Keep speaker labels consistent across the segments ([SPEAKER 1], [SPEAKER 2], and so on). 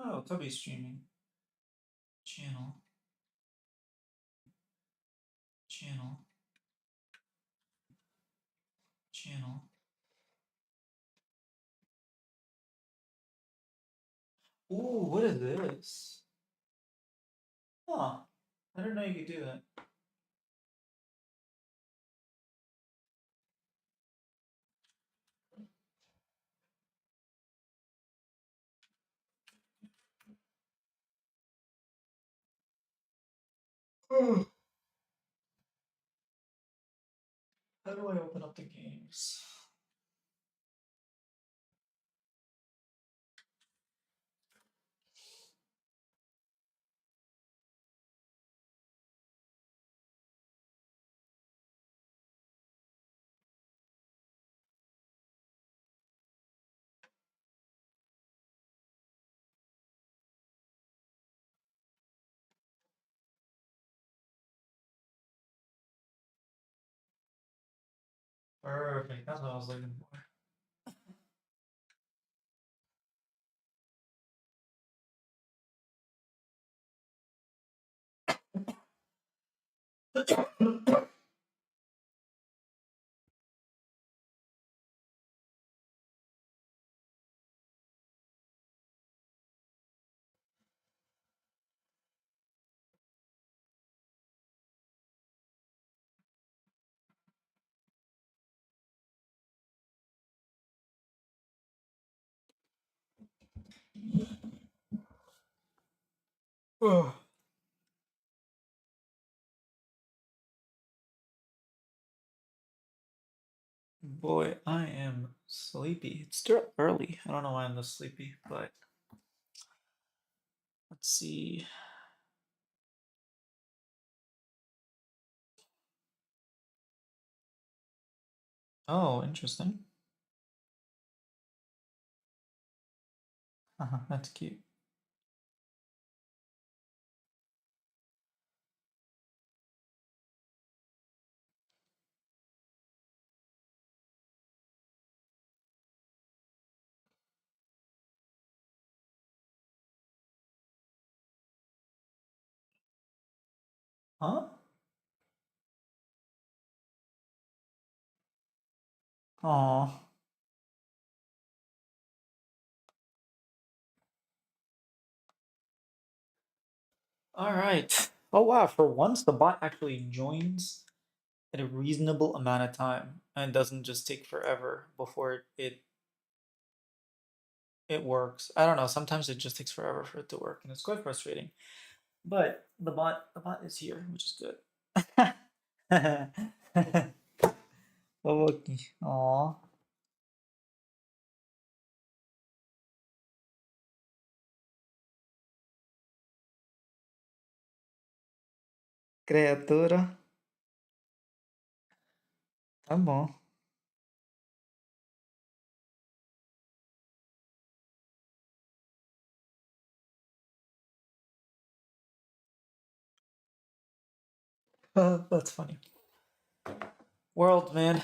[SPEAKER 1] Oh, Tubby streaming. Channel. Channel. Channel. Ooh, what is this? Huh. I didn't know you could do that. How do I open up the games? Perfect. That's what I was looking for. Oh. Boy, I am sleepy. It's still early. I don't know why I'm this sleepy, but let's see. Oh, interesting. That's cute. Huh? Aw. All right. Oh wow, for once the bot actually joins at a reasonable amount of time and doesn't just take forever before it works. I don't know, sometimes it just takes forever for it to work and it's quite frustrating. But the bot is here, which is good. Okay. Aw. Criatura. Tá bom. That's funny. World, man.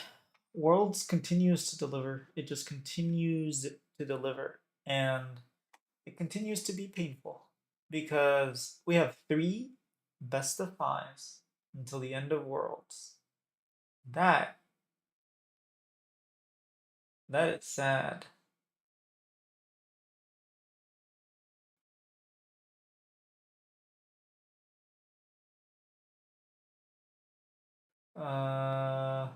[SPEAKER 1] Worlds continues to deliver. It just continues to deliver. And it continues to be painful because we have three best of fives until the end of worlds. That that is sad. Uh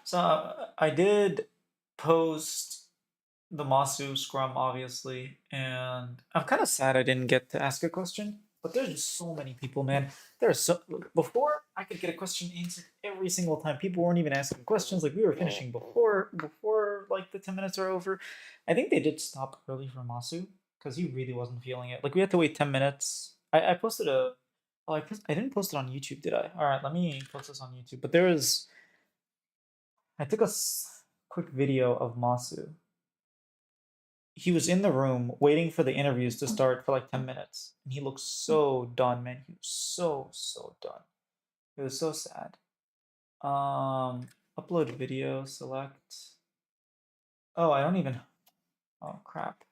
[SPEAKER 1] so I did post the Masu scrum, obviously, and I'm kind of sad I didn't get to ask a question. But there's just so many people, man. There's so before I could get a question answered every single time. People weren't even asking questions. Like we were finishing before like the 10 minutes are over. I think they did stop early for Masu because he really wasn't feeling it. Like we had to wait 10 minutes. I posted a. Oh, I didn't post it on YouTube, did I? All right, let me post this on YouTube. But there was. I took a quick video of Masu. he was in the room waiting for the interviews to start for like 10 minutes, and he looked so done, man. He was so done. It was so sad. Upload video, select. Oh, I don't even. Oh, crap.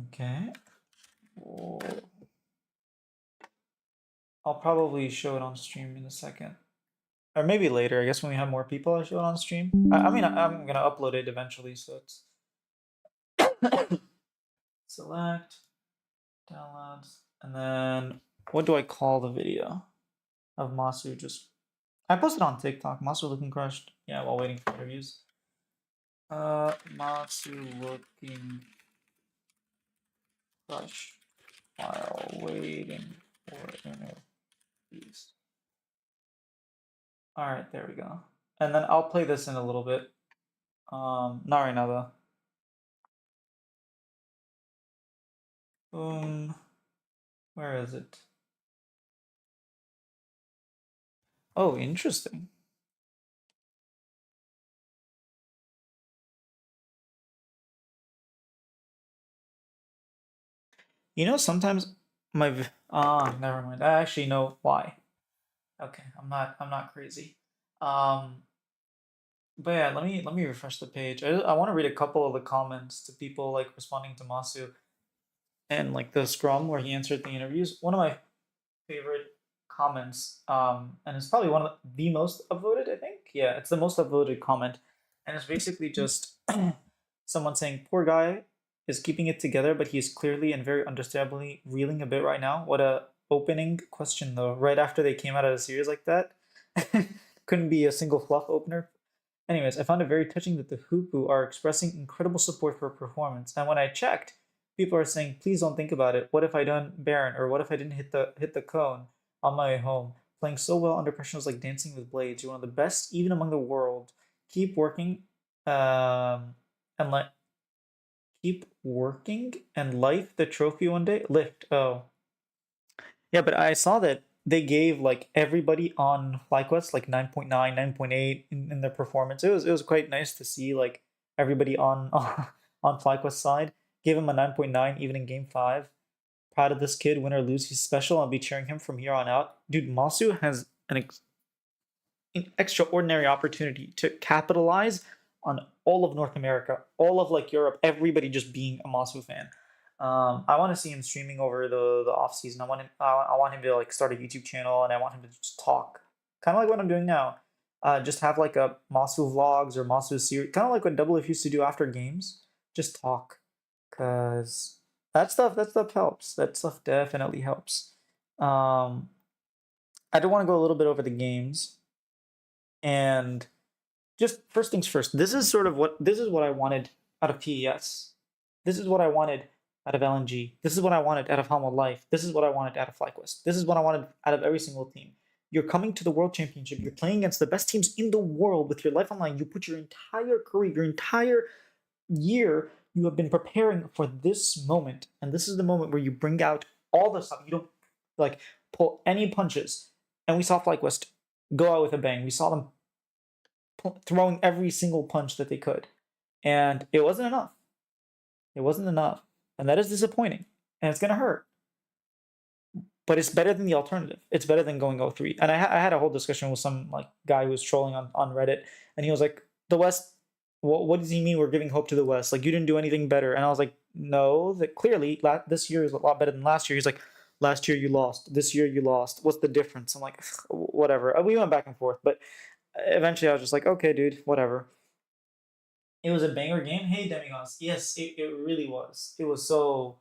[SPEAKER 1] Okay. Oh, I'll probably show it on stream in a second. Or maybe later. I guess when we have more people, I'll show it on stream. I mean, I'm gonna upload it eventually, so it's select, downloads, and then what do I call the video of Masu just? I posted on TikTok. Masu looking crushed. Yeah, while waiting for interviews. Masu looking crushed while waiting for interviews. All right, there we go. And then I'll play this in a little bit. Not right now though. Where is it? Oh, interesting. You know, sometimes never mind. I actually know why. Okay, I'm not crazy. Um, but yeah, let me refresh the page. I want to read a couple of the comments to people like responding to Masu and like the scrum where he answered the interviews. One of my favorite comments, and it's probably one of the most upvoted, I think. Yeah, it's the most upvoted comment, and it's basically just someone saying, "Poor guy is keeping it together, but he's clearly and very understandably reeling a bit right now." What a opening question though! Right after they came out of a series like that, couldn't be a single fluff opener. Anyways, I found it very touching that the Hoopu are expressing incredible support for performance, and when I checked, people are saying, "Please don't think about it. What if I done Baron, or what if I didn't hit the cone on my way home? Playing so well under pressure was like dancing with blades. You're one of the best, even among the world. Keep working, and let keep working and life the trophy one day. Lift." Oh, yeah, but I saw that they gave like everybody on FlyQuest like 9.9, 9.8 in their performance. It was quite nice to see like everybody on on FlyQuest side gave him a 9.9 even in game 5. Proud of this kid, win or lose, he's special. I'll be cheering him from here on out. Dude, Masu has an extraordinary opportunity to capitalize on all of North America, all of like Europe, everybody just being a Masu fan. I want to see him streaming over the off season. I want him to like start a YouTube channel, and I want him to just talk, kind of like what I'm doing now. Just have like a Masu vlogs or Masu series, kind of like what Double F used to do after games. Just talk, cause that stuff helps. That stuff definitely helps. Um, I do want to go a little bit over the games, and just first things first. This is what I wanted out of TES. This is what I wanted out of LNG. This is what I wanted out of Helmut Life. This is what I wanted out of FlyQuest. This is what I wanted out of every single team. You're coming to the World Championship. You're playing against the best teams in the world with your life online. You put your entire career, your entire year, you have been preparing for this moment, and this is the moment where you bring out all the stuff. You don't like pull any punches. And we saw FlyQuest go out with a bang. We saw them throwing every single punch that they could, and it wasn't enough. It wasn't enough, and that is disappointing, and it's gonna hurt. But it's better than the alternative. It's better than going 0-3. And I had a whole discussion with some like guy who was trolling on Reddit, and he was like, "The West. What does he mean? We're giving hope to the West? Like you didn't do anything better?" And I was like, "No, that clearly this year is a lot better than last year." He's like, "Last year you lost. This year you lost. What's the difference?" I'm like, "Whatever." We went back and forth, but eventually I was just like, "Okay, dude, whatever." It was a banger game. Hey, Demigods. Yes, it really was. It was so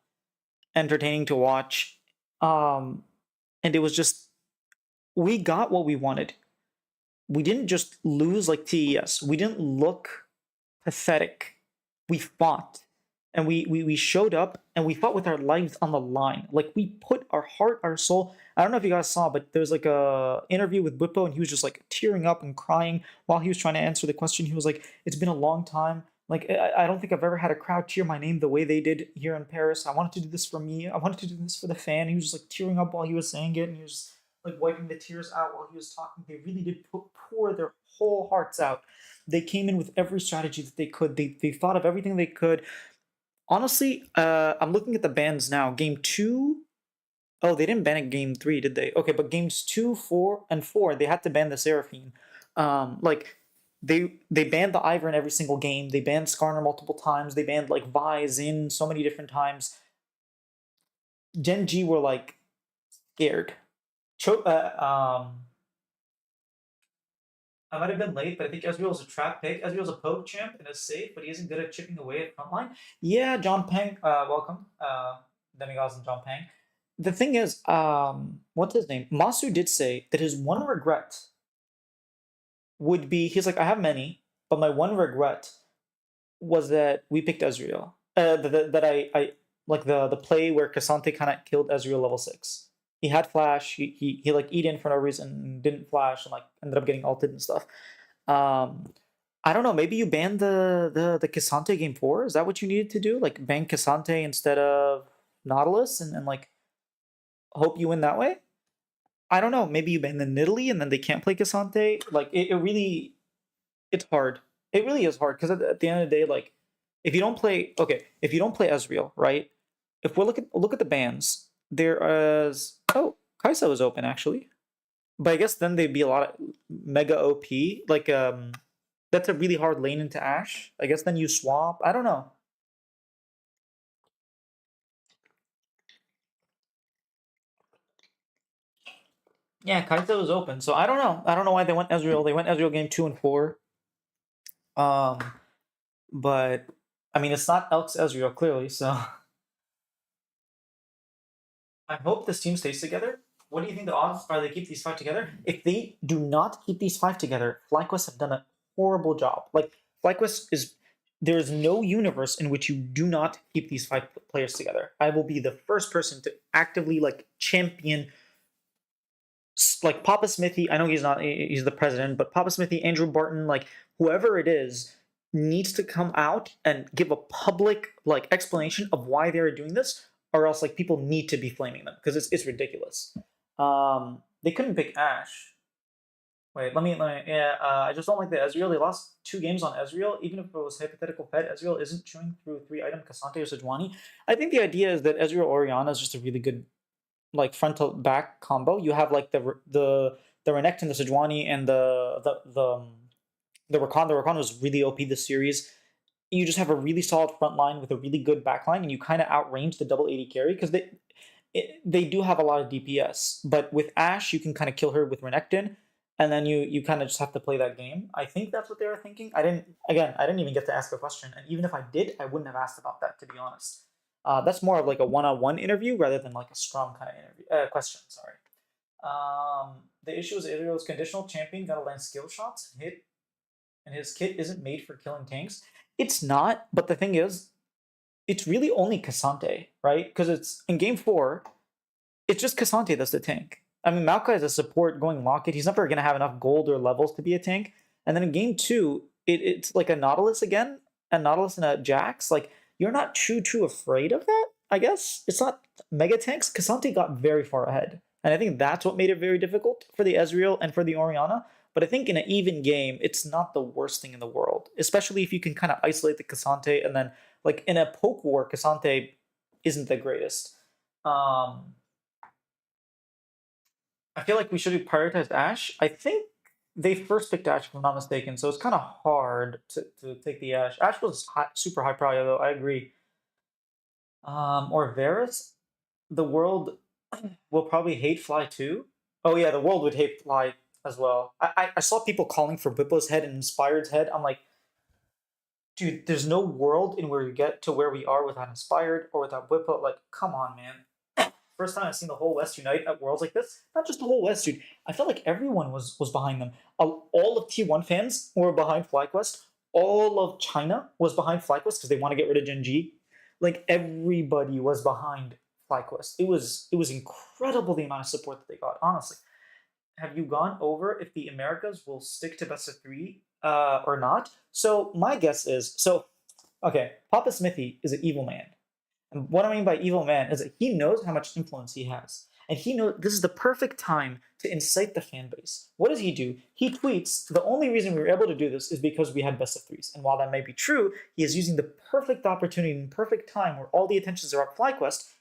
[SPEAKER 1] entertaining to watch. Um, and it was just, we got what we wanted. We didn't just lose like TES. We didn't look pathetic. We fought. And we showed up and we fought with our lives on the line. Like we put our heart, our soul. I don't know if you guys saw, but there's like a interview with Bippo, and he was just like tearing up and crying while he was trying to answer the question. He was like, "It's been a long time. Like I don't think I've ever had a crowd cheer my name the way they did here in Paris. I wanted to do this for me. I wanted to do this for the fan." He was just like tearing up while he was saying it, and he was just, like wiping the tears out while he was talking. They really did pour their whole hearts out. They came in with every strategy that they could. They thought of everything they could. Honestly, I'm looking at the bans now. Game two. Oh, they didn't ban it game three, did they? Okay, but games two, four, and four, they had to ban the Seraphine. Like they banned the Ivern every single game. They banned Skarner multiple times. They banned like Vi, Xin so many different times. Gen G were like scared. I might have been late, but I think Ezreal's a trap pick. Ezreal's a poke champ and is safe, but he isn't good at chipping away at frontline. Yeah, John Peng, welcome. Demigods and John Peng. The thing is, what's his name? Masu did say that his one regret would be he's like, I have many, but my one regret was that we picked Ezreal. That I like the play where Cassante kind of killed Ezreal level 6. He had flash. He like eat in for no reason, didn't flash, and like ended up getting ulted and stuff. I don't know. Maybe you banned the Cassante game 4. Is that what you needed to do? Like ban Cassante instead of Nautilus, and like hope you win that way. I don't know. Maybe you ban the Nidalee and then they can't play Cassante. Like it really, it's hard. It really is hard because at the end of the day, like if you don't play, okay, if you don't play Ezreal, right? If we look at the bans, there is Kai'Sa was open actually, but I guess then they'd be a lot of mega OP. Like that's a really hard lane into Ashe. I guess then you swap. I don't know. Yeah, Kai'Sa was open, so I don't know. I don't know why they went Ezreal. They went Ezreal game 2 and 4. But I mean, it's not Elk's Ezreal clearly, so I hope this team stays together. What do you think the odds are they keep these 5 together? If they do not keep these 5 together, FlyQuest have done a horrible job. Like FlyQuest is there is no universe in which you do not keep these 5 players together. I will be the first person to actively like champion like Papa Smithy. I know he's the president, but Papa Smithy, Andrew Barton, like whoever it is, needs to come out and give a public like explanation of why they're doing this, or else like people need to be flaming them because it's ridiculous. They couldn't pick Ashe. Wait, let me. Yeah, I just don't like the Ezreal. They lost 2 games on Ezreal, even if it was hypothetical fed. Ezreal isn't chewing through 3-item Cassante or Sejuani. I think the idea is that Ezreal Orianna is just a really good like front to back combo. You have like the Renekton, the Sejuani, and the Rakan. The Rakan was really OP this series. You just have a really solid front line with a really good back line, and you kind of outrange the double 80 carry because they do have a lot of DPS. But with Ashe, you can kind of kill her with Renekton, and then you kind of just have to play that game. I think that's what they were thinking. I didn't even get to ask a question, and even if I did, I wouldn't have asked about that, to be honest. That's more of like a one-on-one interview rather than like a Scrum kind of interview question. Sorry. The issue is Israel's conditional champion gotta land skill shots and hit, and his kit isn't made for killing tanks. It's not, but the thing is, it's really only Cassante, right? Because it's in game 4, it's just Cassante that's the tank. I mean, Maokai is a support going Locket. He's never gonna have enough gold or levels to be a tank. And then in game 2, it's like a Nautilus again, a Nautilus and a Jax. Like you're not too afraid of that. I guess it's not mega tanks. Cassante got very far ahead, and I think that's what made it very difficult for the Ezreal and for the Orianna. But I think in an even game, it's not the worst thing in the world, especially if you can kind of isolate the Cassante, and then like in a poke war, Cassante isn't the greatest. I feel like we should have prioritized Ashe. I think they first picked Ashe, if I'm not mistaken, so it's kind of hard to take the Ashe. Ashe was super high priority, though. I agree. Or Varus, the world will probably hate Fly too. Oh yeah, the world would hate Fly as well. I saw people calling for Bippo's head and Inspired's head. I'm like, dude, there's no world in where you get to where we are without Inspired or without Bippo. Like, come on, man. First time I've seen the whole West unite at worlds like this. Not just the whole West, dude. I felt like everyone was behind them. All of T1 fans were behind FlyQuest. All of China was behind FlyQuest because they want to get rid of Gen G. Like everybody was behind FlyQuest. It was incredible the amount of support that they got. Honestly, have you gone over if the Americas will stick to best of 3 or not? So my guess is okay. Papa Smithy is an evil man. And what I mean by evil man is that he knows how much influence he has. and he knows this is the perfect time to incite the fan base. What does he do? He tweets, the only reason we were able to do this is because we had best of threes. And while that may be true, he is using the perfect opportunity and perfect time where all the attentions are at FlyQuest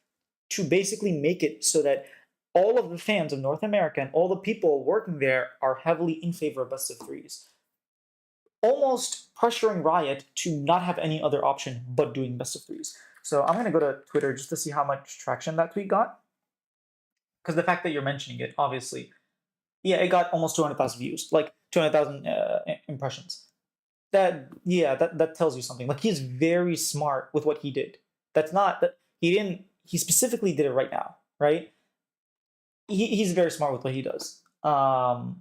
[SPEAKER 1] to basically make it so that all of the fans of North America and all the people working there are heavily in favor of best of threes, almost pressuring Riot to not have any other option but doing best of threes. So I'm gonna go to Twitter just to see how much traction that tweet got, because the fact that you're mentioning it, obviously, yeah, it got almost 200,000 views, like 200,000 impressions. That tells you something. Like he's very smart with what he did. That's not that he didn't. He specifically did it right now, right? He's very smart with what he does. And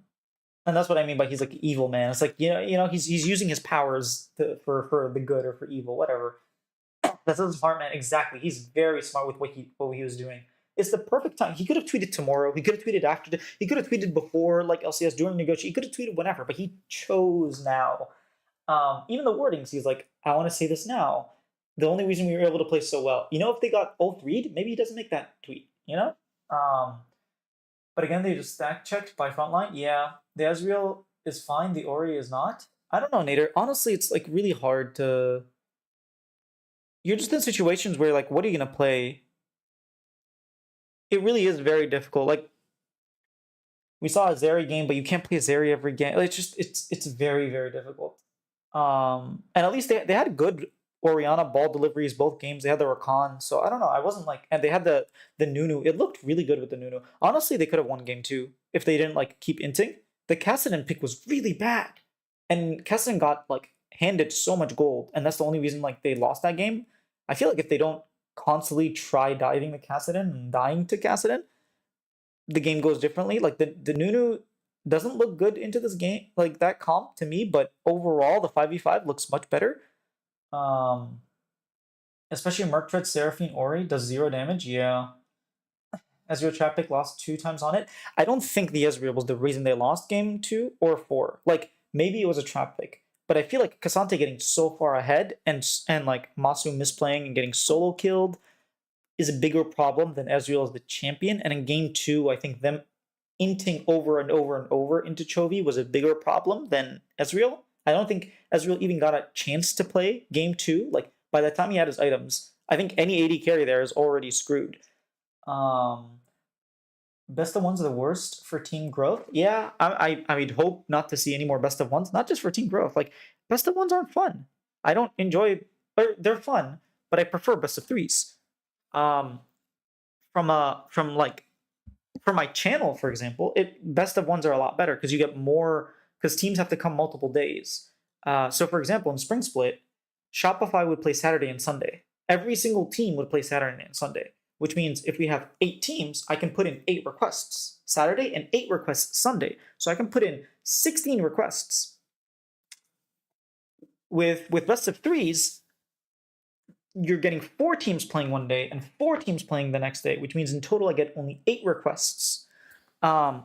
[SPEAKER 1] that's what I mean by he's like evil man. It's like he's using his powers for the good or for evil, whatever. That's a smart man. Exactly. He's very smart with what he was doing. It's the perfect time. He could have tweeted tomorrow. He could have tweeted after. He could have tweeted before, like LCS during negotiation. He could have tweeted whenever, but he chose now. Even the wordings, he's like, I want to say this now. The only reason we were able to play so well, if they got both read, maybe he doesn't make that tweet. But again, they just stack checked by frontline. Yeah, the Ezreal is fine. The Ori is not. I don't know, Nader. Honestly, it's like really hard to. You're just in situations where like, what are you gonna play? It really is very difficult. Like we saw a Zeri game, but you can't play a Zeri every game. It's just it's very very difficult. And at least they had good Oriana ball deliveries both games. They had the Rakan, so I don't know. I wasn't like, and they had the Nunu. It looked really good with the Nunu. Honestly, they could have won game two if they didn't like keep inting. The Kassadin pick was really bad, and Kassadin got like handed so much gold, and that's the only reason like they lost that game. I feel like if they don't constantly try diving the Kassadin and dying to Kassadin, the game goes differently. Like the Nunu doesn't look good into this game, like that comp to me, but overall the 5v5 looks much better. Um, Especially Murktread, Seraphine, Ori does 0 damage. Yeah. Ezreal trap pick lost 2 times on it. I don't think the Ezreal was the reason they lost game 2 or 4. Like maybe it was a trap pick, but I feel like K'Sante getting so far ahead and like Masu misplaying and getting solo killed is a bigger problem than Ezreal as the champion. And in game 2, I think them inting over and over and over into Chovy was a bigger problem than Ezreal. I don't think Ezreal even got a chance to play game 2. Like by the time he had his items, I think any AD carry there is already screwed. Best of ones are the worst for team growth. Yeah, I would hope not to see any more best of ones. Not just for team growth. Like best of ones aren't fun. I don't enjoy. They're fun, but I prefer best of threes. Um, from like for my channel, for example, best of ones are a lot better because you get more because teams have to come multiple days. So for example, in Spring Split, Shopify would play Saturday and Sunday. Every single team would play Saturday and Sunday, which means if we have 8 teams, I can put in 8 requests Saturday and 8 requests Sunday. So I can put in 16 requests. With best of threes, you're getting 4 teams playing one day and 4 teams playing the next day, which means in total I get only 8 requests,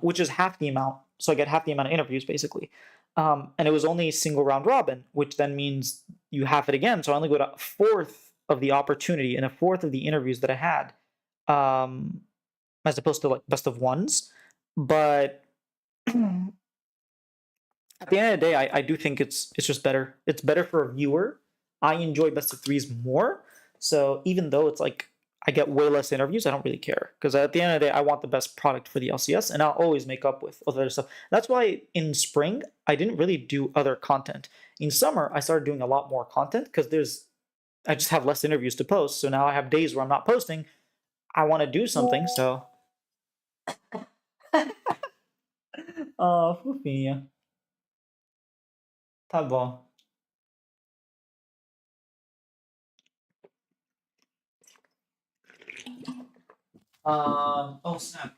[SPEAKER 1] which is half the amount. So I get half the amount of interviews basically. And it was only single round robin, which then means you half it again. So I only got a fourth of the opportunity and a fourth of the interviews that I had, as opposed to like best of ones. But at the end of the day, I do think it's just better. It's better for a viewer. I enjoy best of threes more. So even though it's like I get way less interviews, I don't really care because at the end of the day, I want the best product for the LCS, and I'll always make up with other stuff. That's why in spring I didn't really do other content. In summer, I started doing a lot more content because I just have less interviews to post. So now I have days where I'm not posting. I want to do something, so. Fofinha. Tá bom. Oh snap.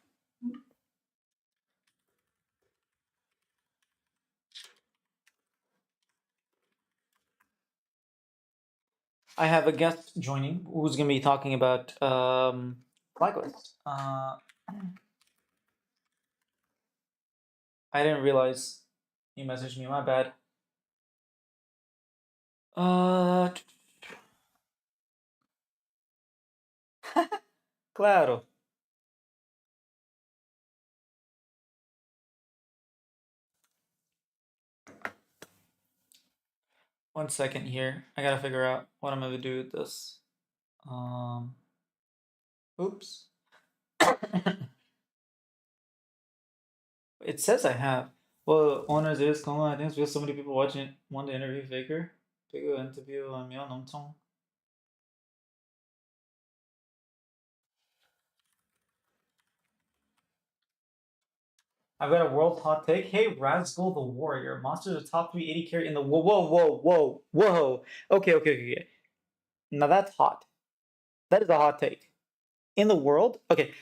[SPEAKER 1] I have a guest joining who's going to be talking about FlyQuest. I didn't realize you messaged me. My bad. Claro. 1 second here. I gotta figure out what I'm gonna do with this. Oops. It says I have. Well, owners is common. I think it's because so many people watching want to interview Faker. Faker 인터뷰하면 엄청. I've got a world hot take. Hey, Razgul the Warrior. Monsters are top 380 carry in the whoa, whoa, whoa, whoa, whoa. Okay. Now that's hot. That is a hot take. In the world, okay,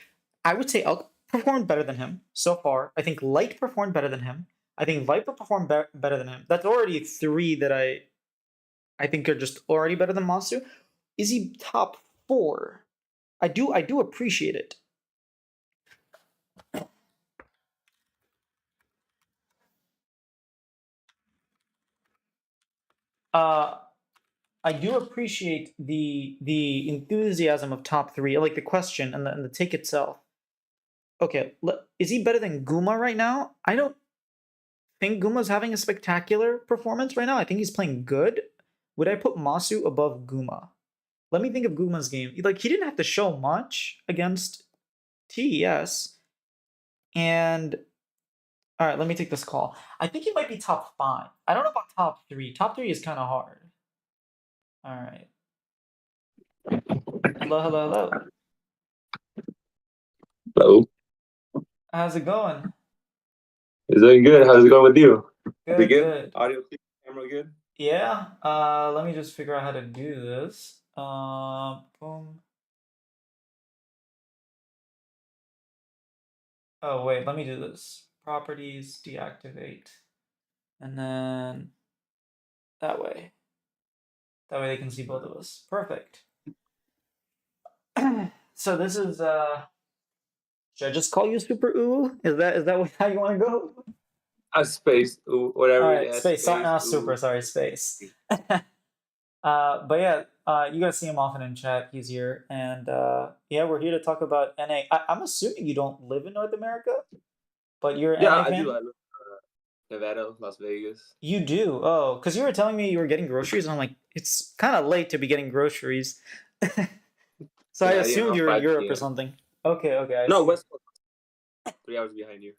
[SPEAKER 1] I would say Elk performed better than him so far. I think Light performed better than him. I think Viper performed better than him. That's already three that I think are just already better than Masu. Is he top 4? I do appreciate it. I do appreciate the enthusiasm of top 3, like the question and the take itself. Okay, is he better than Guma right now? I don't think Guma's having a spectacular performance right now. I think he's playing good. Would I put Masu above Guma? Let me think of Guma's game. Like, he didn't have to show much against TES. And all right, let me take this call. I think he might be top 5. I don't know about top 3. Top 3 is kind of hard. All right. Hello.
[SPEAKER 2] Hello.
[SPEAKER 1] How's it going?
[SPEAKER 2] It's doing good. How's it going with you? Is it
[SPEAKER 1] Good.
[SPEAKER 2] Audio, camera good?
[SPEAKER 1] Yeah. Let me just figure out how to do this. Boom. Oh wait, let me do this. Properties, deactivate, and then that way. That way they can see both of us. Perfect. So this is should I just call you Super Ooh? Is that how you want to go?
[SPEAKER 2] Space, ooh,
[SPEAKER 1] All
[SPEAKER 2] whatever.
[SPEAKER 1] right,
[SPEAKER 2] Yeah,
[SPEAKER 1] space.
[SPEAKER 2] space,
[SPEAKER 1] Not
[SPEAKER 2] ooh.
[SPEAKER 1] super. Sorry, space. But yeah, you guys see him often in chat. He's here, and yeah, we're here to talk about NA. I'm assuming you don't live in North America, but you're an
[SPEAKER 2] Yeah,
[SPEAKER 1] NA
[SPEAKER 2] I do.
[SPEAKER 1] fan.
[SPEAKER 2] I live Nevada, Las Vegas.
[SPEAKER 1] You do. Oh, because you were telling me you were getting groceries. And I'm like, it's kind of late to be getting groceries. So I
[SPEAKER 2] Yeah,
[SPEAKER 1] assumed you were in
[SPEAKER 2] 5
[SPEAKER 1] Europe or
[SPEAKER 2] p.m.
[SPEAKER 1] something. Okay, I
[SPEAKER 2] No,
[SPEAKER 1] see.
[SPEAKER 2] West Coast, 3 hours behind you.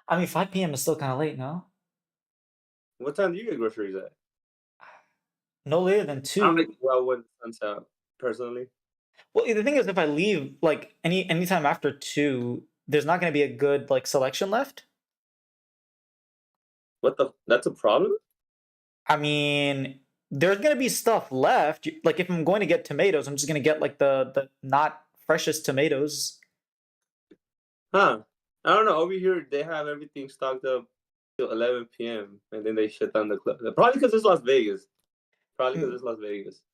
[SPEAKER 1] I mean, 5 p.m. is still kind of late, no?
[SPEAKER 2] What time do you get groceries at?
[SPEAKER 1] No later than
[SPEAKER 2] I don't like
[SPEAKER 1] 2.
[SPEAKER 2] well when the sun's out, personally.
[SPEAKER 1] Well, the thing is, if I leave like anytime after 2, there's not going to be a good like selection left.
[SPEAKER 2] What the? That's a problem?
[SPEAKER 1] I mean, there's going to be stuff left. Like if I'm going to get tomatoes, I'm just going to get like the not freshest tomatoes.
[SPEAKER 2] Huh. I don't know. Over here, they have everything stocked up till 11 p.m. and then they shut down the club. Probably because it's Las Vegas.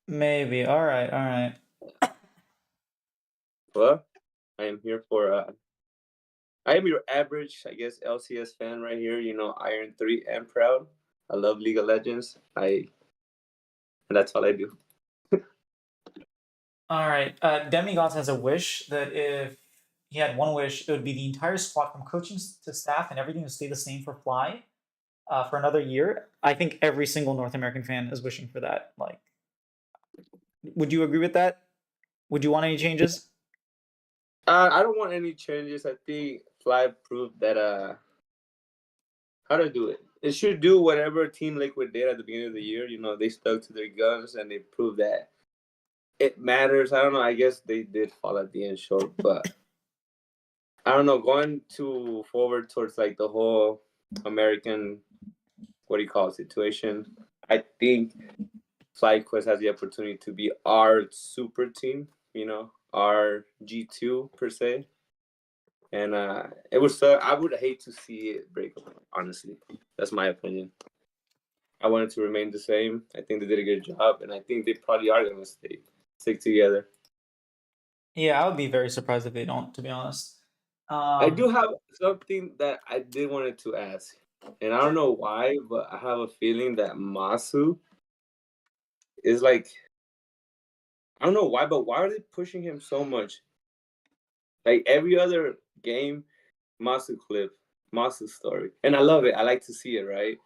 [SPEAKER 1] Maybe. All right.
[SPEAKER 2] Well, I am here for I am your average, I guess, LCS fan right here. Iron 3 and proud. I love League of Legends. And that's all I do.
[SPEAKER 1] All right. Demigods has a wish that if he had one wish, it would be the entire squad from coaching to staff and everything to stay the same for Fly for another year. I think every single North American fan is wishing for that. Like, would you agree with that? Would you want any changes?
[SPEAKER 2] I don't want any changes. I think Fly proved that how to do it. It should do whatever Team Liquid did at the beginning of the year. They stuck to their guns and they proved that it matters. I don't know. I guess they did fall at the end short, but I don't know. Going to forward towards like the whole American, what do you call it, situation. I think FlyQuest has the opportunity to be our super team. Our G2 per se. And it was. I would hate to see it break up. Honestly, that's my opinion. I want it to remain the same. I think they did a good job, and I think they probably are gonna stick together.
[SPEAKER 1] Yeah, I would be very surprised if they don't, to be honest.
[SPEAKER 2] I do have something that I did wanted to ask, and I don't know why, but I have a feeling that Masu is like, I don't know why, but why are they pushing him so much? Like every other game, Masu clip, Masu story, and I love it. I like to see it, right?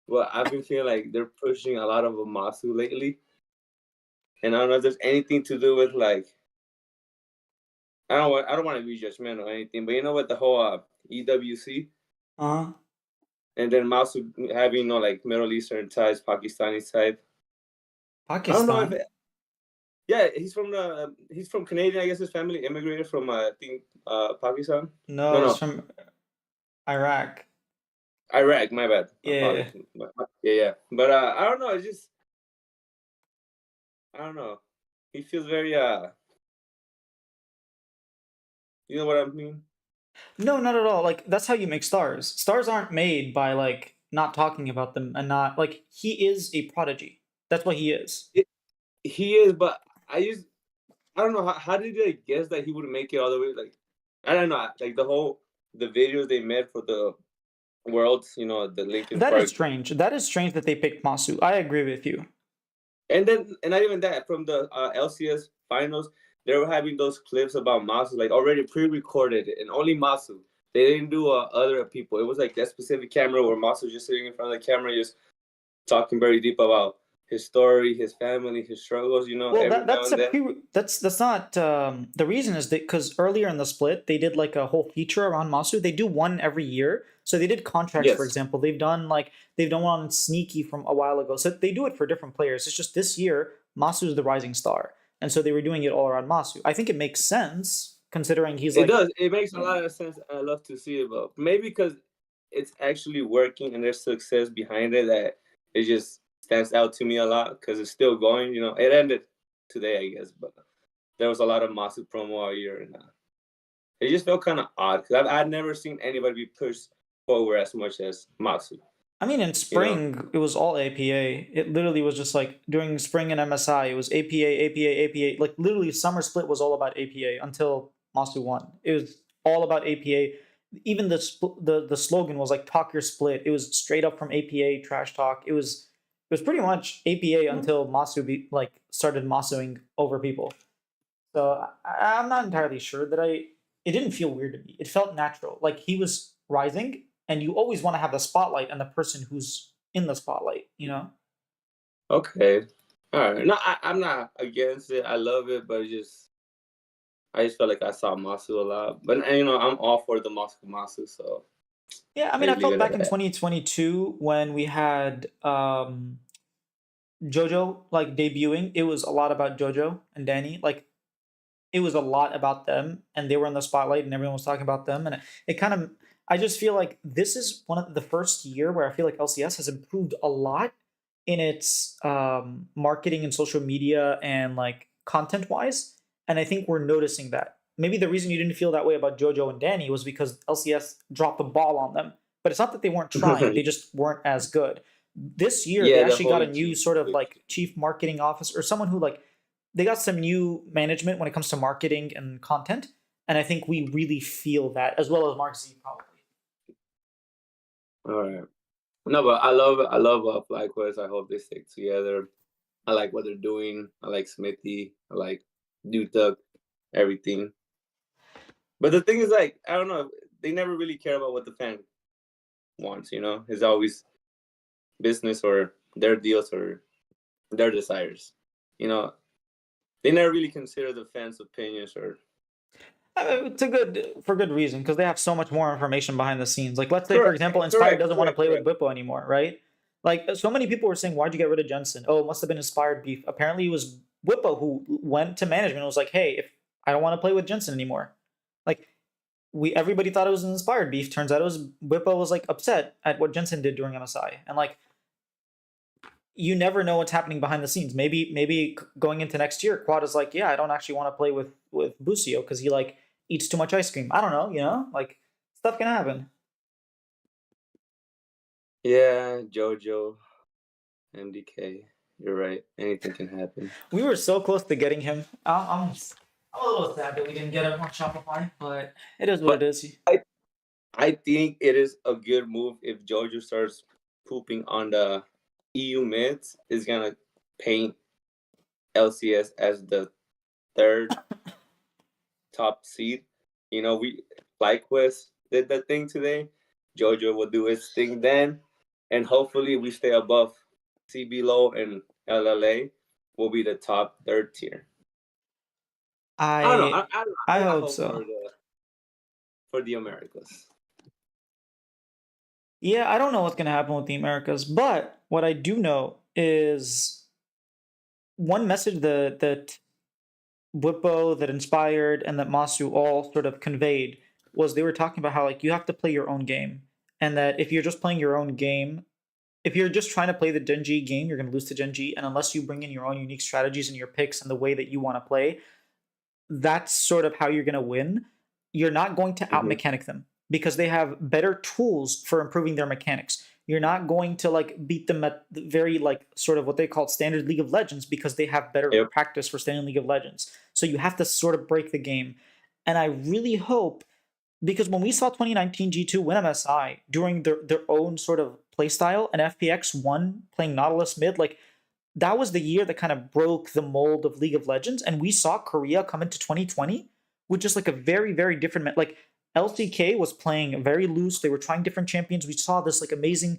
[SPEAKER 2] But I've been feeling like they're pushing a lot of Amasu lately, and I don't know if there's anything to do with like I don't want to be judgmental or anything, but you know what the whole EWC
[SPEAKER 1] Uh-huh.
[SPEAKER 2] and then Masu having like Middle Eastern ties, Pakistani ties. I don't know if
[SPEAKER 1] Pakistan?
[SPEAKER 2] yeah, he's from Canadian. I guess his family immigrated from I think Pakistan. No,
[SPEAKER 1] No, he's
[SPEAKER 2] no,
[SPEAKER 1] from Iraq.
[SPEAKER 2] Iraq. My bad.
[SPEAKER 1] Yeah.
[SPEAKER 2] Apologies. Yeah, yeah. But I don't know. It's just I don't know. He feels very you know what I mean?
[SPEAKER 1] No, not at all. Like that's how you make stars. Stars aren't made by like not talking about them and not like he is a prodigy. That's what he is.
[SPEAKER 2] He is, but I don't know how did they guess that he would make it all the way like I don't know like the videos they made for the worlds, the Lincoln
[SPEAKER 1] That is
[SPEAKER 2] Park.
[SPEAKER 1] strange. That is strange that they picked Masu. I agree with you.
[SPEAKER 2] And not even that from the LCS finals, they were having those clips about Masu like already pre-recorded and only Masu. They didn't do other people. It was like that specific camera where Masu was just sitting in front of the camera, just talking very deep about his story, his family, his struggles.
[SPEAKER 1] Well,
[SPEAKER 2] Every now
[SPEAKER 1] that's
[SPEAKER 2] and
[SPEAKER 1] a
[SPEAKER 2] then.
[SPEAKER 1] that's not the reason is that because earlier in the split they did like a whole feature around Masu. They do one every year. So they did contracts, for
[SPEAKER 2] Yes,
[SPEAKER 1] example. They've done one on Sneaky from a while ago. So they do it for different players. It's just this year Masu is the rising star, and so they were doing it all around Masu. I think it makes sense considering he's
[SPEAKER 2] it
[SPEAKER 1] like
[SPEAKER 2] does. It makes a lot of sense. I love to see it, but maybe because it's actually working and there's success behind it that it just stands out to me a lot because it's still going. It ended today, I guess, but there was a lot of Masu promo all year, and it just felt kind of odd because I'd never seen anybody be pushed forward as much as Masu.
[SPEAKER 1] I mean, in
[SPEAKER 2] You know?
[SPEAKER 1] spring, it was all APA. It literally was just like during spring and MSI, it was APA, APA, APA. Like literally, summer split was all about APA until Masu won. It was all about APA. Even the slogan was like "Talk your split." It was straight up from APA trash talk. It was pretty much APA until Masu started Masuing over people. So I'm not entirely sure that I. It didn't feel weird to me. It felt natural. Like he was rising, and you always want to have the spotlight and the person who's in the spotlight. You know.
[SPEAKER 2] Okay. All right. No, I'm not against it. I love it, but I just felt like I saw Masu a lot. But I'm all for the Moscow Masu, so
[SPEAKER 1] Yeah, I
[SPEAKER 2] I
[SPEAKER 1] mean, I
[SPEAKER 2] just leave
[SPEAKER 1] felt
[SPEAKER 2] it at
[SPEAKER 1] back in
[SPEAKER 2] that.
[SPEAKER 1] 2022 when we had JoJo like debuting. It was a lot about JoJo and Danny. Like it was a lot about them, and they were in the spotlight, and everyone was talking about them, and it kind of. I just feel like this is one of the first year where I feel like LCS has improved a lot in its marketing and social media and like content wise, and I think we're noticing that. Maybe the reason you didn't feel that way about JoJo and Danny was because LCS dropped the ball on them, but it's not that they weren't trying; they just weren't as good. This year, they
[SPEAKER 2] Yeah, the
[SPEAKER 1] actually got
[SPEAKER 2] whole
[SPEAKER 1] a new
[SPEAKER 2] G
[SPEAKER 1] sort of like
[SPEAKER 2] switch.
[SPEAKER 1] chief marketing officer or someone who like they got some new management when it comes to marketing and content, and I think we really feel that as well as Mark Z probably.
[SPEAKER 2] All right. No, but I love FlyQuest. I hope they stick together. I like what they're doing. I like Smithy. I like Duke, everything. But the thing is, like, I don't know. They never really care about what the fan wants. It's always business or their deals or their desires. You know, they never really consider the fans' opinions or
[SPEAKER 1] It's a good for good reason because they have so much more information behind the scenes. Like, let's say, for
[SPEAKER 2] correct,
[SPEAKER 1] example, Inspired
[SPEAKER 2] correct,
[SPEAKER 1] doesn't want to
[SPEAKER 2] correct,
[SPEAKER 1] play with
[SPEAKER 2] correct.
[SPEAKER 1] Bippo anymore, right? Like, so many people were saying, "Why'd you get rid of Jensen?" Oh, it must have been Inspired beef. Apparently, it was Whippo who went to management and was like, "Hey, if I don't want to play with Jensen anymore," like we everybody thought it was an Inspired beef. Turns out it was Whippo was like upset at what Jensen did during MSI, and like you never know what's happening behind the scenes. Maybe going into next year, Quad is like, yeah, I don't actually want to play with Busio because he like eats too much ice cream. I don't know, like stuff can happen.
[SPEAKER 2] Yeah, JoJo, MDK. You're right. Anything can happen.
[SPEAKER 1] We were so close to getting him. I'm a little sad that we didn't get him on Shopify, but it is what
[SPEAKER 2] But
[SPEAKER 1] it is.
[SPEAKER 2] I I think it is a good move if JoJo starts pooping on the EU mids. Is gonna paint LCS as the third top seed. We FlyQuest did that thing today. JoJo will do his thing then. and hopefully we stay above CB Low and LLA. Will be the top third tier. I don't know.
[SPEAKER 1] I
[SPEAKER 2] I don't know.
[SPEAKER 1] I
[SPEAKER 2] I got
[SPEAKER 1] hope
[SPEAKER 2] hope
[SPEAKER 1] so.
[SPEAKER 2] for the Americas.
[SPEAKER 1] Yeah, I don't know what's gonna happen with the Americas, but what I do know is one message that Whippo, that Inspired, and that Masu all sort of conveyed was they were talking about how like you have to play your own game, and that if you're just playing your own game, if you're just trying to play the Genji game, you're going to lose to Genji, and unless you bring in your own unique strategies and your picks and the way that you want to play, that's sort of how you're going to win. You're not going to out
[SPEAKER 2] Mhm.
[SPEAKER 1] mechanic them because they have better tools for improving their mechanics. You're not going to like beat them at the very like sort of what they call standard League of Legends because they have better
[SPEAKER 2] Yep.
[SPEAKER 1] practice for standard League of Legends. So you have to sort of break the game. And I really hope, because when we saw 2019 G2 win MSI during their own sort of playstyle and FPX won playing Nautilus mid, like that was the year that kind of broke the mold of League of Legends, and we saw Korea come into 2020 with just like a very very different like LCK was playing very loose. They were trying different champions. We saw this like amazing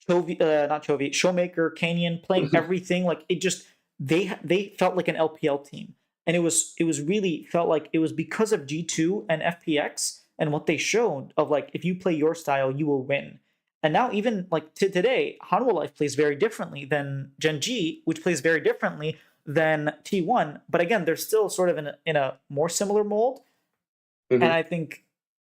[SPEAKER 1] not Chovy, Showmaker, Canyon playing everything. Like it just they felt like an LPL team, and it was really felt like it was because of G2 and FPX and what they showed of like if you play your style, you will win. And now even like today, Hanwha Life plays very differently than Gen G, which plays very differently than T1. But again, they're still sort of in a more similar mold. And
[SPEAKER 2] Mhm.
[SPEAKER 1] I think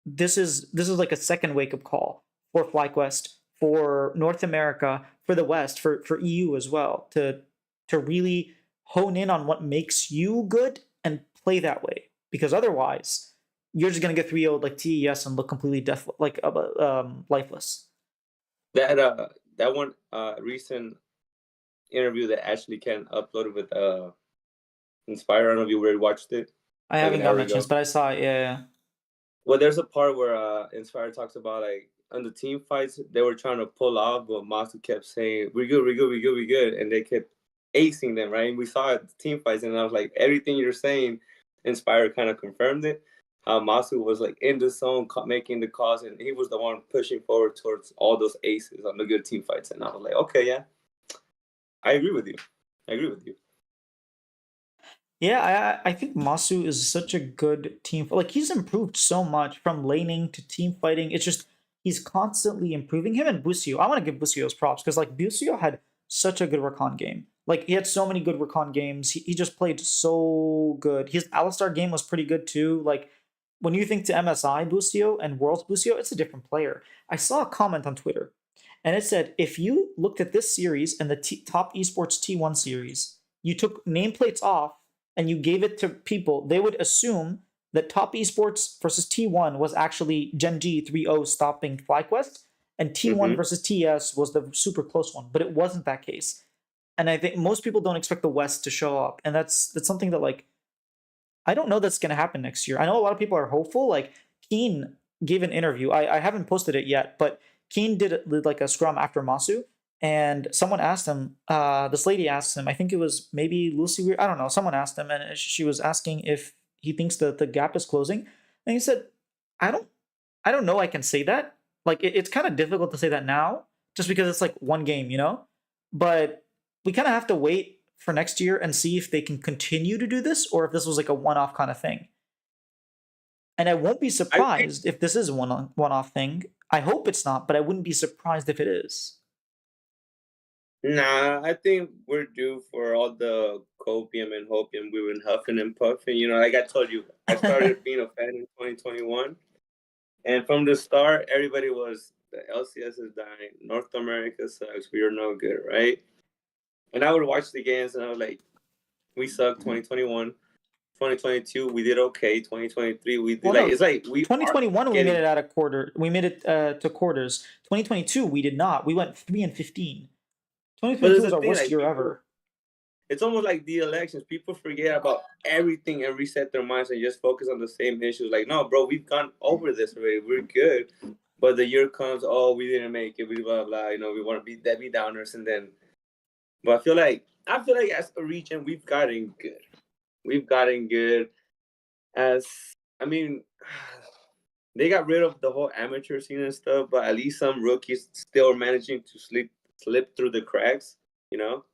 [SPEAKER 1] this is like a second wake up call for FlyQuest, for North America, for the West, for EU as well, to really hone in on what makes you good and play that way. Because otherwise, you're just gonna get 3-0'd like TES and look completely death like lifeless.
[SPEAKER 2] That that one recent interview that Ashley Ken uploaded with Inspire. I don't know if you already watched it
[SPEAKER 1] I
[SPEAKER 2] like an
[SPEAKER 1] haven't
[SPEAKER 2] hour
[SPEAKER 1] gotten a chance,
[SPEAKER 2] ago.
[SPEAKER 1] but I saw it. Yeah,
[SPEAKER 2] Well, there's a part where Inspire talks about like on the team fights they were trying to pull off, but Masu kept saying, "We're good, we're good, we're good, we're good," and they kept acing them. Right? And we saw it, the team fights, and I was like, everything you're saying, Inspire kind of confirmed it. Masu was like in the zone, making the calls, and he was the one pushing forward towards all those aces on the good team fights. And I was like, okay, yeah, I agree with you. I agree with you.
[SPEAKER 1] yeah. I think Masu is such a good team. Like he's improved so much from laning to team fighting. It's just he's constantly improving. Him and Busio. I want to give Busio's props because like Busio had such a good Recon game. Like he had so many good Recon games. He just played so good. His Alistar game was pretty good too. Like when you think to MSI Busio and Worlds Busio, it's a different player. I saw a comment on Twitter, and it said if you looked at this series and the top esports T1 series, you took nameplates off and you gave it to people, they would assume that Top Esports versus T1 was actually Gen G 3-0 stopping FlyQuest, and T1
[SPEAKER 2] Mm-hmm.
[SPEAKER 1] versus TS was the super close one, but it wasn't that case. And I think most people don't expect the West to show up, and that's something that like I don't know that's going to happen next year. I know a lot of people are hopeful. Like Keen gave an interview. I haven't posted it yet, but Keen did like a scrum after Masu, and someone asked him. This lady asked him. I think it was maybe Lucy Weir. I don't know. Someone asked him, and she was asking if he thinks that the gap is closing, and he said, "I don't. I don't know. I can say that. Like it's kind of difficult to say that now, just because it's like one game, you know. But we kind of have to wait for next year and see if they can continue to do this or if this was like a one-off kind of thing. And I won't be
[SPEAKER 2] I think
[SPEAKER 1] surprised if this is a one-off thing. I hope it's not, but I wouldn't be surprised if it is.
[SPEAKER 2] Nah, I think we're due for all the copium and hopium we've been huffing and puffing. You know, like I told you, I started being a fan in 2021. And from the start, everybody was the LCS is dying. North America sucks. We are no good, right? And I would watch the games and I was like, we suck 2021. 2022, we did okay. 2023, we did
[SPEAKER 1] Well,
[SPEAKER 2] like,
[SPEAKER 1] no,
[SPEAKER 2] it's like we are
[SPEAKER 1] 2021 we made
[SPEAKER 2] getting,
[SPEAKER 1] it out of quarter. We made it to quarters. 2022 we did not. We went 3-15.
[SPEAKER 2] but
[SPEAKER 1] 2022
[SPEAKER 2] there's
[SPEAKER 1] was
[SPEAKER 2] a
[SPEAKER 1] our
[SPEAKER 2] thing
[SPEAKER 1] worst
[SPEAKER 2] like
[SPEAKER 1] year
[SPEAKER 2] people,
[SPEAKER 1] ever.
[SPEAKER 2] it's almost like the elections. People forget about everything and reset their minds and just focus on the same issues. Like, no, bro, we've gone over this already. We're good. But the year comes, oh, we didn't make it. We blah blah. You know, we want to be Debbie Downers, and then. But I feel like as a region, we've gotten good. We've gotten good. As I mean, they got rid of the whole amateur scene and stuff, but at least some rookies still managing to slip through the cracks, you know.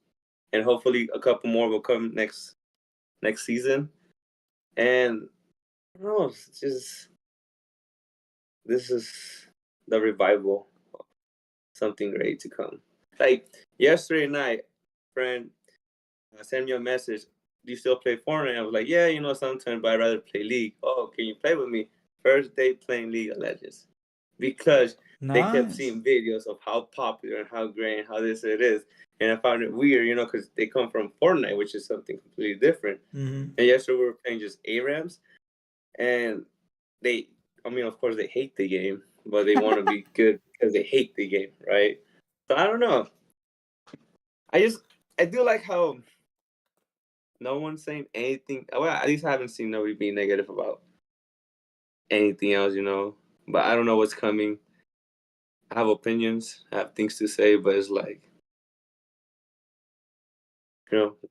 [SPEAKER 2] And hopefully a couple more will come next season. And I don't know, it's just this is the revival of something great to come. Like yesterday night, friend sent me a message. Do you still play Fortnite? I was like, yeah, sometimes, but I'd rather play League. Oh, can you play with me? First day playing League of Legends because they kept
[SPEAKER 1] Nice.
[SPEAKER 2] seeing videos of how popular and how great and how this it is. And I found it weird, because they come from Fortnite, which is something completely different.
[SPEAKER 1] Mm-hmm.
[SPEAKER 2] And yesterday we were playing just ARAMs, and they, I mean, of course, they hate the game, but they want to be good because they hate the game, right? So I don't know. I do like how no one's saying anything. Well, at least I haven't seen nobody being negative about anything else. But I don't know what's coming. I have opinions, I have things to say, but it's like,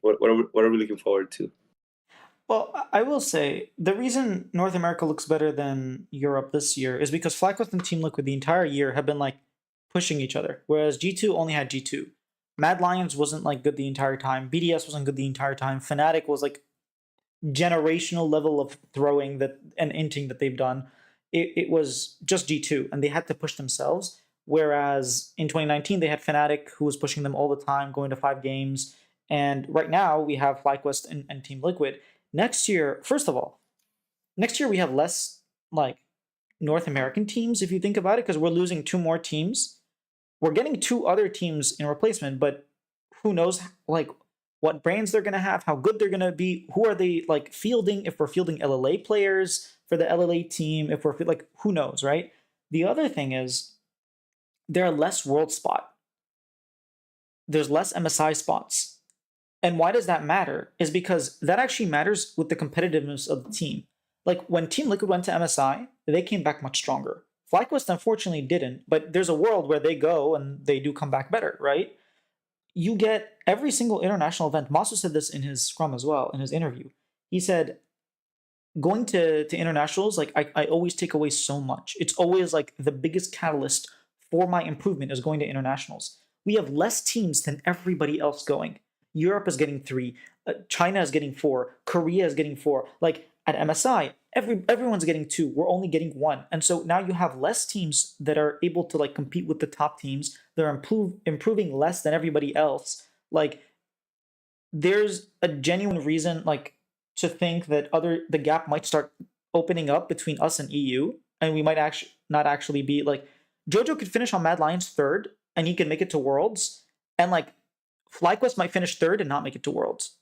[SPEAKER 2] what are we looking forward to?
[SPEAKER 1] Well, I will say the reason North America looks better than Europe this year is because FlyQuest and Team Liquid the entire year have been like pushing each other, whereas G2 only had G2. Mad Lions wasn't like good the entire time. BDS wasn't good the entire time. Fnatic was like generational level of throwing that and inting that they've done. It was just G2, and they had to push themselves. Whereas in 2019, they had Fnatic, who was pushing them all the time, going to 5 games. And right now, we have FlyQuest and Team Liquid. Next year, first of all, next year we have less like North American teams, if you think about it, because we're losing 2 more teams. We're getting 2 other teams in replacement, but who knows like what brands they're gonna have, how good they're gonna be, who are they like fielding, if we're fielding LLA players for the LLA team, if we're like who knows, right? The other thing is there are less world spot. There's less MSI spots. And why does that matter? Is because that actually matters with the competitiveness of the team. Like when Team Liquid went to MSI, they came back much stronger. FlyQuest unfortunately didn't, but there's a world where they go and they do come back better, right? You get every single international event. Masu said this in his scrum as well, in his interview. He said, going to internationals, like I always take away so much. It's always like the biggest catalyst for my improvement is going to internationals. We have less teams than everybody else going. Europe is getting 3, China is getting 4, Korea is getting 4. Like at MSI, everyone's getting 2. We're only getting 1, and so now you have less teams that are able to like compete with the top teams. They're improving less than everybody else. Like there's a genuine reason like to think that the gap might start opening up between us and EU, and we might actually not actually be like Jojo could finish on Mad Lions third, and he could make it to Worlds, and like FlyQuest might finish third and not make it to Worlds.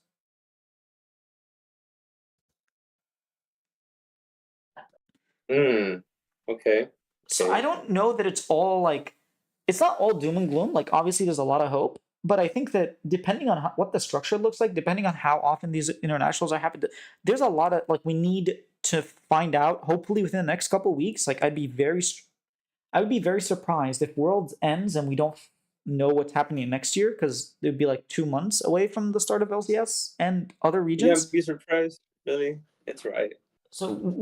[SPEAKER 2] Okay.
[SPEAKER 1] So I don't know that it's all like it's not all doom and gloom. Like obviously there's a lot of hope, but I think that depending on what the structure looks like, depending on how often these internationals are happening, there's a lot of like we need to find out. Hopefully within the next couple of weeks, like I would be very surprised if Worlds ends and we don't know what's happening next year because it'd be like 2 months away from the start of LCS and other
[SPEAKER 2] Yeah,
[SPEAKER 1] regions.
[SPEAKER 2] be surprised. Really, it's right.
[SPEAKER 1] So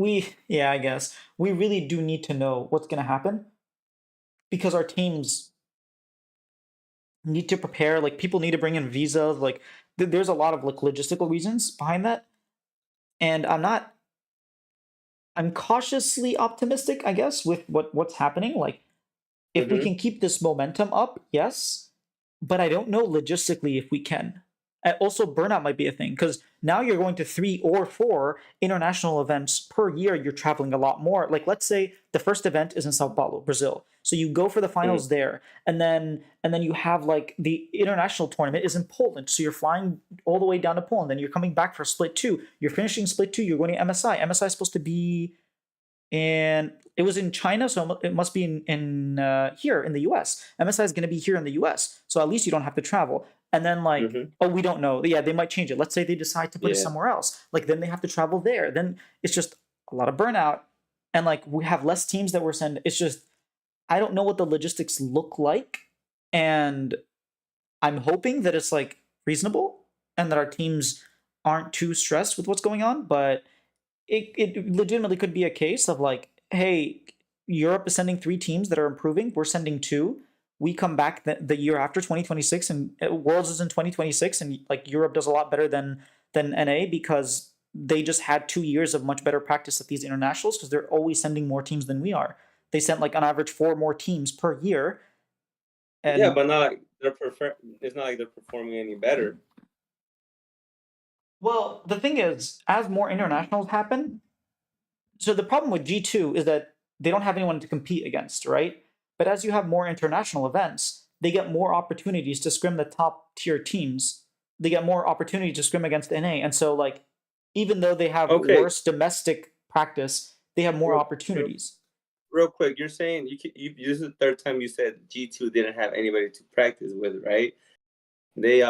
[SPEAKER 1] yeah, I guess we really do need to know what's going to happen because our teams need to prepare. Like people need to bring in visas. Like there's a lot of like logistical reasons behind that, and I'm cautiously optimistic, I guess, with what's happening. Like if we
[SPEAKER 2] Mm-hmm.
[SPEAKER 1] can keep this momentum up, yes, but I don't know logistically if we can. Also, burnout might be a thing because now you're going to 3 or 4 international events per year. You're traveling a lot more. Like, let's say the first event is in Sao Paulo, Brazil. So you go for the finals there, and then you have like the international tournament is in Poland. So you're flying all the way down to Poland. Then you're coming back for Split 2. You're finishing Split 2. You're going to MSI. MSI is supposed to be and it was in China, so it must be in here in the U.S. MSI is going to be here in the U.S., so at least you don't have to travel. And then like,
[SPEAKER 2] Mm-hmm.
[SPEAKER 1] oh, we don't know. Yeah, they might change it. Let's say they decide to put it
[SPEAKER 2] Yeah.
[SPEAKER 1] somewhere else. Like then they have to travel there. Then it's just a lot of burnout, and like we have less teams that we're sending. It's just I don't know what the logistics look like, and I'm hoping that it's like reasonable and that our teams aren't too stressed with what's going on, but it legitimately could be a case of like, hey, Europe is sending 3 teams that are improving. We're sending 2. We come back the year after 2026, and Worlds is in 2026, and like Europe does a lot better than NA because they just had 2 years of much better practice at these internationals because they're always sending more teams than we are. They sent like on average 4 more teams per year,
[SPEAKER 2] Yeah,
[SPEAKER 1] and
[SPEAKER 2] but not like it's not like they're performing any better.
[SPEAKER 1] well, the thing is, as more internationals happen, so the problem with G2 is that they don't have anyone to compete against, right? But as you have more international events, they get more opportunities to scrim the top tier teams. They get more opportunity to scrim against NA. And so like even though they have
[SPEAKER 2] Okay,
[SPEAKER 1] worse domestic practice, they have more
[SPEAKER 2] real, real,
[SPEAKER 1] opportunities.
[SPEAKER 2] real quick, you're saying this is the third time you said G2 didn't have anybody to practice with, right? They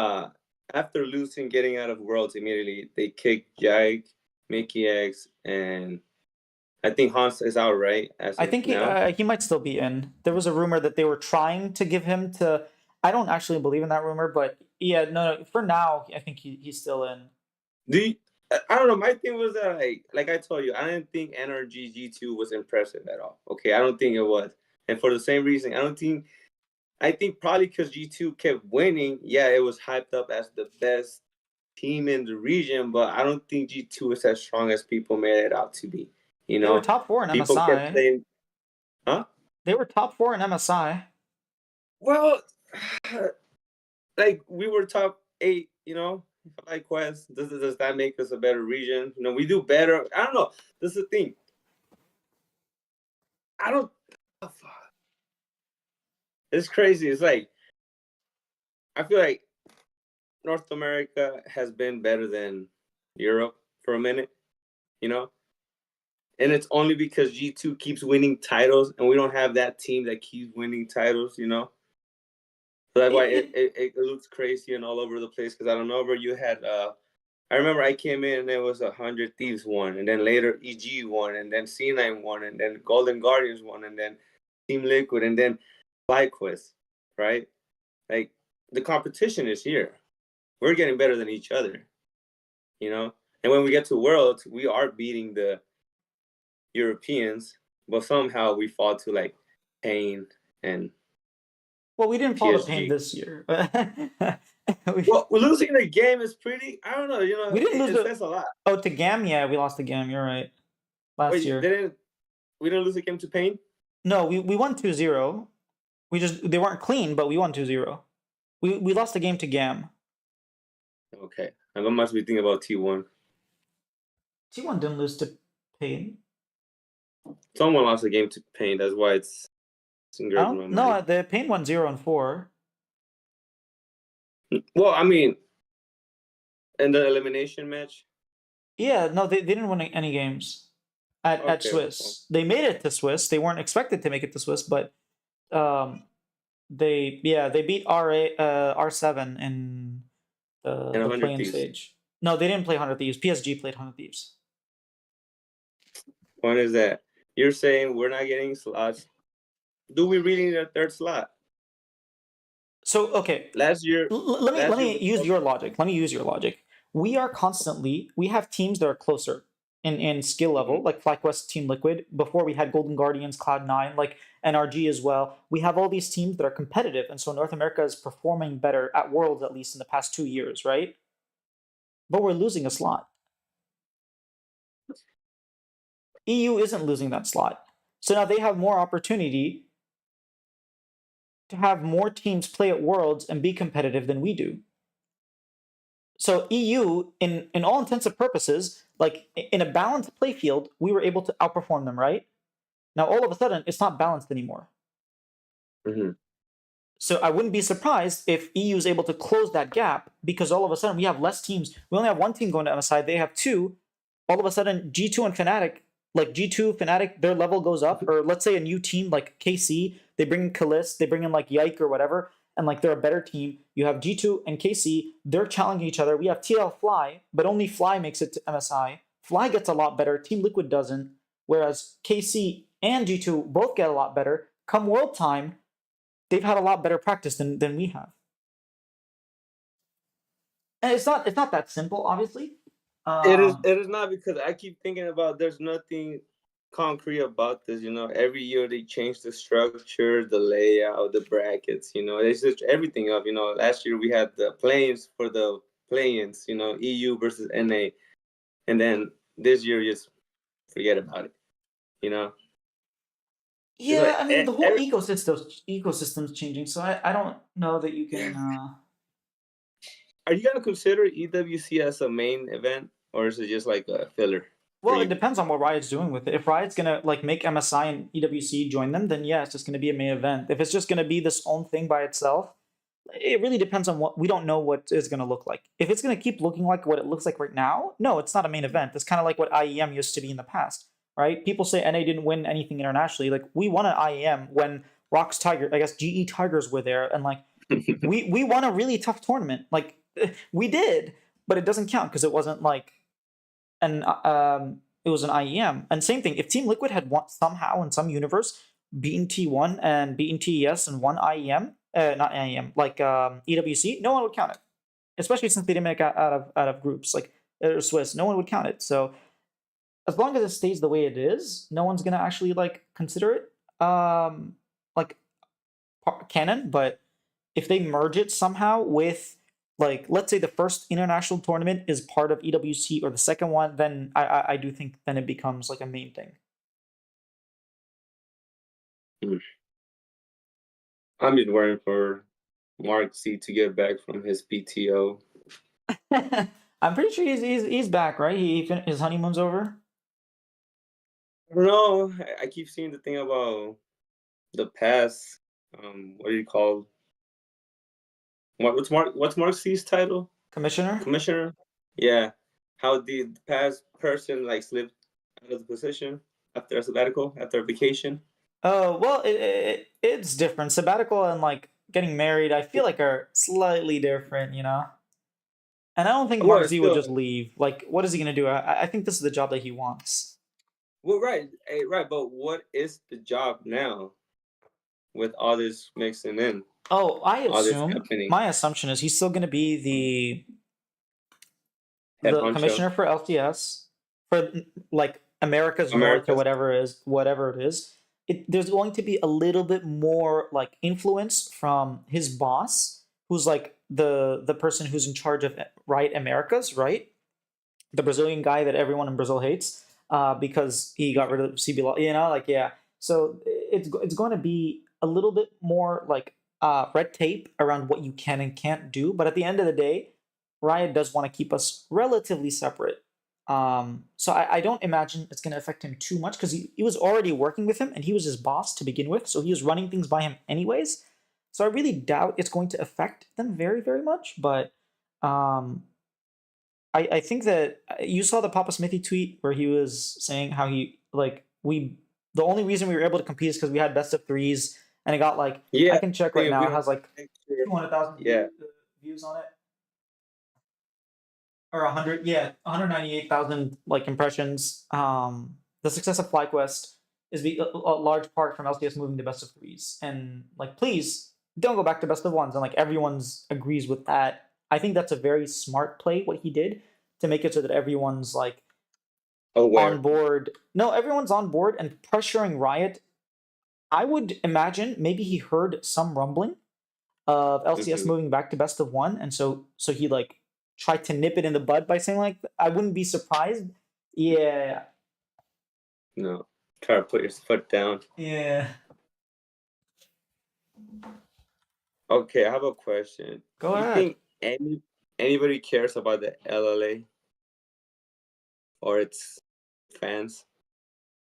[SPEAKER 2] after losing, getting out of Worlds immediately, they kicked Jag, Mickey X, and I think Hans is out, right? As
[SPEAKER 1] I
[SPEAKER 2] of
[SPEAKER 1] think
[SPEAKER 2] now.
[SPEAKER 1] he might still be in. There was a rumor that they were trying to give him to. I don't actually believe in that rumor, but yeah, no. For now, I think he's still in.
[SPEAKER 2] Do you, I don't know. My thing was that like I told you, I didn't think NRG G2 was impressive at all. Okay, I don't think it was, and for the same reason, I don't think. I think probably because G2 kept winning, yeah, it was hyped up as the best team in the region, but I don't think G2 is as strong as people made it out to be. You
[SPEAKER 1] They were
[SPEAKER 2] know,
[SPEAKER 1] top 4 in
[SPEAKER 2] people kept
[SPEAKER 1] MSI.
[SPEAKER 2] saying, huh?
[SPEAKER 1] They were top 4 in MSI.
[SPEAKER 2] Well, like we were top 8, like Quest. Does that make us a better region? We do better. I don't know. This is the thing. I don't. It's crazy. It's like I feel like North America has been better than Europe for a minute, you know? And it's only because G2 keeps winning titles and we don't have that team that keeps winning titles. So that's why it looks crazy and all over the place because I don't know where you had I remember I came in and there was 100 Thieves won, and then later EG won, and then C9 won, and then Golden Guardians won, and then Team Liquid, and then FlyQuest, right? Like the competition is here. We're getting better than each other. And when we get to Worlds, we are beating the Europeans, but somehow we fall to like Pain and
[SPEAKER 1] Well, we didn't fall to Pain
[SPEAKER 2] PSG.
[SPEAKER 1] this year.
[SPEAKER 2] Well, losing the game is pretty. I don't know.
[SPEAKER 1] We didn't lose
[SPEAKER 2] It
[SPEAKER 1] the.
[SPEAKER 2] says a lot.
[SPEAKER 1] Oh, to Gam, yeah, we lost to Gam. You're right. Last
[SPEAKER 2] Wait,
[SPEAKER 1] year.
[SPEAKER 2] we didn't lose the game to Pain?
[SPEAKER 1] No, we won 2-0. They weren't clean, but we won 2-0. We lost the game to Gam.
[SPEAKER 2] Okay, I must be thinking about T1.
[SPEAKER 1] T1 didn't lose to Pain.
[SPEAKER 2] Someone lost the game to Pain. That's why it's engraved in my
[SPEAKER 1] No,
[SPEAKER 2] mind.
[SPEAKER 1] the Pain won 0-4.
[SPEAKER 2] Well, I mean, in the elimination match.
[SPEAKER 1] Yeah, no, they didn't win any games at
[SPEAKER 2] Okay. Well,
[SPEAKER 1] Swiss. They made it to Swiss. They weren't expected to make it to Swiss, but they beat R7 in
[SPEAKER 2] and
[SPEAKER 1] the
[SPEAKER 2] 100
[SPEAKER 1] play-in
[SPEAKER 2] Thieves.
[SPEAKER 1] stage. No, they didn't play 100 Thieves. PSG played 100 Thieves.
[SPEAKER 2] Point is that you're saying we're not getting slots. Do we really need a third slot?
[SPEAKER 1] So okay,
[SPEAKER 2] Last year,
[SPEAKER 1] let me
[SPEAKER 2] we
[SPEAKER 1] use
[SPEAKER 2] talked.
[SPEAKER 1] your logic. Let me use your logic. We have teams that are closer in skill level,
[SPEAKER 2] Mhm.
[SPEAKER 1] like FlyQuest, Team Liquid. Before we had Golden Guardians, Cloud9, like NRG as well. We have all these teams that are competitive, and so North America is performing better at Worlds at least in the past 2 years, right? But we're losing a slot. EU isn't losing that slot, so now they have more opportunity to have more teams play at Worlds and be competitive than we do. So EU, in all intents and purposes, like in a balanced play field, we were able to outperform them, right? Now all of a sudden, it's not balanced anymore.
[SPEAKER 2] Mhm.
[SPEAKER 1] So I wouldn't be surprised if EU is able to close that gap because all of a sudden we have less teams. We only have one team going to MSI; they have 2. All of a sudden, G2 and Fnatic, like G2, Fnatic, their level goes up. Or let's say a new team like KC, they bring in Kalis, they bring in like Yike or whatever, and like they're a better team. You have G2 and KC, they're challenging each other. We have TL Fly, but only Fly makes it to MSI. Fly gets a lot better, Team Liquid doesn't, whereas KC and G2 both get a lot better. Come World time, they've had a lot better practice than we have. And it's not that simple, obviously.
[SPEAKER 2] It is.
[SPEAKER 1] Um,
[SPEAKER 2] It is not because I keep thinking about there's nothing. concrete about this. Every year they change the structure, the layout, the brackets. They switch everything up. Last year we had the planes for the play-ins. EU versus NA, and then this year just forget about it. It's
[SPEAKER 1] Yeah,
[SPEAKER 2] like
[SPEAKER 1] I mean the whole ecosystem's changing, so I don't know that you can.
[SPEAKER 2] Are you gonna consider EWC as a main event, or is it just like a filler for
[SPEAKER 1] Well, it
[SPEAKER 2] you?
[SPEAKER 1] depends on what Riot's doing with it. If Riot's gonna like make MSI and EWC join them, then yeah, it's just gonna be a main event. If it's just gonna be this own thing by itself, it really depends on what we don't know what it's gonna look like. If it's gonna keep looking like what it looks like right now, no, it's not a main event. It's kind of like what IEM used to be in the past, right? People say NA didn't win anything internationally. Like we won an IEM when Rocks Tiger, I guess GE Tigers were there, and like we won a really tough tournament. Like we did, but it doesn't count because it wasn't like an it was an IEM. And same thing, if Team Liquid had won somehow in some universe beaten T1 and beaten TES and won IEM, not IEM, like EWC, no one would count it. Especially since they didn't make it out of groups like Swiss, no one would count it. So as long as it stays the way it is, no one's gonna actually like consider it like canon. But if they merge it somehow with like let's say the first international tournament is part of EWC or the second one, then I do think then it becomes like a main thing.
[SPEAKER 2] I'm just waiting for Mark C to get back from his PTO.
[SPEAKER 1] I'm pretty sure he's back, right? His honeymoon's over.
[SPEAKER 2] I don't know. I keep seeing the thing about the past. What do you call? What's Mark C's title?
[SPEAKER 1] Commissioner.
[SPEAKER 2] Commissioner. Yeah. How the past person like slipped out of the position after a sabbatical, after a vacation.
[SPEAKER 1] Oh well, it's different. Sabbatical and like getting married, I feel like are slightly different, you know. And I don't think
[SPEAKER 2] Well,
[SPEAKER 1] Mark
[SPEAKER 2] it's
[SPEAKER 1] Z would
[SPEAKER 2] still
[SPEAKER 1] just leave. Like, what is he gonna do? I think this is the job that he wants.
[SPEAKER 2] well, right, right. But what is the job now with all this mixing in,
[SPEAKER 1] Oh, I
[SPEAKER 2] all this
[SPEAKER 1] assume
[SPEAKER 2] happening?
[SPEAKER 1] my assumption is he's still gonna be
[SPEAKER 2] Head
[SPEAKER 1] the
[SPEAKER 2] honcho,
[SPEAKER 1] commissioner for LTS for like America's North or
[SPEAKER 2] America's.
[SPEAKER 1] whatever it is. There's going to be a little bit more like influence from his boss, who's like the person who's in charge of Riot Americas, right? The Brazilian guy that everyone in Brazil hates because he got rid of CB, you know, like yeah. So it's going to be a little bit more like red tape around what you can and can't do. But at the end of the day, Riot does want to keep us relatively separate. So I don't imagine it's going to affect him too much because he was already working with him and he was his boss to begin with. So he was running things by him anyways. So I really doubt it's going to affect them very, very much. But um, I think that you saw the Papa Smithy tweet where he was saying how he like the only reason we were able to compete is because we had best of threes and it got like I
[SPEAKER 2] Yeah,
[SPEAKER 1] can check right
[SPEAKER 2] we
[SPEAKER 1] now, it
[SPEAKER 2] don't
[SPEAKER 1] has like
[SPEAKER 2] make sure.
[SPEAKER 1] 200,000
[SPEAKER 2] Yeah,
[SPEAKER 1] views on it or 100, yeah, 198,000 like impressions. The success of FlyQuest is a large part from LCS moving to best of threes, and like please don't go back to best of ones, and like everyone's agrees with that. I think that's a very smart play what he did to make it so that everyone's like on
[SPEAKER 2] aware.
[SPEAKER 1] board. No, everyone's on board and pressuring Riot. I would imagine maybe he heard some rumbling of LCS
[SPEAKER 2] Hmm.
[SPEAKER 1] moving back to best of one, and so he like tried to nip it in the bud by saying like I wouldn't be surprised. Yeah,
[SPEAKER 2] No, try to put your foot down.
[SPEAKER 1] yeah.
[SPEAKER 2] Okay, I have a question.
[SPEAKER 1] Go
[SPEAKER 2] You
[SPEAKER 1] ahead.
[SPEAKER 2] think anybody cares about the LLA or its fans?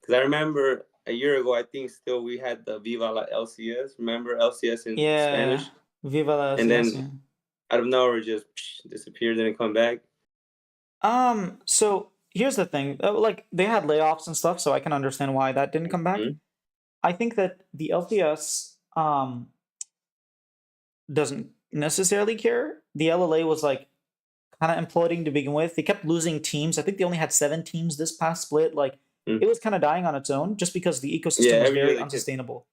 [SPEAKER 2] Because I remember a year ago, I think still we had the Viva la LCS. Remember LCS in
[SPEAKER 1] Yeah,
[SPEAKER 2] Spanish?
[SPEAKER 1] Viva la
[SPEAKER 2] And
[SPEAKER 1] LCS.
[SPEAKER 2] then
[SPEAKER 1] Yeah.
[SPEAKER 2] out of nowhere, just disappeared, didn't come back.
[SPEAKER 1] So here's the thing. Like they had layoffs and stuff, so I can understand why that didn't come back.
[SPEAKER 2] Mhm.
[SPEAKER 1] I think that the LCS doesn't necessarily care. The LLA was like kind of imploding to begin with. They kept losing teams. I think they only had 7 teams this past split. Like
[SPEAKER 2] Mm.
[SPEAKER 1] it was kind of dying on its own just because the
[SPEAKER 2] Yeah,
[SPEAKER 1] ecosystem was
[SPEAKER 2] every year
[SPEAKER 1] very
[SPEAKER 2] they kept.
[SPEAKER 1] unsustainable.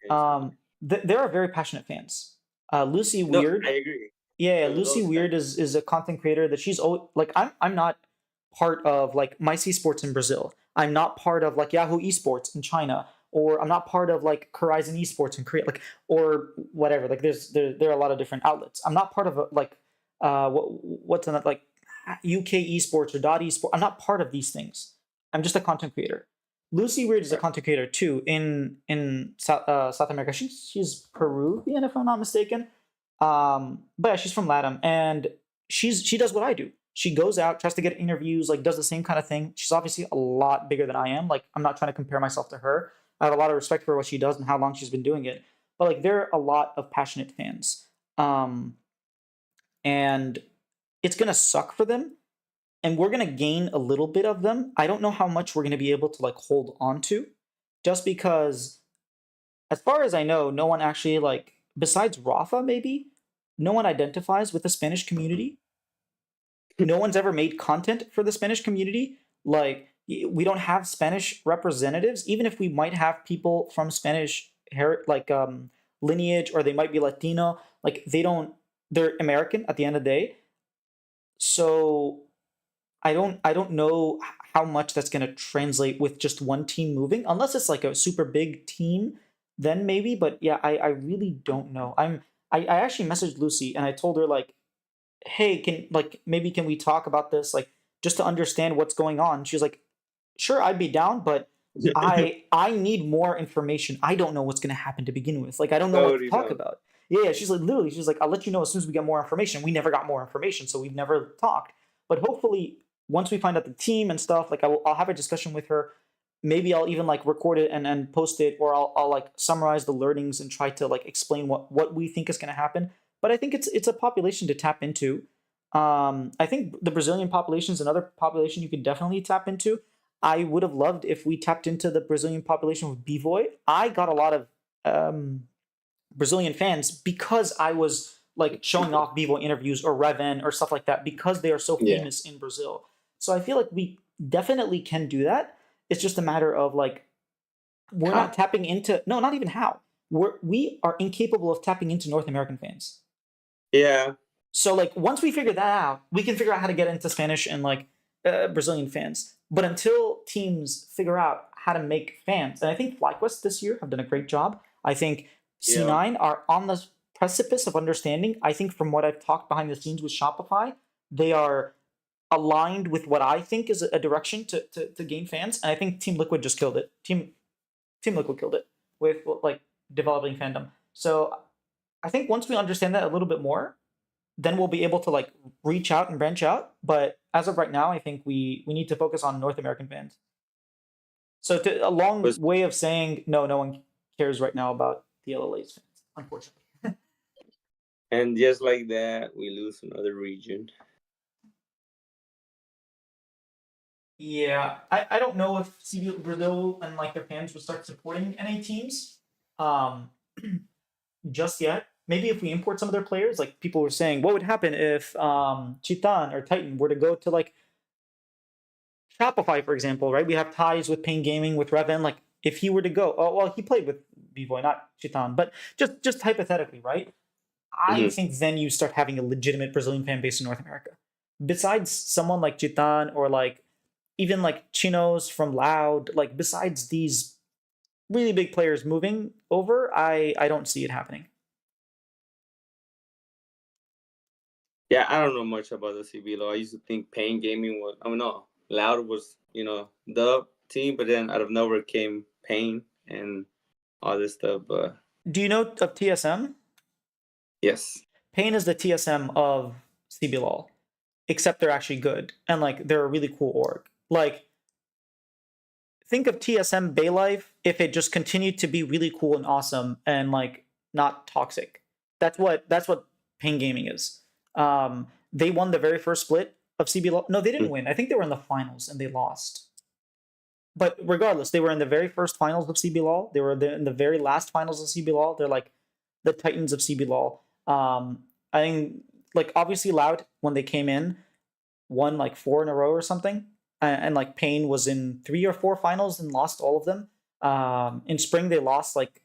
[SPEAKER 2] No,
[SPEAKER 1] There are very passionate fans. Lucy
[SPEAKER 2] I
[SPEAKER 1] Weird,
[SPEAKER 2] agree.
[SPEAKER 1] yeah,
[SPEAKER 2] Those
[SPEAKER 1] Lucy
[SPEAKER 2] those
[SPEAKER 1] Weird is a content creator that she's like I'm not part of like My C Sports in Brazil. I'm not part of like Yahoo Esports in China, or I'm not part of like Horizon Esports in Korea, like or whatever. Like there are a lot of different outlets. I'm not part of like what's in that like UK Esports or Dot Esports. I'm not part of these things. I'm just a content creator. Lucy Weird is a content creator too in South America. She's Peruvian if I'm not mistaken. But yeah, she's from LATAM, and she does what I do. She goes out, tries to get interviews, like does the same kind of thing. She's obviously a lot bigger than I am. Like I'm not trying to compare myself to her. I have a lot of respect for what she does and how long she's been doing it. But like there are a lot of passionate fans. And it's gonna suck for them, and we're gonna gain a little bit of them. I don't know how much we're gonna be able to like hold on to, just because, as far as I know, no one actually like besides Rafa maybe, no one identifies with the Spanish community. No one's ever made content for the Spanish community. Like we don't have Spanish representatives, even if we might have people from Spanish like lineage, or they might be Latino. Like they don't. They're American at the end of the day. So I don't know how much that's going to translate with just one team moving, unless it's like a super big team, then maybe. But yeah, I really don't know. I actually messaged Lucy and I told her like, hey, can like maybe can we talk about this like just to understand what's going on? She's like, sure, I'd be down, but I need more information. I don't know what's going to happen to begin with. Like I don't know what to
[SPEAKER 2] Totally
[SPEAKER 1] talk
[SPEAKER 2] no.
[SPEAKER 1] about. Yeah, she's like literally, she's like, I'll let you know as soon as we get more information. We never got more information, so we've never talked. But hopefully, once we find out the team and stuff, like I'll have a discussion with her. Maybe I'll even like record it and post it, or I'll like summarize the learnings and try to like explain what we think is going to happen. But I think it's a population to tap into. I think the Brazilian population is another population you could definitely tap into. I would have loved if we tapped into the Brazilian population with Bvoy. I got a lot of um, Brazilian fans because I was like showing off Bvoy interviews or Reven or stuff like that because they are so
[SPEAKER 2] Yeah.
[SPEAKER 1] famous in Brazil. So I feel like we definitely can do that. It's just a matter of like we're not
[SPEAKER 2] How?
[SPEAKER 1] tapping into no, not even how. We are incapable of tapping into North American fans.
[SPEAKER 2] Yeah.
[SPEAKER 1] So like once we figure that out, we can figure out how to get into Spanish and like Brazilian fans. But until teams figure out how to make fans, and I think FlyQuest this year have done a great job. I think
[SPEAKER 2] Yeah.
[SPEAKER 1] C9 are on the precipice of understanding. I think from what I've talked behind the scenes with Shopify, they are aligned with what I think is a direction to gain fans. And I think Team Liquid just killed it. Team Liquid killed it with like developing fandom. So I think once we understand that a little bit more, then we'll be able to like reach out and branch out. But as of right now, I think we need to focus on North American fans. So a long
[SPEAKER 2] Was
[SPEAKER 1] way of saying no, no one cares right now about the LLA's fans, unfortunately.
[SPEAKER 2] and just like that, we lose another region.
[SPEAKER 1] Yeah, I don't know if CB Brazil and like their fans would start supporting NA teams, um, just yet. Maybe if we import some of their players, like people were saying, what would happen if Chitan or Titan were to go to like Shopify, for example, right? We have ties with Pain Gaming, with Reven. Like, if he were to go, oh well, he played with Bvoy, not Chitan, but just hypothetically, right? I
[SPEAKER 2] Mhm.
[SPEAKER 1] think then you start having a legitimate Brazilian fan base in North America. Besides someone like Chitan or like even like Chinos from Loud, like besides these really big players moving over, I don't see it happening.
[SPEAKER 2] Yeah, I don't know much about the CBLO. I used to think Pain Gaming was, I mean, no, Loud was, the team, but then out of nowhere came Pain and all this stuff. But
[SPEAKER 1] Do you know of TSM?
[SPEAKER 2] yes,
[SPEAKER 1] Pain is the TSM of CBLOL, except they're actually good and like they're a really cool org. Like think of TSM Baylife if it just continued to be really cool and awesome and like not toxic. That's what Pain Gaming is. They won the very first split of CBLOL. No, they didn't
[SPEAKER 2] mm,
[SPEAKER 1] win. I think they were in the finals and they lost. But regardless, they were in the very first finals of CBLOL. They were in the very last finals of CBLOL. They're like the titans of CBLOL. I think like obviously Loud when they came in won like 4 in a row or something, and like Pain was in 3 or 4 finals and lost all of them. In spring they lost like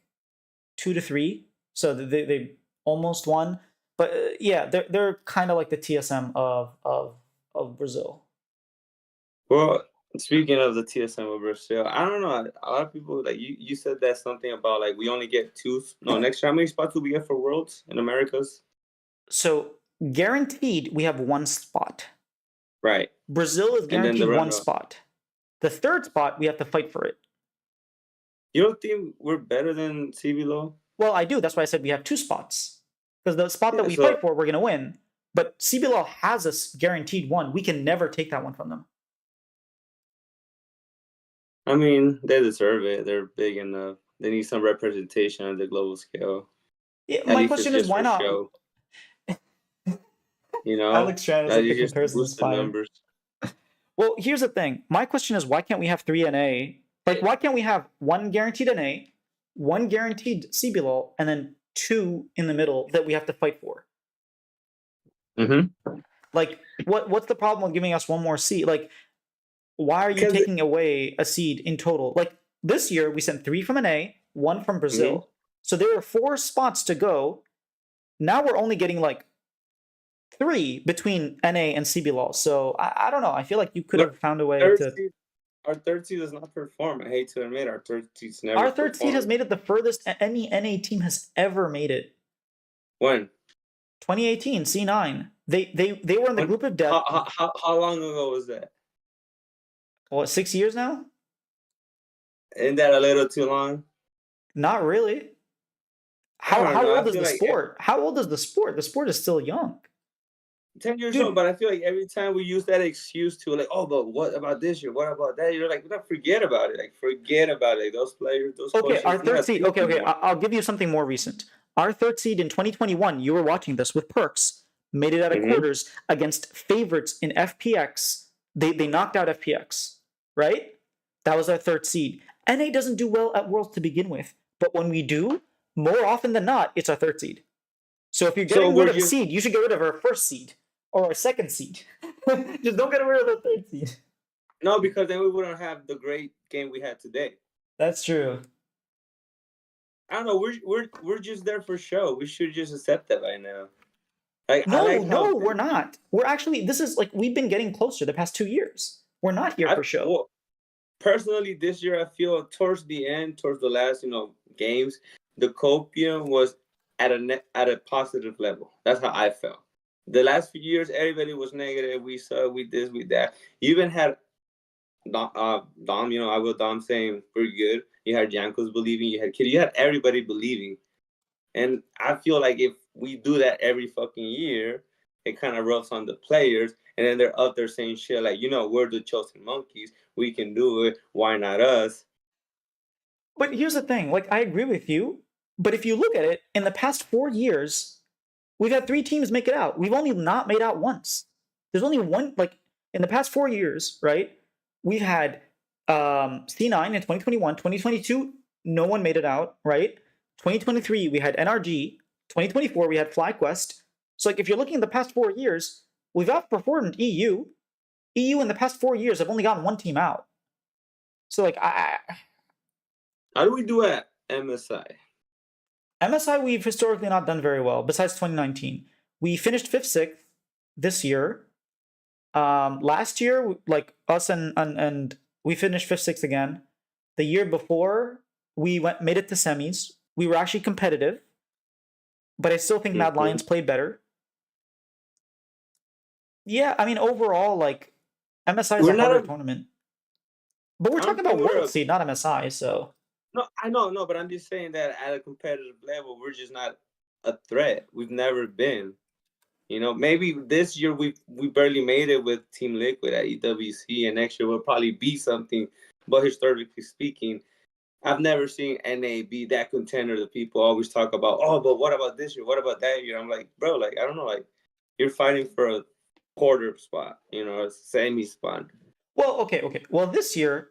[SPEAKER 1] 2 to 3, so they almost won. But yeah, they're kind of like the TSM of Brazil.
[SPEAKER 2] well, Speaking of the TSM with Brazil, I don't know. A lot of people like you said that something about like we only get two. No, next year how many spots do we get for Worlds in Americas?
[SPEAKER 1] So guaranteed, we have one spot.
[SPEAKER 2] Right.
[SPEAKER 1] Brazil is
[SPEAKER 2] And then the
[SPEAKER 1] guaranteed one
[SPEAKER 2] runner.
[SPEAKER 1] spot. The third spot, we have to fight for it.
[SPEAKER 2] You don't think we're better than CBLOL?
[SPEAKER 1] Well, I do. That's why I said we have two spots. Because the spot that
[SPEAKER 2] Yeah,
[SPEAKER 1] we
[SPEAKER 2] so
[SPEAKER 1] fight for, we're going to win. But CBLOL has a guaranteed one. We can never take that one from them.
[SPEAKER 2] I mean, they deserve it. They're big enough. They need some representation on the global scale.
[SPEAKER 1] Yeah,
[SPEAKER 2] At
[SPEAKER 1] my
[SPEAKER 2] least it's
[SPEAKER 1] question is,
[SPEAKER 2] just
[SPEAKER 1] why
[SPEAKER 2] for
[SPEAKER 1] not?
[SPEAKER 2] show. You know,
[SPEAKER 1] Alex Chan is
[SPEAKER 2] that
[SPEAKER 1] like the
[SPEAKER 2] is just to
[SPEAKER 1] comparison is
[SPEAKER 2] boost the
[SPEAKER 1] fire.
[SPEAKER 2] numbers.
[SPEAKER 1] Well, here's the thing. My question is, why can't we have 3 NA? Like, why can't we have one guaranteed NA, one guaranteed CBLOL, and then 2 in the middle that we have to fight for?
[SPEAKER 2] Mm-hmm.
[SPEAKER 1] Like, what's the problem with giving us one more seed? Like, why are you
[SPEAKER 2] Because
[SPEAKER 1] taking away a seed in total? Like, this year we sent 3 from NA, 1 from Brazil. So there were 4 spots to go. Now we're only getting like 3 between NA and CBLOL. So I don't know. I feel like you could have found a way
[SPEAKER 2] third
[SPEAKER 1] to.
[SPEAKER 2] seed, our third seed does not perform. I hate to admit, our third seed's never.
[SPEAKER 1] Our third seed has
[SPEAKER 2] performed.
[SPEAKER 1] made it the furthest any NA team has ever made it.
[SPEAKER 2] When?
[SPEAKER 1] 2018 C9. They were in the group of death.
[SPEAKER 2] How long ago was that?
[SPEAKER 1] What, 6 years now?
[SPEAKER 2] Isn't that a little too long?
[SPEAKER 1] Not really.
[SPEAKER 2] I don't
[SPEAKER 1] How
[SPEAKER 2] know. I
[SPEAKER 1] old is
[SPEAKER 2] feel
[SPEAKER 1] the
[SPEAKER 2] like
[SPEAKER 1] sport? How old is the sport? The sport is still young.
[SPEAKER 2] 10 years
[SPEAKER 1] Dude.
[SPEAKER 2] old, but I feel like every time we use that excuse to like, oh, but what about this year? What about that? You're like, no, forget about it. Like, forget about it. Those players, those
[SPEAKER 1] Okay,
[SPEAKER 2] coaches.
[SPEAKER 1] our third
[SPEAKER 2] not
[SPEAKER 1] seed.
[SPEAKER 2] thinking
[SPEAKER 1] Okay.
[SPEAKER 2] more.
[SPEAKER 1] I'll give you something more recent. Our third seed in 2021, you were watching this with Perks, made it out of quarters against favorites in FPX. They knocked out FPX, right? That was our third seed. NA doesn't do well at Worlds to begin with, but when we do, more often than not, it's our third seed. So if you're getting rid of a seed, you should get rid of our first seed or our second seed. Just don't get rid of the third seed.
[SPEAKER 2] No, because then we wouldn't have the great game we had today.
[SPEAKER 1] That's true.
[SPEAKER 2] I don't know. We're just there for show. We should just accept that by now. Like,
[SPEAKER 1] no, we're not. We're actually. This is like we've been getting closer the past 2 years. We're not here for show.
[SPEAKER 2] Well, personally, this year I feel towards the end, towards the last, games, the copium was at a positive level. That's how I felt. The last few years, everybody was negative. We saw, we this, we that. You even had Dom, I will Dom saying we're good. You had Jankos believing. You had Kid. You had everybody believing. And I feel like if we do that every fucking year, it kind of rubs on the players. And then they're up there saying shit like, we're the chosen monkeys. We can do it. Why not us?
[SPEAKER 1] But here's the thing. Like, I agree with you. But if you look at it, in the past 4 years, we've had 3 teams make it out. We've only not made out once. There's only one, like, in the past 4 years, right? We've had C9 in 2021, 2022, no one made it out, right? 2023, we had NRG. 2024, we had FlyQuest. So, like, if you're looking at the past 4 years, we've outperformed EU. EU in the past 4 years have only gotten 1 team out. So, like,
[SPEAKER 2] how do we do at MSI?
[SPEAKER 1] MSI, we've historically not done very well, besides 2019. We finished 5th, 6th this year. Last year, like, us and we finished 5th, 6th again. The year before, we made it to semis. We were actually competitive, but I still think Mad Lions played better. Yeah, I mean, overall, like, MSI is a harder tournament. But we're talking about World Seed, not MSI, so.
[SPEAKER 2] No, I know, but I'm just saying that at a competitive level, we're just not a threat. We've never been. Maybe this year we barely made it with Team Liquid at EWC, and next year we'll probably be something. But historically speaking, I've never seen NA be that contender that people always talk about. Oh, but what about this year? What about that year? I'm like, bro, like, I don't know, like, you're fighting for a quarter spot, a semi spot.
[SPEAKER 1] Well, okay. Well, this year,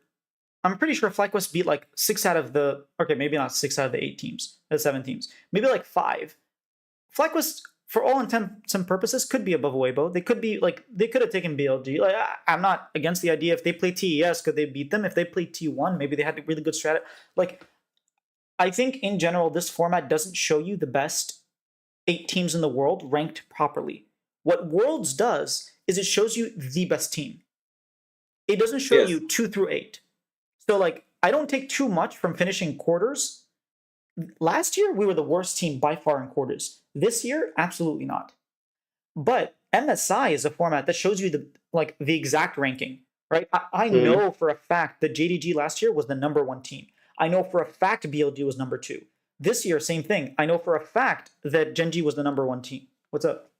[SPEAKER 1] I'm pretty sure FlyQuest beat like 6 out of the, okay, maybe not 6 out of the 8 teams, the 7 teams, maybe like 5. FlyQuest, for all intents and purposes, could be above Weibo. They could be like, they could have taken BLG. Like, I'm not against the idea. If they play TES, could they beat them? If they play T1, maybe they had a really good strategy. Like, I think in general, this format doesn't show you the best 8 teams in the world ranked properly. What Worlds does is it shows you the best team. It doesn't show
[SPEAKER 2] Yes.
[SPEAKER 1] you 2 through 8. So like I don't take too much from finishing quarters. Last year we were the worst team by far in quarters. This year, absolutely not. But MSI is a format that shows you the exact ranking, right? I
[SPEAKER 2] Mhm.
[SPEAKER 1] know for a fact that JDG last year was the number 1 team. I know for a fact BLG was number 2. This year, same thing. I know for a fact that Gen.G was the number 1 team. What's up?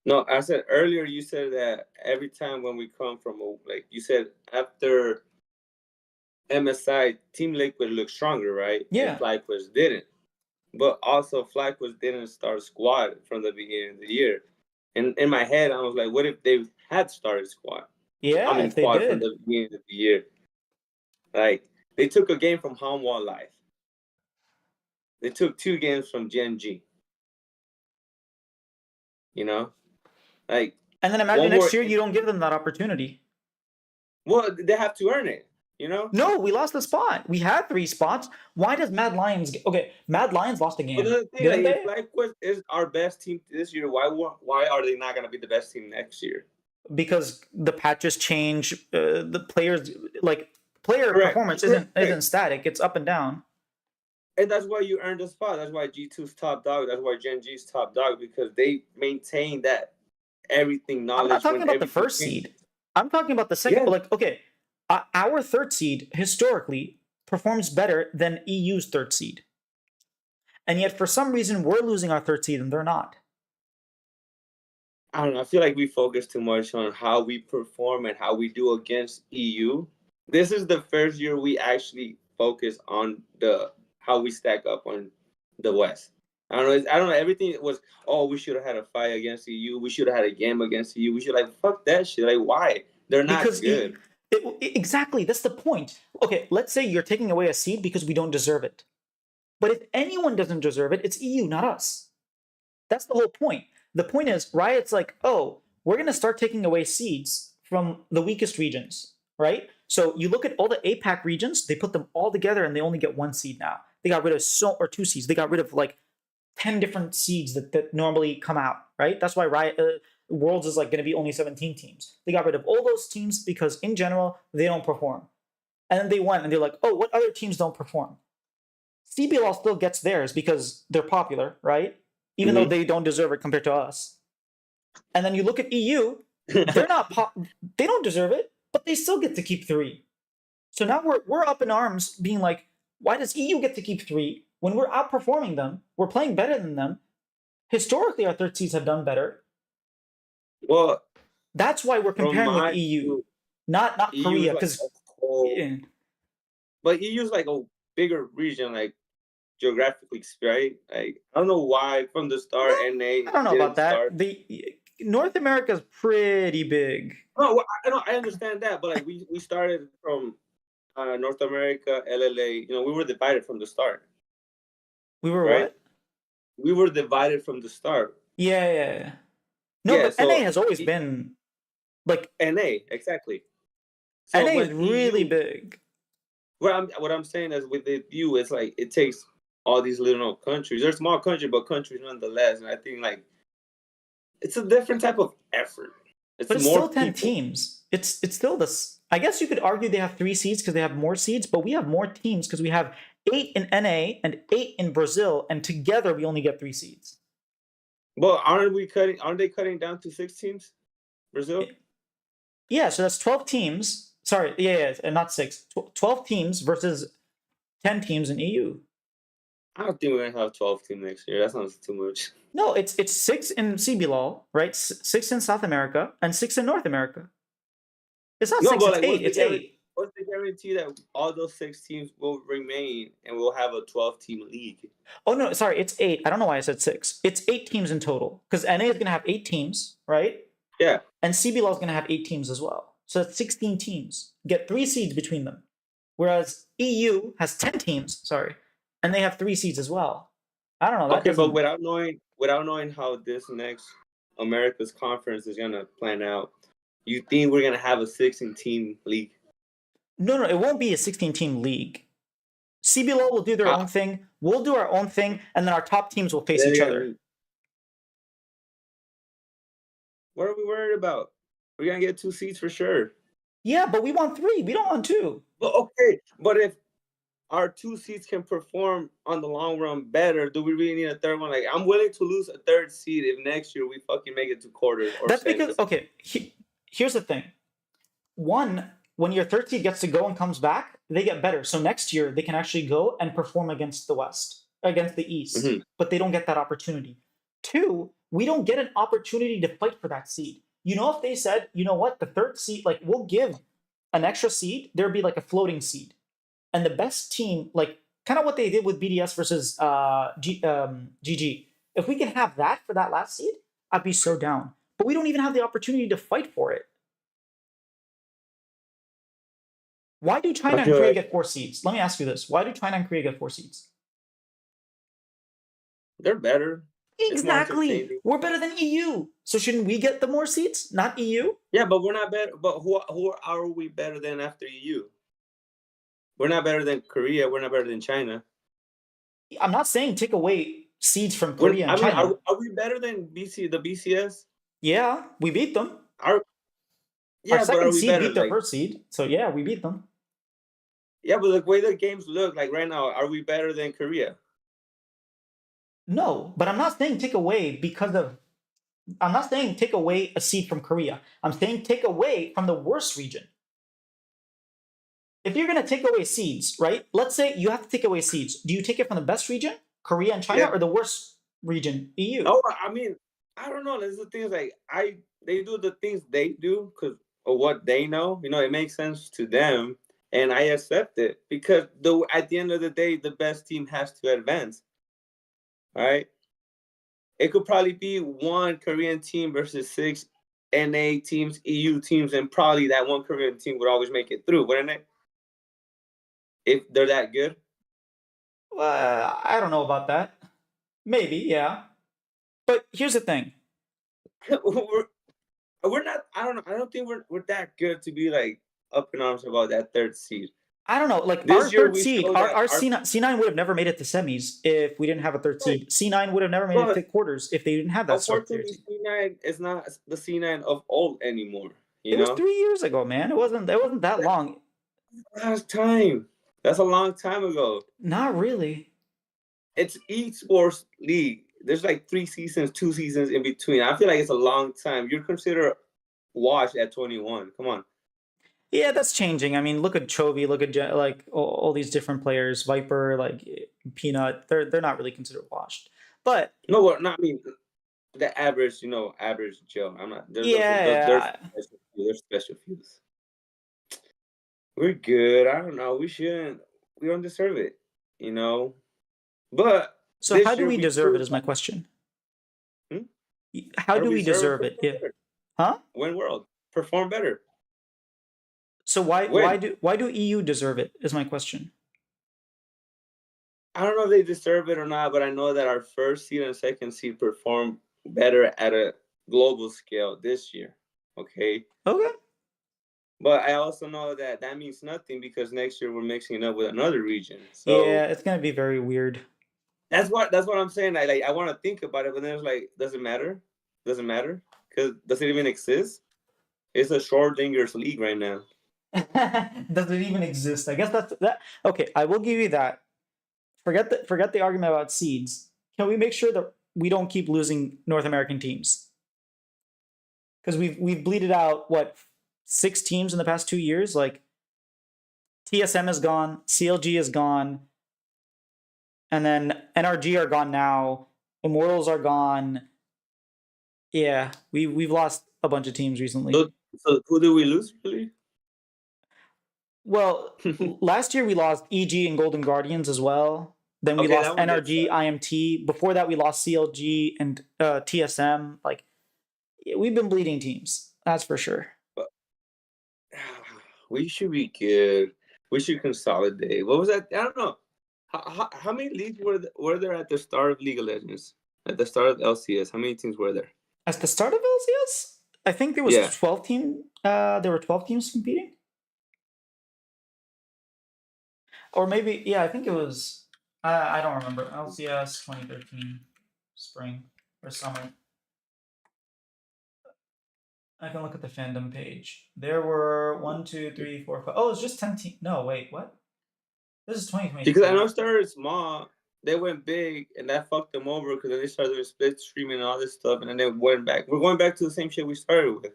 [SPEAKER 2] No, I said earlier. You said that every time when we come from like you said after MSI, Team Liquid looked stronger, right? And
[SPEAKER 1] Yeah.
[SPEAKER 2] FlyQuest didn't. But also FlyQuest didn't start squad from the beginning of the year. And in my head, I was like, what if they had started squad? I
[SPEAKER 1] Yeah,
[SPEAKER 2] mean,
[SPEAKER 1] if they
[SPEAKER 2] quad from
[SPEAKER 1] did.
[SPEAKER 2] the beginning of the year. Like they took a game from Hanwha Life. They took 2 games from Gen.G. You know, like
[SPEAKER 1] And then imagine
[SPEAKER 2] one more.
[SPEAKER 1] next year you don't give them that opportunity.
[SPEAKER 2] Well, they have to earn it. You know.
[SPEAKER 1] No, we lost the spot. We had 3 spots. Why does Mad Lions okay, Mad Lions lost a
[SPEAKER 2] But
[SPEAKER 1] game,
[SPEAKER 2] the thing, like,
[SPEAKER 1] didn't
[SPEAKER 2] if
[SPEAKER 1] they?
[SPEAKER 2] FlyQuest is our best team this year, why are they not gonna be the best team next year?
[SPEAKER 1] Because the patches change, the players like player
[SPEAKER 2] Correct.
[SPEAKER 1] performance
[SPEAKER 2] Correct.
[SPEAKER 1] isn't static. It's up and down.
[SPEAKER 2] And that's why you earned the spot. That's why G2's top dog. That's why Gen.G's top dog, because they maintain that everything
[SPEAKER 1] I'm not
[SPEAKER 2] knowledge
[SPEAKER 1] talking
[SPEAKER 2] when
[SPEAKER 1] about the
[SPEAKER 2] everything
[SPEAKER 1] first
[SPEAKER 2] changes.
[SPEAKER 1] seed. I'm talking about the second.
[SPEAKER 2] Yeah.
[SPEAKER 1] Like, okay, our third seed historically performs better than EU's third seed, and yet for some reason we're losing our third seed and they're not.
[SPEAKER 2] I don't know. I feel like we focus too much on how we perform and how we do against EU. This is the first year we actually focus on the how we stack up on the West. I don't know. I don't know. Everything was, oh, we should have had a fight against EU. We should have had a game against EU. We should like fuck that shit. Like, why? They're not
[SPEAKER 1] Because
[SPEAKER 2] good.
[SPEAKER 1] exactly, that's the point. Okay, let's say you're taking away a seed because we don't deserve it. But if anyone doesn't deserve it, it's EU, not us. That's the whole point. The point is, Riot's like, oh, we're going to start taking away seeds from the weakest regions, right? So you look at all the APAC regions, they put them all together and they only get 1 seed now. They got rid of or 2 seeds. They got rid of like 10 different seeds that normally come out, right? That's why Riot Worlds is like going to be only 17 teams. They got rid of all those teams because in general, they don't perform. And then they went and they're like, oh, what other teams don't perform? CBLL still gets theirs because they're popular, right? Even though
[SPEAKER 2] Mm-hmm.
[SPEAKER 1] they don't deserve it compared to us. And then you look at EU, they're not they don't deserve it, but they still get to keep 3. So now we're up in arms being like, why does EU get to keep 3 when we're outperforming them? We're playing better than them. Historically, our third seeds have done better.
[SPEAKER 2] Well,
[SPEAKER 1] That's why we're
[SPEAKER 2] from
[SPEAKER 1] comparing with
[SPEAKER 2] my
[SPEAKER 1] EU,
[SPEAKER 2] view,
[SPEAKER 1] not
[SPEAKER 2] EU is
[SPEAKER 1] Korea,
[SPEAKER 2] like a
[SPEAKER 1] because
[SPEAKER 2] whole, but EU is like a bigger region, like geographically, right? Like I don't know why from the start NA
[SPEAKER 1] I don't know about
[SPEAKER 2] didn't
[SPEAKER 1] that.
[SPEAKER 2] start.
[SPEAKER 1] The North America is pretty big.
[SPEAKER 2] No, I understand that, but like we started from North America, LLA. You know, we were divided from the start,
[SPEAKER 1] We were
[SPEAKER 2] right?
[SPEAKER 1] what?
[SPEAKER 2] We were divided from the start.
[SPEAKER 1] Yeah. No,
[SPEAKER 2] Yeah,
[SPEAKER 1] but NA
[SPEAKER 2] so
[SPEAKER 1] has always been like
[SPEAKER 2] NA exactly. So,
[SPEAKER 1] NA is
[SPEAKER 2] but
[SPEAKER 1] really
[SPEAKER 2] EU,
[SPEAKER 1] big.
[SPEAKER 2] what I'm saying is with the EU, it's like it takes all these little countries. They're small countries, but countries nonetheless. And I think like it's a different type of effort. It's
[SPEAKER 1] But it's
[SPEAKER 2] more
[SPEAKER 1] still 10
[SPEAKER 2] people.
[SPEAKER 1] teams. It's still this. I guess you could argue they have 3 seeds because they have more seeds, but we have more teams because we have 8 in NA and 8 in Brazil, and together we only get 3 seeds.
[SPEAKER 2] But Aren't they cutting down to 6 teams? Brazil.
[SPEAKER 1] Yeah, so that's 12 teams. Sorry, yeah, not 6. 12 teams versus 10 teams in EU.
[SPEAKER 2] I don't think we're gonna have 12 teams next year. That sounds too much.
[SPEAKER 1] No, it's 6 in CBLOL, right? 6 in South America and 6 in North America. It's not
[SPEAKER 2] No,
[SPEAKER 1] 6,
[SPEAKER 2] but
[SPEAKER 1] it's
[SPEAKER 2] like,
[SPEAKER 1] 8. It's 8.
[SPEAKER 2] what's the guarantee that all those 6 teams will remain and we'll have a 12-team league?
[SPEAKER 1] Oh no, sorry, it's 8. I don't know why I said 6. It's 8 teams in total because NA is going to have 8 teams, right?
[SPEAKER 2] Yeah.
[SPEAKER 1] And CBLOL is going to have 8 teams as well. So that's 16 teams. Get 3 seeds between them. Whereas EU has 10 teams, sorry, and they have 3 seeds as well. I don't know. That
[SPEAKER 2] Okay, but
[SPEAKER 1] doesn't.
[SPEAKER 2] without knowing how this next America's conference is gonna plan out, you think we're gonna have a 16-team league?
[SPEAKER 1] No, it won't be a 16-team league. CBLOL will do their
[SPEAKER 2] How?
[SPEAKER 1] own thing. We'll do our own thing, and then our top teams will face
[SPEAKER 2] They're
[SPEAKER 1] each
[SPEAKER 2] gonna
[SPEAKER 1] other.
[SPEAKER 2] meet. What are we worried about? We're gonna get 2 seats for sure.
[SPEAKER 1] Yeah, but we want 3. We don't want 2.
[SPEAKER 2] But okay, but if our 2 seeds can perform on the long run better, do we really need a third one? Like, I'm willing to lose a third seed if next year we fucking make it to quarters or
[SPEAKER 1] That's because
[SPEAKER 2] semis.
[SPEAKER 1] okay. Here's the thing. One, when your third seed gets to go and comes back, they get better. So next year they can actually go and perform against the West, against the East,
[SPEAKER 2] Hmm.
[SPEAKER 1] but they don't get that opportunity. Two, we don't get an opportunity to fight for that seed. You know, if they said, you know what, the third seed, like we'll give an extra seed, there'd be like a floating seed, and the best team, like kind of what they did with BDS versus GG. If we can have that for that last seed, I'd be so down. But we don't even have the opportunity to fight for it. Why do China
[SPEAKER 2] I
[SPEAKER 1] and
[SPEAKER 2] feel
[SPEAKER 1] Korea
[SPEAKER 2] like
[SPEAKER 1] get 4 seeds? Let me ask you this: why do China and Korea get 4 seeds?
[SPEAKER 2] they're better. It's more
[SPEAKER 1] Exactly.
[SPEAKER 2] entertaining.
[SPEAKER 1] We're better than EU. So shouldn't we get the more seeds, not EU?
[SPEAKER 2] Yeah, but we're not better. But who are we better than after EU? We're not better than Korea. We're not better than China.
[SPEAKER 1] I'm not saying take away seeds from Korea and
[SPEAKER 2] I mean,
[SPEAKER 1] China.
[SPEAKER 2] are we better than the BCS?
[SPEAKER 1] Yeah, we beat them.
[SPEAKER 2] Are
[SPEAKER 1] Our
[SPEAKER 2] Yeah, but are
[SPEAKER 1] second
[SPEAKER 2] we
[SPEAKER 1] seed
[SPEAKER 2] better?
[SPEAKER 1] beat their
[SPEAKER 2] Like,
[SPEAKER 1] first seed. So yeah, we beat them.
[SPEAKER 2] yeah, but the way the games look, like right now, are we better than Korea?
[SPEAKER 1] No, but I'm not saying take away because of. I'm not saying take away a seed from Korea. I'm saying take away from the worst region. If you're going to take away seeds, right? Let's say you have to take away seeds. Do you take it from the best region, Korea and China,
[SPEAKER 2] Yeah.
[SPEAKER 1] or the worst region, EU?
[SPEAKER 2] Oh, I mean, I don't know. There's the things like they do the things they do because of what they know. You know, it makes sense to them, and I accept it because at the end of the day, the best team has to advance. All right. It could probably be one Korean team versus 6 NA teams, EU teams, and probably that one Korean team would always make it through, wouldn't it? If they're that good.
[SPEAKER 1] I don't know about that. Maybe, yeah. But here's the thing.
[SPEAKER 2] we're not. I don't know. I don't think we're that good to be like up in arms about that third seed.
[SPEAKER 1] I don't know. Like our
[SPEAKER 2] This year
[SPEAKER 1] third
[SPEAKER 2] we
[SPEAKER 1] seed,
[SPEAKER 2] showed
[SPEAKER 1] our
[SPEAKER 2] that
[SPEAKER 1] C9 would have never made it to semis if we didn't have a third
[SPEAKER 2] right,
[SPEAKER 1] seed. C9 would have never made it
[SPEAKER 2] but
[SPEAKER 1] to quarters if they didn't have that third
[SPEAKER 2] unfortunately
[SPEAKER 1] seed.
[SPEAKER 2] C9 is not the C9 of old anymore.
[SPEAKER 1] It
[SPEAKER 2] You
[SPEAKER 1] was
[SPEAKER 2] know,
[SPEAKER 1] 3 years ago, man. It wasn't. It wasn't that long.
[SPEAKER 2] last time. That's a long time ago.
[SPEAKER 1] Not really.
[SPEAKER 2] It's esports league. There's like 3 seasons, 2 seasons in between. I feel like it's a long time. You're considered washed at 21. Come on.
[SPEAKER 1] Yeah, that's changing. I mean, look at Chovy. Look at like all these different players. Viper, like Peanut. They're not really considered washed. But
[SPEAKER 2] No, well, not I mean the average, average Joe. I'm not. There's
[SPEAKER 1] yeah,
[SPEAKER 2] special few. There's special fews. We're good. I don't know. We shouldn't. We don't deserve it. You know. But
[SPEAKER 1] so how
[SPEAKER 2] this
[SPEAKER 1] do
[SPEAKER 2] year
[SPEAKER 1] we
[SPEAKER 2] we
[SPEAKER 1] deserve it?
[SPEAKER 2] proved
[SPEAKER 1] Is my question.
[SPEAKER 2] hmm?
[SPEAKER 1] How
[SPEAKER 2] How do
[SPEAKER 1] do
[SPEAKER 2] we
[SPEAKER 1] we
[SPEAKER 2] deserve
[SPEAKER 1] deserve
[SPEAKER 2] to
[SPEAKER 1] it?
[SPEAKER 2] perform
[SPEAKER 1] Yeah.
[SPEAKER 2] better?
[SPEAKER 1] Huh?
[SPEAKER 2] Win world. Perform better.
[SPEAKER 1] So why
[SPEAKER 2] Win.
[SPEAKER 1] why do EU deserve it? Is my question.
[SPEAKER 2] I don't know if they deserve it or not, but I know that our first seed and second seed performed better at a global scale this year. Okay.
[SPEAKER 1] Okay.
[SPEAKER 2] But I also know that that means nothing because next year we're mixing it up with another region.
[SPEAKER 1] Yeah,
[SPEAKER 2] So
[SPEAKER 1] it's gonna be very weird.
[SPEAKER 2] that's what I'm saying. I want to think about it, but then it's like, does it matter? Does it matter? Because does it even exist? It's a Schrodinger's league right now.
[SPEAKER 1] Does it even exist? I guess that's that. Okay, I will give you that. Forget the argument about seeds. Can we make sure that we don't keep losing North American teams? Because we've bleeded out what 6 teams in the past 2 years. Like TSM is gone, CLG is gone, and then NRG are gone now. Immortals are gone. Yeah, we've lost a bunch of teams recently.
[SPEAKER 2] So who do we lose really?
[SPEAKER 1] Well, last year we lost EG and Golden Guardians as well. Then we
[SPEAKER 2] Okay,
[SPEAKER 1] lost
[SPEAKER 2] that one gets
[SPEAKER 1] NRG,
[SPEAKER 2] sad.
[SPEAKER 1] IMT. Before that, we lost CLG and TSM. Like we've been bleeding teams. That's for sure.
[SPEAKER 2] But we should be good. We should consolidate. What was that? I don't know. How many leagues were there at the start of League of Legends? At the start of LCS, how many teams were there?
[SPEAKER 1] At the start of LCS, I think there was
[SPEAKER 2] Yeah.
[SPEAKER 1] 12 team. There were 12 teams competing, or maybe yeah. I think it was. I don't remember LCS 2013 spring or summer. I can look at the fandom page. There were 1, 2, 3, 4, 5. Oh, it's just 10 teams. No, wait, what? This is 2023.
[SPEAKER 2] Because I know it started small, they went big, and that fucked them over because then they started doing split streaming and all this stuff, and then they went back. We're going back to the same shit we started with.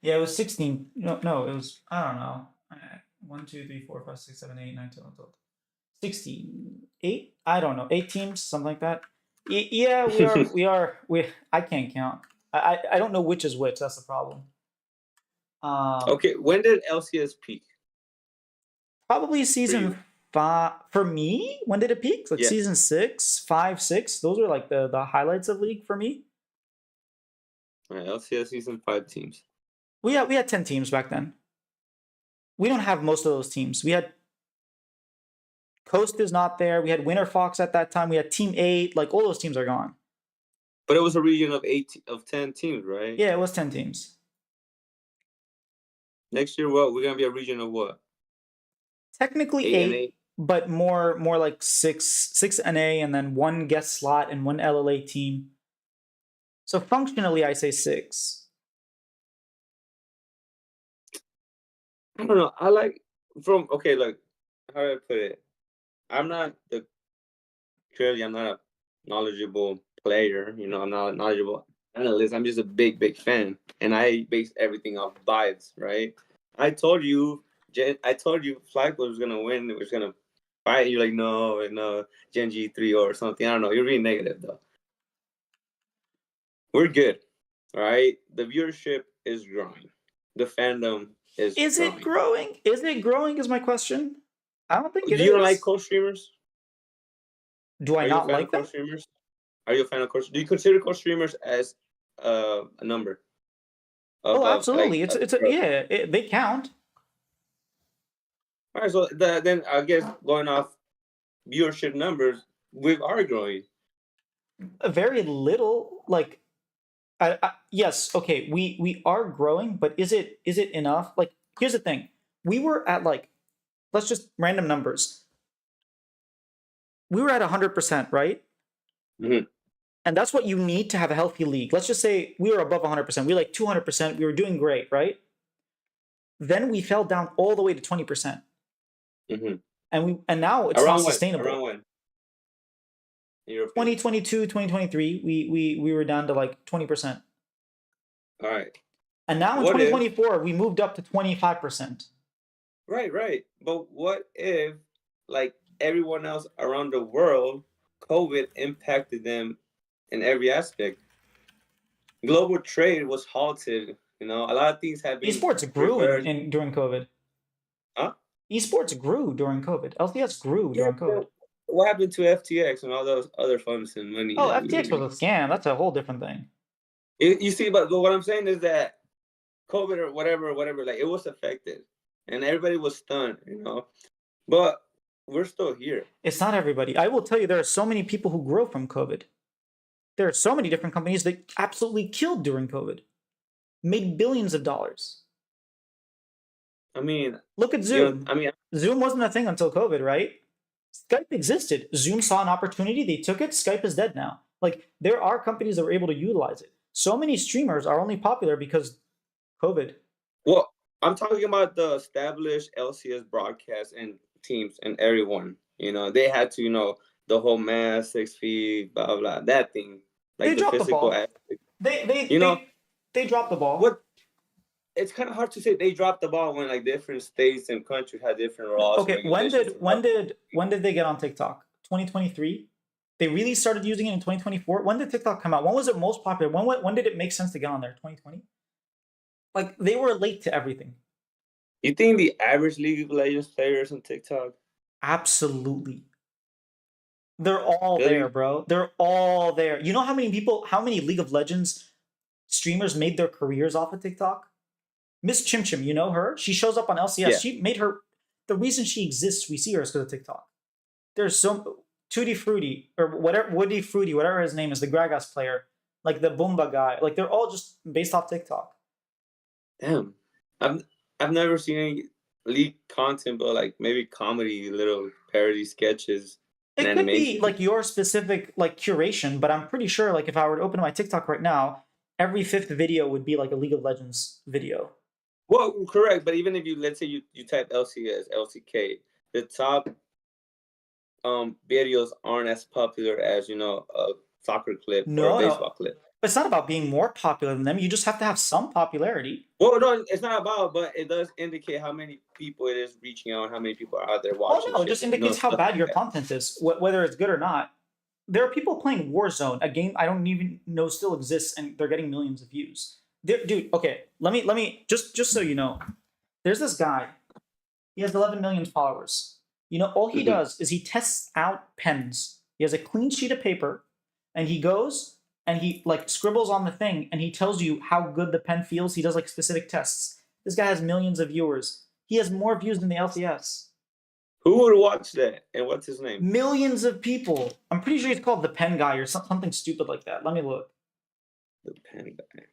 [SPEAKER 1] Yeah, it was 16. No, it was, I don't know. 1, 2, 3, 4, 5, 6, 7, 8, 9, 10, 11, 12. 16. 8? I don't know. 8 teams, something like that. Yeah, I can't count. I don't know which is which. That's the problem.
[SPEAKER 2] Okay, when did LCS peak?
[SPEAKER 1] Probably
[SPEAKER 2] you?
[SPEAKER 1] season 5. For me, when did it peak? Like
[SPEAKER 2] Yeah.
[SPEAKER 1] season 6, 5, 6. Those were like the highlights of League for me.
[SPEAKER 2] All right, LCS season 5 teams.
[SPEAKER 1] We had 10 teams back then. We don't have most of those teams. We had Coast is not there. We had Winter Fox at that time. We had Team 8. Like all those teams are gone.
[SPEAKER 2] But it was a region of 10 teams, right?
[SPEAKER 1] Yeah, it was 10 teams.
[SPEAKER 2] Next year, what? We're gonna be a region of what?
[SPEAKER 1] Technically
[SPEAKER 2] 8 and
[SPEAKER 1] 8,
[SPEAKER 2] 8.
[SPEAKER 1] but more like 6 NA and then 1 guest slot and 1 LLA team. So functionally, I say 6.
[SPEAKER 2] I don't know. I like okay, look, how do I put it? I'm not a knowledgeable player. You know, I'm not a knowledgeable analyst. I'm just a big fan, and I base everything off vibes, right? I told you, Flag was gonna win. It was gonna fight. You're like, no, Gen G 3 or something. I don't know. You're really negative though. We're good, all right? The viewership is growing. The fandom is growing.
[SPEAKER 1] It growing? Is it growing? Is my question. I don't think it is.
[SPEAKER 2] You don't like co-streamers?
[SPEAKER 1] Do I not like them?
[SPEAKER 2] Co-streamers? Are you a fan of co-streamers? Do you consider co-streamers as a number?
[SPEAKER 1] Oh, absolutely. They count.
[SPEAKER 2] All right, so then I guess going off viewership numbers, we are growing.
[SPEAKER 1] Very little. Like, yes, okay, we are growing, but is it enough? Like, here's the thing: we were at like, let's just random numbers. We were at 100%, right?
[SPEAKER 2] Mm-hmm.
[SPEAKER 1] And that's what you need to have a healthy league. Let's just say we were above 100%. We were like 200%. We were doing great, right? Then we fell down all the way to 20%.
[SPEAKER 2] Mm-hmm.
[SPEAKER 1] And now it's not sustainable.
[SPEAKER 2] Around when?
[SPEAKER 1] 2022, 2023, we were down to like 20%.
[SPEAKER 2] All right.
[SPEAKER 1] And now in 2024, we moved up to 25%.
[SPEAKER 2] Right. But what if, like everyone else around the world, COVID impacted them in every aspect? Global trade was halted. You know, a lot of things have been.
[SPEAKER 1] Esports grew during COVID.
[SPEAKER 2] Huh?
[SPEAKER 1] Esports grew during COVID. LCS grew during COVID.
[SPEAKER 2] What happened to FTX and all those other funds and money?
[SPEAKER 1] Oh, FTX was a scam. That's a whole different thing.
[SPEAKER 2] You see, but what I'm saying is that COVID or whatever, like it was affected, and everybody was stunned, you know. But we're still here.
[SPEAKER 1] It's not everybody. I will tell you, there are so many people who grow from COVID. There are so many different companies that absolutely killed during COVID, made billions of dollars.
[SPEAKER 2] I mean,
[SPEAKER 1] look at Zoom. Zoom wasn't a thing until COVID, right? Skype existed. Zoom saw an opportunity. They took it. Skype is dead now. Like, there are companies that were able to utilize it. So many streamers are only popular because COVID.
[SPEAKER 2] Well, I'm talking about the established LCS broadcasts and teams and everyone. You know, they had to, you know, the whole mask, 6 feet, blah, blah, that thing. Like
[SPEAKER 1] they dropped the ball. They dropped the ball.
[SPEAKER 2] What? It's kind of hard to say they dropped the ball when like different states and countries had different laws.
[SPEAKER 1] Okay, when did they get on TikTok? 2023. They really started using it in 2024. When did TikTok come out? When was it most popular? When did it make sense to get on there? 2020. Like, they were late to everything.
[SPEAKER 2] You think the average League of Legends player is on TikTok?
[SPEAKER 1] Absolutely. They're all there, bro. They're all there. You know how many League of Legends streamers made their careers off of TikTok? Miss Chim Chim, you know her? She shows up on LCS. Yeah. She made her... The reason she exists, we see her, is because of TikTok. There's some... Tutti Frutti, or whatever, Woody Fruity, whatever his name is, the Gragas player, like the Boomba guy. Like, they're all just based off TikTok.
[SPEAKER 2] Damn. I've never seen any League content, but like maybe comedy, little parody sketches. an
[SPEAKER 1] It could be
[SPEAKER 2] animation.
[SPEAKER 1] like your specific like curation, but I'm pretty sure like if I were to open my TikTok right now, every fifth video would be like a League of Legends video.
[SPEAKER 2] Well, correct, but even if you let's say you type LCS, LCK, the top videos aren't as popular as a soccer clip or a
[SPEAKER 1] No, no,
[SPEAKER 2] baseball clip.
[SPEAKER 1] it's not about being more popular than them. You just have to have some popularity.
[SPEAKER 2] Well, no, it's not about, but it does indicate how many people it is reaching out, how many people are out there
[SPEAKER 1] Oh
[SPEAKER 2] watching
[SPEAKER 1] no, it
[SPEAKER 2] shit,
[SPEAKER 1] just indicates how
[SPEAKER 2] stuff
[SPEAKER 1] bad
[SPEAKER 2] like
[SPEAKER 1] your
[SPEAKER 2] that.
[SPEAKER 1] content is, whether it's good or not. There are people playing Warzone, a game I don't even know still exists, and they're getting millions of views. Dude, okay, let me just so you know, there's this guy. He has 11 million followers. You know, all he
[SPEAKER 2] Mhm.
[SPEAKER 1] does is he tests out pens. He has a clean sheet of paper, and he goes and he like scribbles on the thing, and he tells you how good the pen feels. He does like specific tests. This guy has millions of viewers. He has more views than the LCS.
[SPEAKER 2] Who would watch that? And what's his name?
[SPEAKER 1] Millions of people. I'm pretty sure he's called the Pen Guy or something stupid like that. Let me look.
[SPEAKER 2] The pen guy.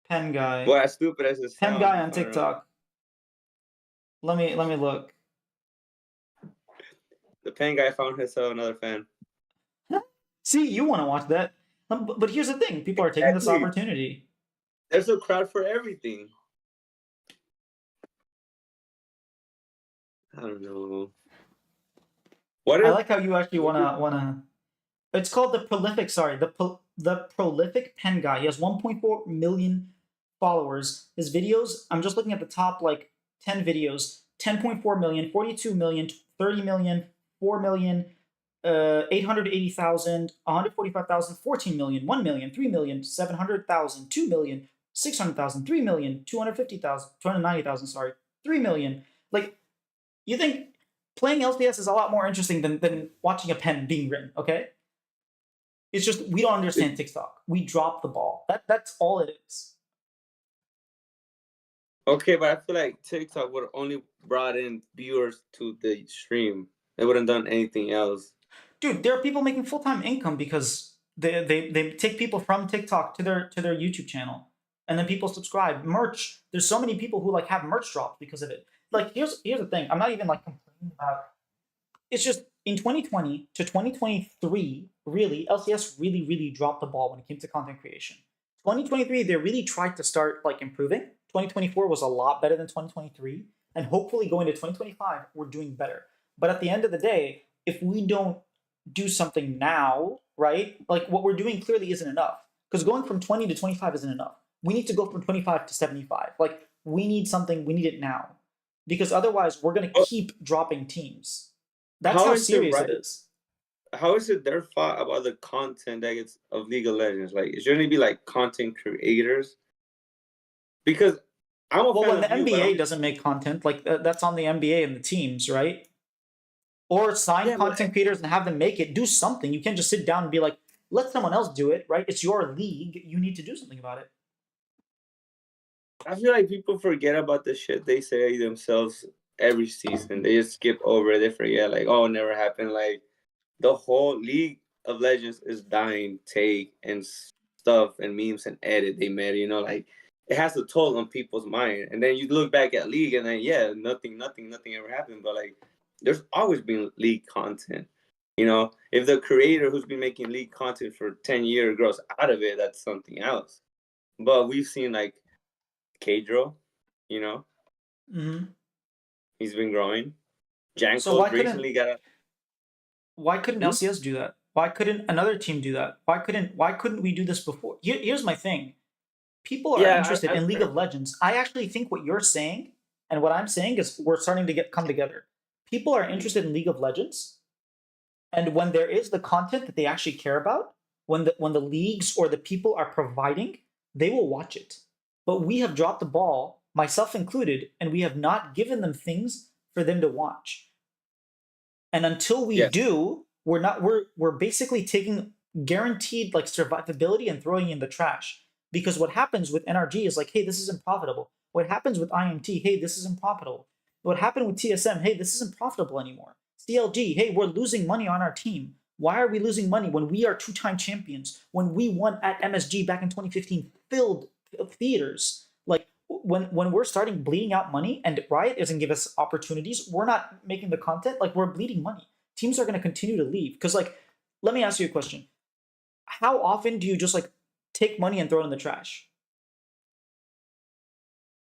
[SPEAKER 1] Pen Guy.
[SPEAKER 2] Well, as stupid as it
[SPEAKER 1] Pen
[SPEAKER 2] sounds,
[SPEAKER 1] Guy on TikTok. Let me look.
[SPEAKER 2] the pen guy found himself another fan.
[SPEAKER 1] See, you want to watch that. But here's the thing: people are taking this
[SPEAKER 2] Exactly.
[SPEAKER 1] opportunity.
[SPEAKER 2] There's a crowd for everything. I don't know. What
[SPEAKER 1] I
[SPEAKER 2] if
[SPEAKER 1] like how you actually wanna. It's called the prolific. Sorry, the prolific pen guy. He has 1.4 million followers. His videos. I'm just looking at the top like 10 videos. 10.4 million, 42 million, 30 million, 4 million, 880,000, 145,000, 14 million, 1 million, 3 million, 700,000, 2 million, 600,000, 3 million, 250,000, 290,000. Sorry, 3 million. Like, you think playing LCS is a lot more interesting than watching a pen being written, okay? It's just we don't understand TikTok. We drop the ball. That's all it is.
[SPEAKER 2] Okay, but I feel like TikTok would have only brought in viewers to the stream. They wouldn't done anything else.
[SPEAKER 1] Dude, there are people making full-time income because they take people from TikTok to their YouTube channel. And then people subscribe. Merch. There's so many people who like have merch drops because of it. Like here's the thing. I'm not even like complaining about. It's just in 2020 to 2023, really, LCS really dropped the ball when it came to content creation. 2023, they really tried to start like improving. 2024 was a lot better than 2023, and hopefully going to 2025, we're doing better. But at the end of the day, if we don't do something now, right? Like what we're doing clearly isn't enough. Because going from 20 to 25 isn't enough. We need to go from 25 to 75. Like we need something, we need it now. Because otherwise we're gonna
[SPEAKER 2] Oh,
[SPEAKER 1] keep dropping teams. That's
[SPEAKER 2] how
[SPEAKER 1] how
[SPEAKER 2] is it
[SPEAKER 1] serious
[SPEAKER 2] right?
[SPEAKER 1] it is.
[SPEAKER 2] How is it their fault about the content that gets of League of Legends? Like, it shouldn't it be like content creators? Because I'm a
[SPEAKER 1] Well,
[SPEAKER 2] fan
[SPEAKER 1] when the
[SPEAKER 2] of you, but
[SPEAKER 1] NBA doesn't make content, like that's on the NBA and the teams, right? Or sign
[SPEAKER 2] yeah, but
[SPEAKER 1] content creators and have them make it. Do something. You can't just sit down and be like, let someone else do it, right? It's your league. You need to do something about it.
[SPEAKER 2] I feel like people forget about the shit they say themselves every season. They just skip over it. They forget, like, oh, it never happened. Like, the whole League of Legends is dying take and stuff and memes and edit they made, like it has a toll on people's mind. And then you look back at League and then yeah, nothing ever happened. But like there's always been League content. If the creator who's been making League content for 10 years grows out of it, that's something else. But we've seen like Kadro, you know,
[SPEAKER 1] Mm-hmm.
[SPEAKER 2] he's been growing.
[SPEAKER 1] So
[SPEAKER 2] Janko recently got a
[SPEAKER 1] why couldn't
[SPEAKER 2] hmm?
[SPEAKER 1] LCS do that? Why couldn't another team do that? Why couldn't we do this before? Here's my thing. People are
[SPEAKER 2] Yeah,
[SPEAKER 1] interested in League of Legends. I actually think what you're saying and what I'm saying is we're starting to come together. People are interested in League of Legends, and when there is the content that they actually care about, when the leagues or the people are providing, they will watch it. But we have dropped the ball, myself included, and we have not given them things for them to watch. And until we
[SPEAKER 2] yeah.
[SPEAKER 1] do, we're basically taking guaranteed like survivability and throwing it in the trash. Because what happens with NRG is like, hey, this isn't profitable. What happens with IMT, hey, this isn't profitable. What happened with TSM, hey, this isn't profitable anymore. CLG, hey, we're losing money on our team. Why are we losing money when we are two-time champions? When we won at MSG back in 2015, filled theaters. Like when we're starting bleeding out money and Riot doesn't give us opportunities, we're not making the content, like we're bleeding money. teams are going to continue to leave. Because, like, let me ask you a question. How often do you just, like, take money and throw it in the trash?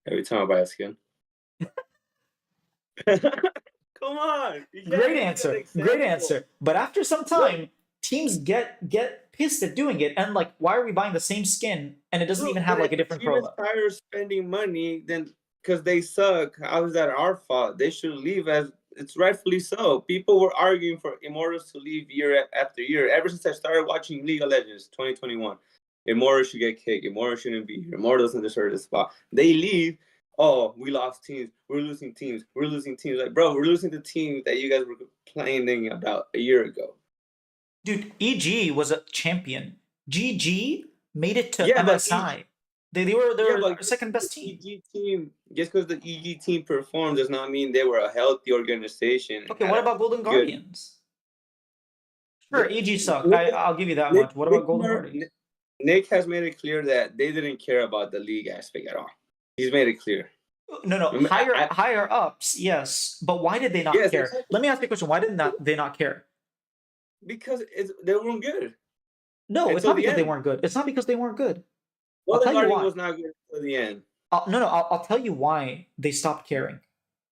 [SPEAKER 2] Every time I buy a skin. Come on, you can't
[SPEAKER 1] Great
[SPEAKER 2] use that
[SPEAKER 1] answer. Great
[SPEAKER 2] example.
[SPEAKER 1] answer. But after some
[SPEAKER 2] What?
[SPEAKER 1] time, teams get pissed at doing it. And, like, why are we buying the same skin and it doesn't
[SPEAKER 2] Bro,
[SPEAKER 1] even have,
[SPEAKER 2] but
[SPEAKER 1] like,
[SPEAKER 2] if
[SPEAKER 1] a
[SPEAKER 2] the
[SPEAKER 1] different
[SPEAKER 2] team is
[SPEAKER 1] chroma?
[SPEAKER 2] tired of spending money, then because they suck, how is that our fault? They should leave as it's rightfully so. People were arguing for Immortals to leave year after year. Ever since I started watching League of Legends 2021, Immortals should get kicked. Immortals shouldn't be here. Immortals doesn't deserve this spot. They leave. Oh, we lost teams. We're losing teams. We're losing teams. Like, bro, we're losing the team that you guys were complaining about a year ago.
[SPEAKER 1] Dude, EG was a champion. GG made it to
[SPEAKER 2] Yeah, but
[SPEAKER 1] MSI. They were
[SPEAKER 2] Yeah,
[SPEAKER 1] their
[SPEAKER 2] but
[SPEAKER 1] second
[SPEAKER 2] the
[SPEAKER 1] best team.
[SPEAKER 2] EG team, just because the EG team performed does not mean they were a healthy organization and
[SPEAKER 1] Okay,
[SPEAKER 2] had
[SPEAKER 1] what
[SPEAKER 2] a
[SPEAKER 1] about Golden
[SPEAKER 2] good.
[SPEAKER 1] Guardians? Sure, EG sucked.
[SPEAKER 2] Nick,
[SPEAKER 1] I'll give you that much. What about Golden Guardians?
[SPEAKER 2] Nick has made it clear that they didn't care about the league aspect at all. He's made it clear.
[SPEAKER 1] No, higher ups, yes. But why did they not
[SPEAKER 2] Yes,
[SPEAKER 1] care?
[SPEAKER 2] exactly.
[SPEAKER 1] Let me ask you a question. Why did they not care?
[SPEAKER 2] Because they weren't good
[SPEAKER 1] No, it's
[SPEAKER 2] until
[SPEAKER 1] not
[SPEAKER 2] the
[SPEAKER 1] because they
[SPEAKER 2] end.
[SPEAKER 1] weren't good. It's not because they weren't good. I'll
[SPEAKER 2] Golden
[SPEAKER 1] tell you
[SPEAKER 2] Guardian
[SPEAKER 1] why.
[SPEAKER 2] was not good until the end.
[SPEAKER 1] No, I'll tell you why they stopped caring,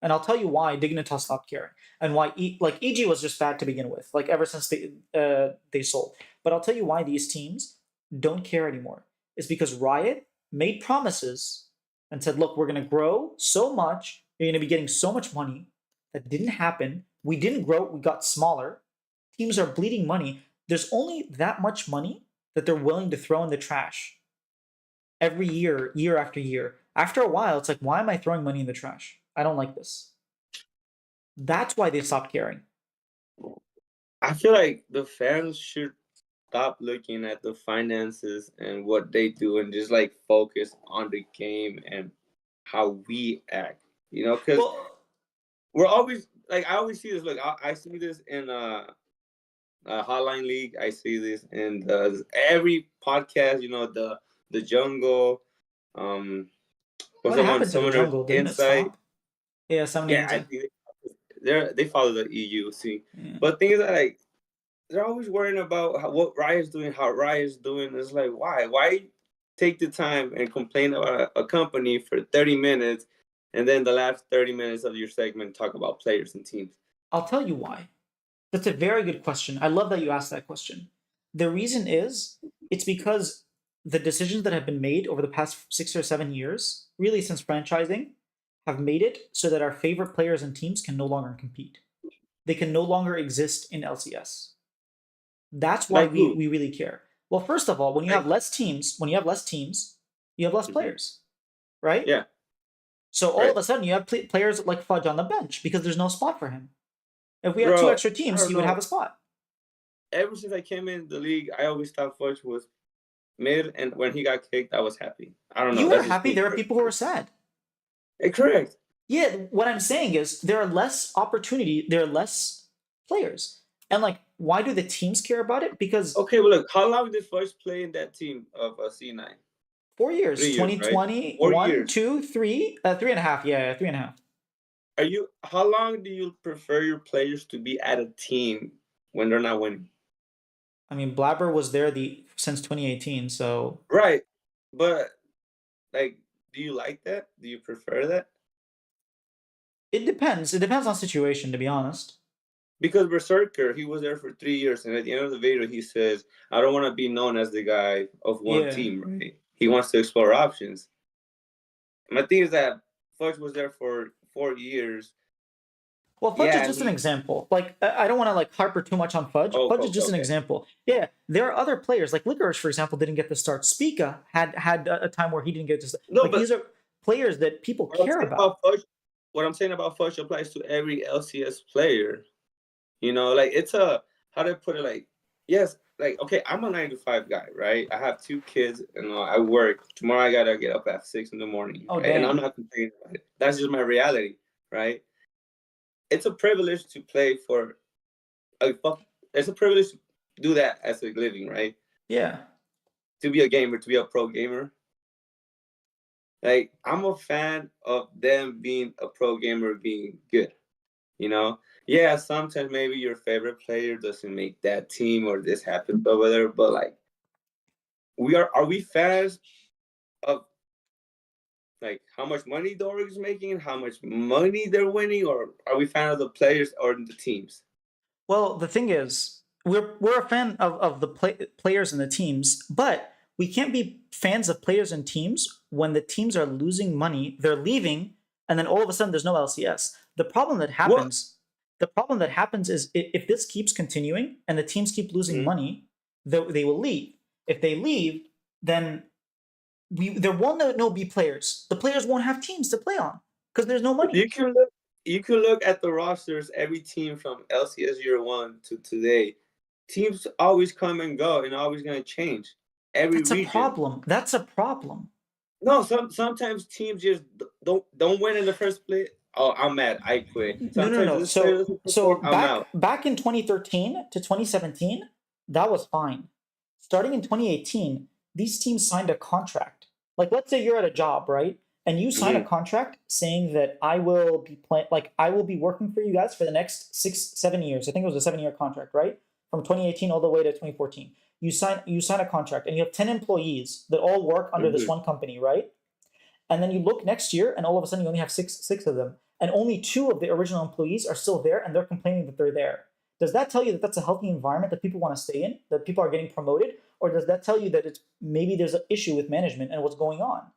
[SPEAKER 1] and I'll tell you why Dignitas stopped caring, and why like EG was just bad to begin with, like ever since they sold. But I'll tell you why these teams don't care anymore. It's because Riot made promises and said, "Look, we're going to grow so much. You're going to be getting so much money." That didn't happen. We didn't grow. We got smaller. Teams are bleeding money. There's only that much money that they're willing to throw in the trash every year, year after year. After a while, it's like, why am I throwing money in the trash? I don't like this. That's why they stopped caring.
[SPEAKER 2] I feel like the fans should stop looking at the finances and what they do and just like focus on the game and how we act. You know, because we're always like I always see this. Look, I see this in Hotline League. I see this in every podcast. You know, the jungle. What's
[SPEAKER 1] What
[SPEAKER 2] the one?
[SPEAKER 1] happened to the
[SPEAKER 2] Summoner
[SPEAKER 1] jungle? Didn't it
[SPEAKER 2] Insight.
[SPEAKER 1] stop? Yeah, Summoner
[SPEAKER 2] Yeah, I
[SPEAKER 1] Insight.
[SPEAKER 2] think they follow the EU. See,
[SPEAKER 1] Yeah.
[SPEAKER 2] but things that like they're always worrying about what Riot's doing, how Riot's doing. It's like, why? Why take the time and complain about a company for 30 minutes and then the last 30 minutes of your segment talk about players and teams?
[SPEAKER 1] I'll tell you why. That's a very good question. I love that you asked that question. The reason is it's because the decisions that have been made over the past 6 or 7 years, really since franchising, have made it so that our favorite players and teams can no longer compete. They can no longer exist in LCS. That's why
[SPEAKER 2] Like who?
[SPEAKER 1] we really care. Well, first of all, when you have less teams, you have less
[SPEAKER 2] Mhm.
[SPEAKER 1] players, right?
[SPEAKER 2] Yeah.
[SPEAKER 1] So all
[SPEAKER 2] Right.
[SPEAKER 1] of a sudden, you have players like Fudge on the bench because there's no spot for him. If we had two
[SPEAKER 2] Bro,
[SPEAKER 1] extra
[SPEAKER 2] I
[SPEAKER 1] teams,
[SPEAKER 2] don't
[SPEAKER 1] he would have
[SPEAKER 2] know.
[SPEAKER 1] a spot.
[SPEAKER 2] Ever since I came in the league, I always thought Fudge was mid, and when he got kicked, I was happy. I don't know.
[SPEAKER 1] You were
[SPEAKER 2] That's just
[SPEAKER 1] happy.
[SPEAKER 2] me.
[SPEAKER 1] There are people who are sad.
[SPEAKER 2] Correct.
[SPEAKER 1] Yeah, what I'm saying is there are less opportunity, there are less players. And like, why do the teams care about it? Because
[SPEAKER 2] Okay, well, look, how long did Fudge play in that team of C9?
[SPEAKER 1] 4 years,
[SPEAKER 2] 3 years, right?
[SPEAKER 1] 2020,
[SPEAKER 2] 4
[SPEAKER 1] 1,
[SPEAKER 2] years.
[SPEAKER 1] 2, 3, 3.5. Yeah, 3.5.
[SPEAKER 2] How long do you prefer your players to be at a team when they're not winning?
[SPEAKER 1] I mean, Blabber was there since 2018, so
[SPEAKER 2] Right. But like, do you like that? Do you prefer that?
[SPEAKER 1] it depends. It depends on situation, to be honest.
[SPEAKER 2] Because Berserker, he was there for 3 years, and at the end of the video, he says, "I don't want to be known as the guy of one
[SPEAKER 1] Yeah.
[SPEAKER 2] team." Right? He wants to explore options. My thing is that Fudge was there for 4 years.
[SPEAKER 1] Well, Fudge is
[SPEAKER 2] Yeah,
[SPEAKER 1] just an example. Like, I don't want to like harper too much on Fudge.
[SPEAKER 2] Oh,
[SPEAKER 1] Fudge is
[SPEAKER 2] okay,
[SPEAKER 1] just an
[SPEAKER 2] okay.
[SPEAKER 1] example. Yeah, there are other players like Licorice, for example, didn't get the start. Spica had a time where he didn't get to start.
[SPEAKER 2] No,
[SPEAKER 1] Like,
[SPEAKER 2] but
[SPEAKER 1] these are players that people
[SPEAKER 2] what I'm
[SPEAKER 1] care
[SPEAKER 2] saying
[SPEAKER 1] about.
[SPEAKER 2] about Fudge, what I'm saying about Fudge applies to every LCS player. You know, like it's a how do I put it? Like, yes, like okay, I'm a 9 to 5 guy, right? I have 2 kids, and I work. Tomorrow I gotta get up at 6 in the morning,
[SPEAKER 1] Oh,
[SPEAKER 2] right? And I'm
[SPEAKER 1] dang.
[SPEAKER 2] not complaining about it. That's just my reality, right? It's a privilege to play for a. It's a privilege to do that as a living, right?
[SPEAKER 1] Yeah.
[SPEAKER 2] To be a gamer, to be a pro gamer. Like I'm a fan of them being a pro gamer, being good. You know, yeah, sometimes maybe your favorite player doesn't make that team or this happens over there, but like are we fans of like how much money Doric is making and how much money they're winning, or are we fan of the players or the teams?
[SPEAKER 1] Well, the thing is, we're a fan of the players and the teams, but we can't be fans of players and teams when the teams are losing money, they're leaving, and then all of a sudden there's no LCS.
[SPEAKER 2] What?
[SPEAKER 1] The problem that happens is if this keeps continuing and the teams keep losing
[SPEAKER 2] Mhm.
[SPEAKER 1] money, they will leave. If they leave, then there will no be players. The players won't have teams to play on because there's no money.
[SPEAKER 2] You can look. You can look at the rosters. Every team from LCS year one to today, teams always come and go, and always going to change. Every
[SPEAKER 1] That's a
[SPEAKER 2] region.
[SPEAKER 1] problem. That's a problem.
[SPEAKER 2] No, sometimes teams just don't win in the first place. Oh, I'm mad. I quit.
[SPEAKER 1] No, no,
[SPEAKER 2] Sometimes
[SPEAKER 1] no.
[SPEAKER 2] this player
[SPEAKER 1] So
[SPEAKER 2] doesn't
[SPEAKER 1] so
[SPEAKER 2] perform. I'm
[SPEAKER 1] back
[SPEAKER 2] out.
[SPEAKER 1] back in 2013 to 2017, that was fine. Starting in 2018, these teams signed a contract. Like let's say you're at a job, right? And you sign a
[SPEAKER 2] Mhm.
[SPEAKER 1] contract saying that I will be I will be working for you guys for the next 6, 7 years. I think it was a 7 year contract, right? From 2018 all the way to 2014. You sign a contract and you have 10 employees that all work under this
[SPEAKER 2] Mhm.
[SPEAKER 1] one company, right? And then you look next year, and all of a sudden you only have six of them, and only two of the original employees are still there, and they're complaining that they're there. Does that tell you that that's a healthy environment that people want to stay in, that people are getting promoted, or does that tell you that it's maybe there's an issue with management and what's going on?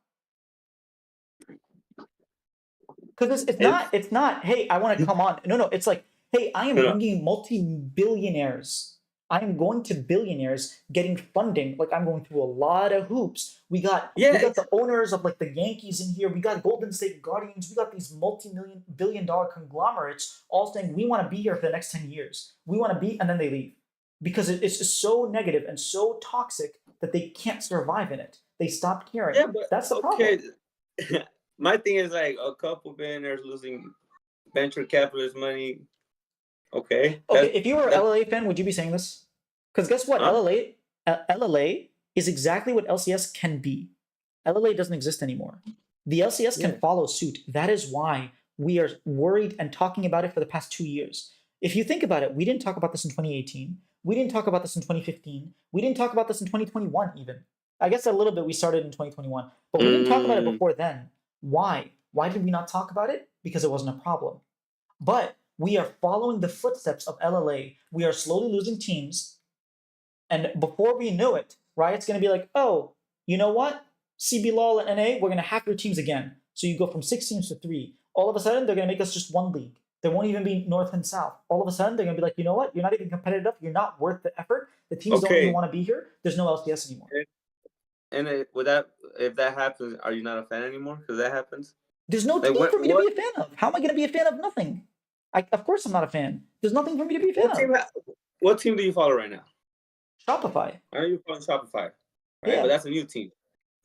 [SPEAKER 1] Because
[SPEAKER 2] It's
[SPEAKER 1] it's not, hey, I want to come on. No, no, it's like, hey, I am
[SPEAKER 2] no.
[SPEAKER 1] bringing multi-billionaires. I am going to billionaires getting funding. Like I'm going through a lot of hoops. We
[SPEAKER 2] Yeah,
[SPEAKER 1] got the owners of like the Yankees in here. We got Golden State Guardians. We got these multi-million billion dollar conglomerates all saying we want to be here for the next 10 years. We want to be, and then they leave because it's just so negative and so toxic that they can't survive in it. They stop caring.
[SPEAKER 2] yeah, but
[SPEAKER 1] That's the
[SPEAKER 2] okay.
[SPEAKER 1] problem.
[SPEAKER 2] My thing is like a couple billionaires losing venture capitalist money. Okay,
[SPEAKER 1] Okay, if you were an
[SPEAKER 2] that
[SPEAKER 1] LLA fan, would you be saying this? Because guess what?
[SPEAKER 2] huh?
[SPEAKER 1] LLA is exactly what LCS can be. LLA doesn't exist anymore. The LCS can
[SPEAKER 2] Yeah.
[SPEAKER 1] follow suit. That is why we are worried and talking about it for the past 2 years. If you think about it, we didn't talk about this in 2018. We didn't talk about this in 2015. We didn't talk about this in 2021, even. I guess a little bit we started in 2021, but we didn't talk about it
[SPEAKER 2] Mm,
[SPEAKER 1] before then. Why? Why did we not talk about it? Because it wasn't a problem. But we are following the footsteps of LLA. We are slowly losing teams. And before we know it, Riot's going to be like, oh, you know what? CB LOL and NA, we're going to hack your teams again. So you go from 6 teams to 3. All of a sudden, they're going to make us just one league. There won't even be North and South. All of a sudden, they're going to be like, you know what? You're not even competitive. You're not worth the effort. The teams don't even
[SPEAKER 2] okay.
[SPEAKER 1] want to be here. There's no LCS anymore.
[SPEAKER 2] And would that if that happens, are you not a fan anymore? Because that happens.
[SPEAKER 1] There's no
[SPEAKER 2] Like
[SPEAKER 1] team for me to
[SPEAKER 2] what
[SPEAKER 1] be a fan of. How am I going to be a fan of nothing? Of course, I'm not a fan. There's nothing for me to be a fan
[SPEAKER 2] what
[SPEAKER 1] of.
[SPEAKER 2] team what team do you follow right now?
[SPEAKER 1] Shopify.
[SPEAKER 2] I know you following Shopify, right? But
[SPEAKER 1] Yeah.
[SPEAKER 2] that's a new team.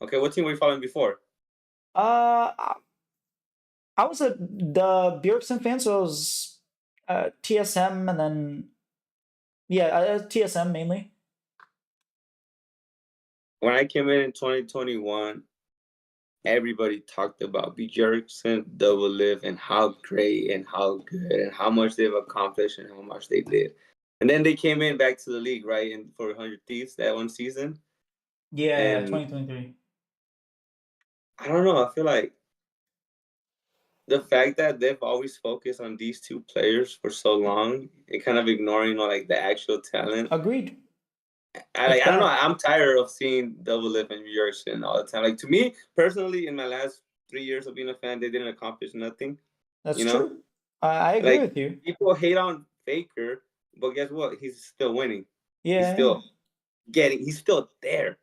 [SPEAKER 2] Okay, what team were you following before?
[SPEAKER 1] Uh, I was the Bjergsen fan, so I was TSM and then yeah, TSM mainly.
[SPEAKER 2] When I came in 2021, everybody talked about B. Jerkson, Double Live, and how great and how good and how much they've accomplished and how much they did. And then they came in back to the league, right? And for 100 Thieves that one season.
[SPEAKER 1] Yeah,
[SPEAKER 2] And
[SPEAKER 1] 2023.
[SPEAKER 2] I don't know, I feel like the fact that they've always focused on these two players for so long and kind of ignoring like the actual talent.
[SPEAKER 1] Agreed. It's
[SPEAKER 2] I don't know.
[SPEAKER 1] bad.
[SPEAKER 2] I'm tired of seeing Double Live and Bjergsen all the time. Like to me personally, in my last 3 years of being a fan, they didn't accomplish nothing.
[SPEAKER 1] That's
[SPEAKER 2] You know,
[SPEAKER 1] true. I agree
[SPEAKER 2] like
[SPEAKER 1] with you.
[SPEAKER 2] people hate on Faker, but guess what? He's still winning. He's
[SPEAKER 1] Yeah, yeah.
[SPEAKER 2] still He's still there,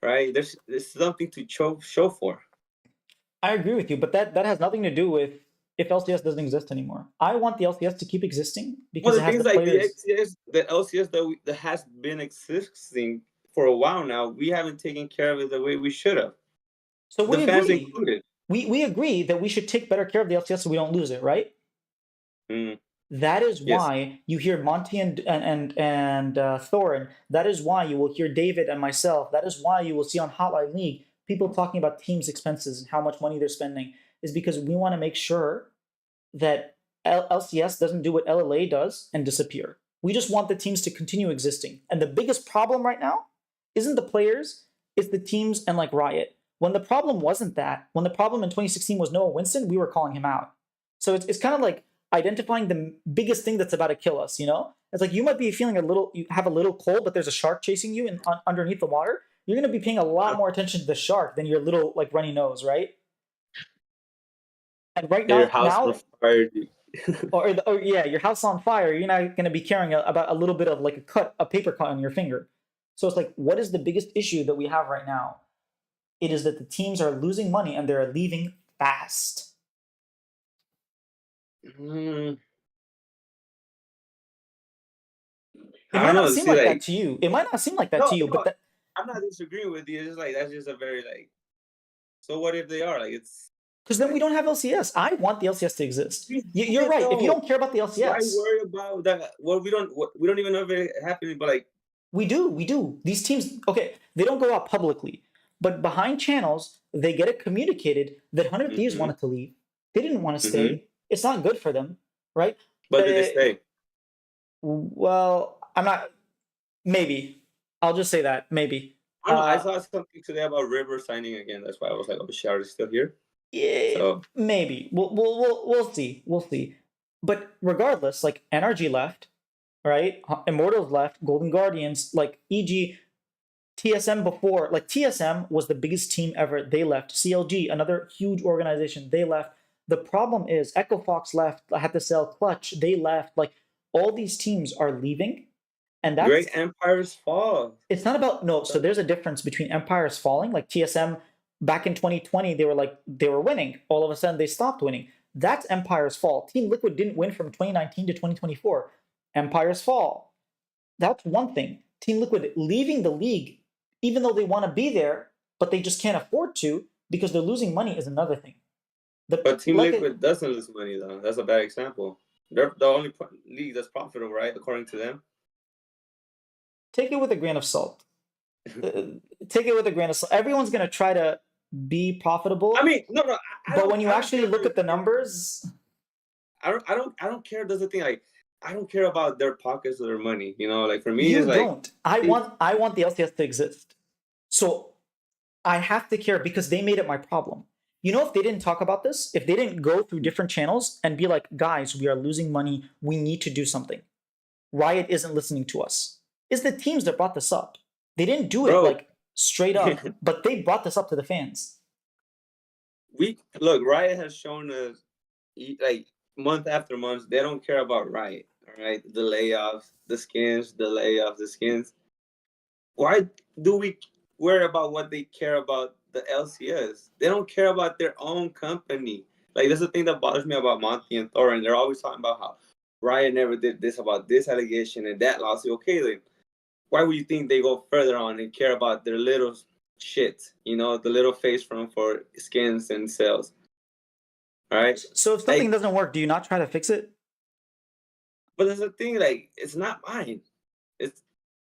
[SPEAKER 2] right? There's something to show for.
[SPEAKER 1] I agree with you, but that has nothing to do with if LCS doesn't exist anymore. I want the LCS to keep existing
[SPEAKER 2] Well,
[SPEAKER 1] because it
[SPEAKER 2] the
[SPEAKER 1] has
[SPEAKER 2] things
[SPEAKER 1] the
[SPEAKER 2] like
[SPEAKER 1] players.
[SPEAKER 2] the LCS that has been existing for a while now, we haven't taken care of it the way we should have.
[SPEAKER 1] So
[SPEAKER 2] The
[SPEAKER 1] we
[SPEAKER 2] fans
[SPEAKER 1] agree.
[SPEAKER 2] included.
[SPEAKER 1] We agree that we should take better care of the LCS so we don't lose it, right?
[SPEAKER 2] Mm,
[SPEAKER 1] That is
[SPEAKER 2] yes.
[SPEAKER 1] why you hear Monty and Thorin. That is why you will hear David and myself. That is why you will see on Hotline League people talking about teams' expenses and how much money they're spending. Is because we want to make sure that LCS doesn't do what LLA does and disappear. We just want the teams to continue existing. And the biggest problem right now isn't the players, it's the teams and like Riot. When the problem wasn't that, when the problem in 2016 was Noah Winston, we were calling him out. So it's kind of like identifying the biggest thing that's about to kill us, you know? It's like you might be feeling you have a little cold, but there's a shark chasing you underneath the water. You're going to be paying a lot more attention to the shark than your little like runny nose, right? And right
[SPEAKER 2] Your
[SPEAKER 1] now,
[SPEAKER 2] house on fire, dude.
[SPEAKER 1] or yeah, your house on fire. You're not going to be caring about a little bit of like a paper cut on your finger. So it's like, what is the biggest issue that we have right now? It is that the teams are losing money and they're leaving fast.
[SPEAKER 2] Mm,
[SPEAKER 1] It
[SPEAKER 2] I
[SPEAKER 1] might
[SPEAKER 2] don't
[SPEAKER 1] not
[SPEAKER 2] know.
[SPEAKER 1] seem
[SPEAKER 2] See,
[SPEAKER 1] like
[SPEAKER 2] like,
[SPEAKER 1] that to you. It might not seem like that
[SPEAKER 2] no,
[SPEAKER 1] to you,
[SPEAKER 2] no,
[SPEAKER 1] but
[SPEAKER 2] I'm not disagreeing with you. It's just like that's just a very like. So what if they are like it's?
[SPEAKER 1] because then we don't have LCS. I want the LCS to exist. You're right. If you don't care about the
[SPEAKER 2] Why
[SPEAKER 1] LCS,
[SPEAKER 2] worry about that? Well, we don't even know if it happening, but like
[SPEAKER 1] we do. We do. These teams, okay, they don't go out publicly, but behind channels, they get it communicated that 100 Thieves
[SPEAKER 2] mhm,
[SPEAKER 1] wanted to leave. They didn't want to
[SPEAKER 2] mhm.
[SPEAKER 1] stay. It's not good for them, right?
[SPEAKER 2] But did they
[SPEAKER 1] Uh,
[SPEAKER 2] stay?
[SPEAKER 1] well, I'm not. Maybe. I'll just say that. Maybe.
[SPEAKER 2] I don't know. I saw something today about River signing again. That's why I was like, oh, shit, are they still here?
[SPEAKER 1] Yeah,
[SPEAKER 2] So
[SPEAKER 1] maybe. We'll see. We'll see. But regardless, like NRG left, right? Immortals left, Golden Guardians, like e.g. TSM before, like TSM was the biggest team ever. They left. CLG, another huge organization, they left. The problem is Echo Fox left, had to sell Clutch, they left. Like all these teams are leaving. And that's
[SPEAKER 2] great empires fall.
[SPEAKER 1] it's not about no. So there's a difference between empires falling, like TSM back in 2020, they were winning. All of a sudden they stopped winning. That's Empire's fall. Team Liquid didn't win from 2019 to 2024. Empire's fall. That's one thing. Team Liquid leaving the league, even though they want to be there, but they just can't afford to because they're losing money is another thing.
[SPEAKER 2] But Team Liquid doesn't lose money though. That's a bad example. They're the only league that's profitable, right? According to them.
[SPEAKER 1] Take it with a grain of salt. Take it with a grain of salt. Everyone's gonna try to be profitable.
[SPEAKER 2] I mean, no,
[SPEAKER 1] but when you actually look at the numbers,
[SPEAKER 2] I don't care. That's the thing. Like, I don't care about their pockets or their money. You know, like for me,
[SPEAKER 1] you
[SPEAKER 2] it's like
[SPEAKER 1] don't. I want the LCS to exist. So I have to care because they made it my problem. You know, if they didn't talk about this, if they didn't go through different channels and be like, guys, we are losing money, we need to do something. Riot isn't listening to us. It's the teams that brought this up. They didn't do it like straight up, but they brought this up to the fans.
[SPEAKER 2] Riot has shown us like month after month, they don't care about Riot. All right, the layoffs, the skins, the layoffs, the skins. Why do we worry about what they care about the LCS? They don't care about their own company. Like that's the thing that bothers me about Monty and Thorin. They're always talking about how Riot never did this about this allegation and that lawsuit. Okay, then why would you think they go further on and care about their little shit? You know, the little face from for skins and sales. All right.
[SPEAKER 1] So if something doesn't work, do you not try to fix it?
[SPEAKER 2] But there's a thing like it's not mine. It's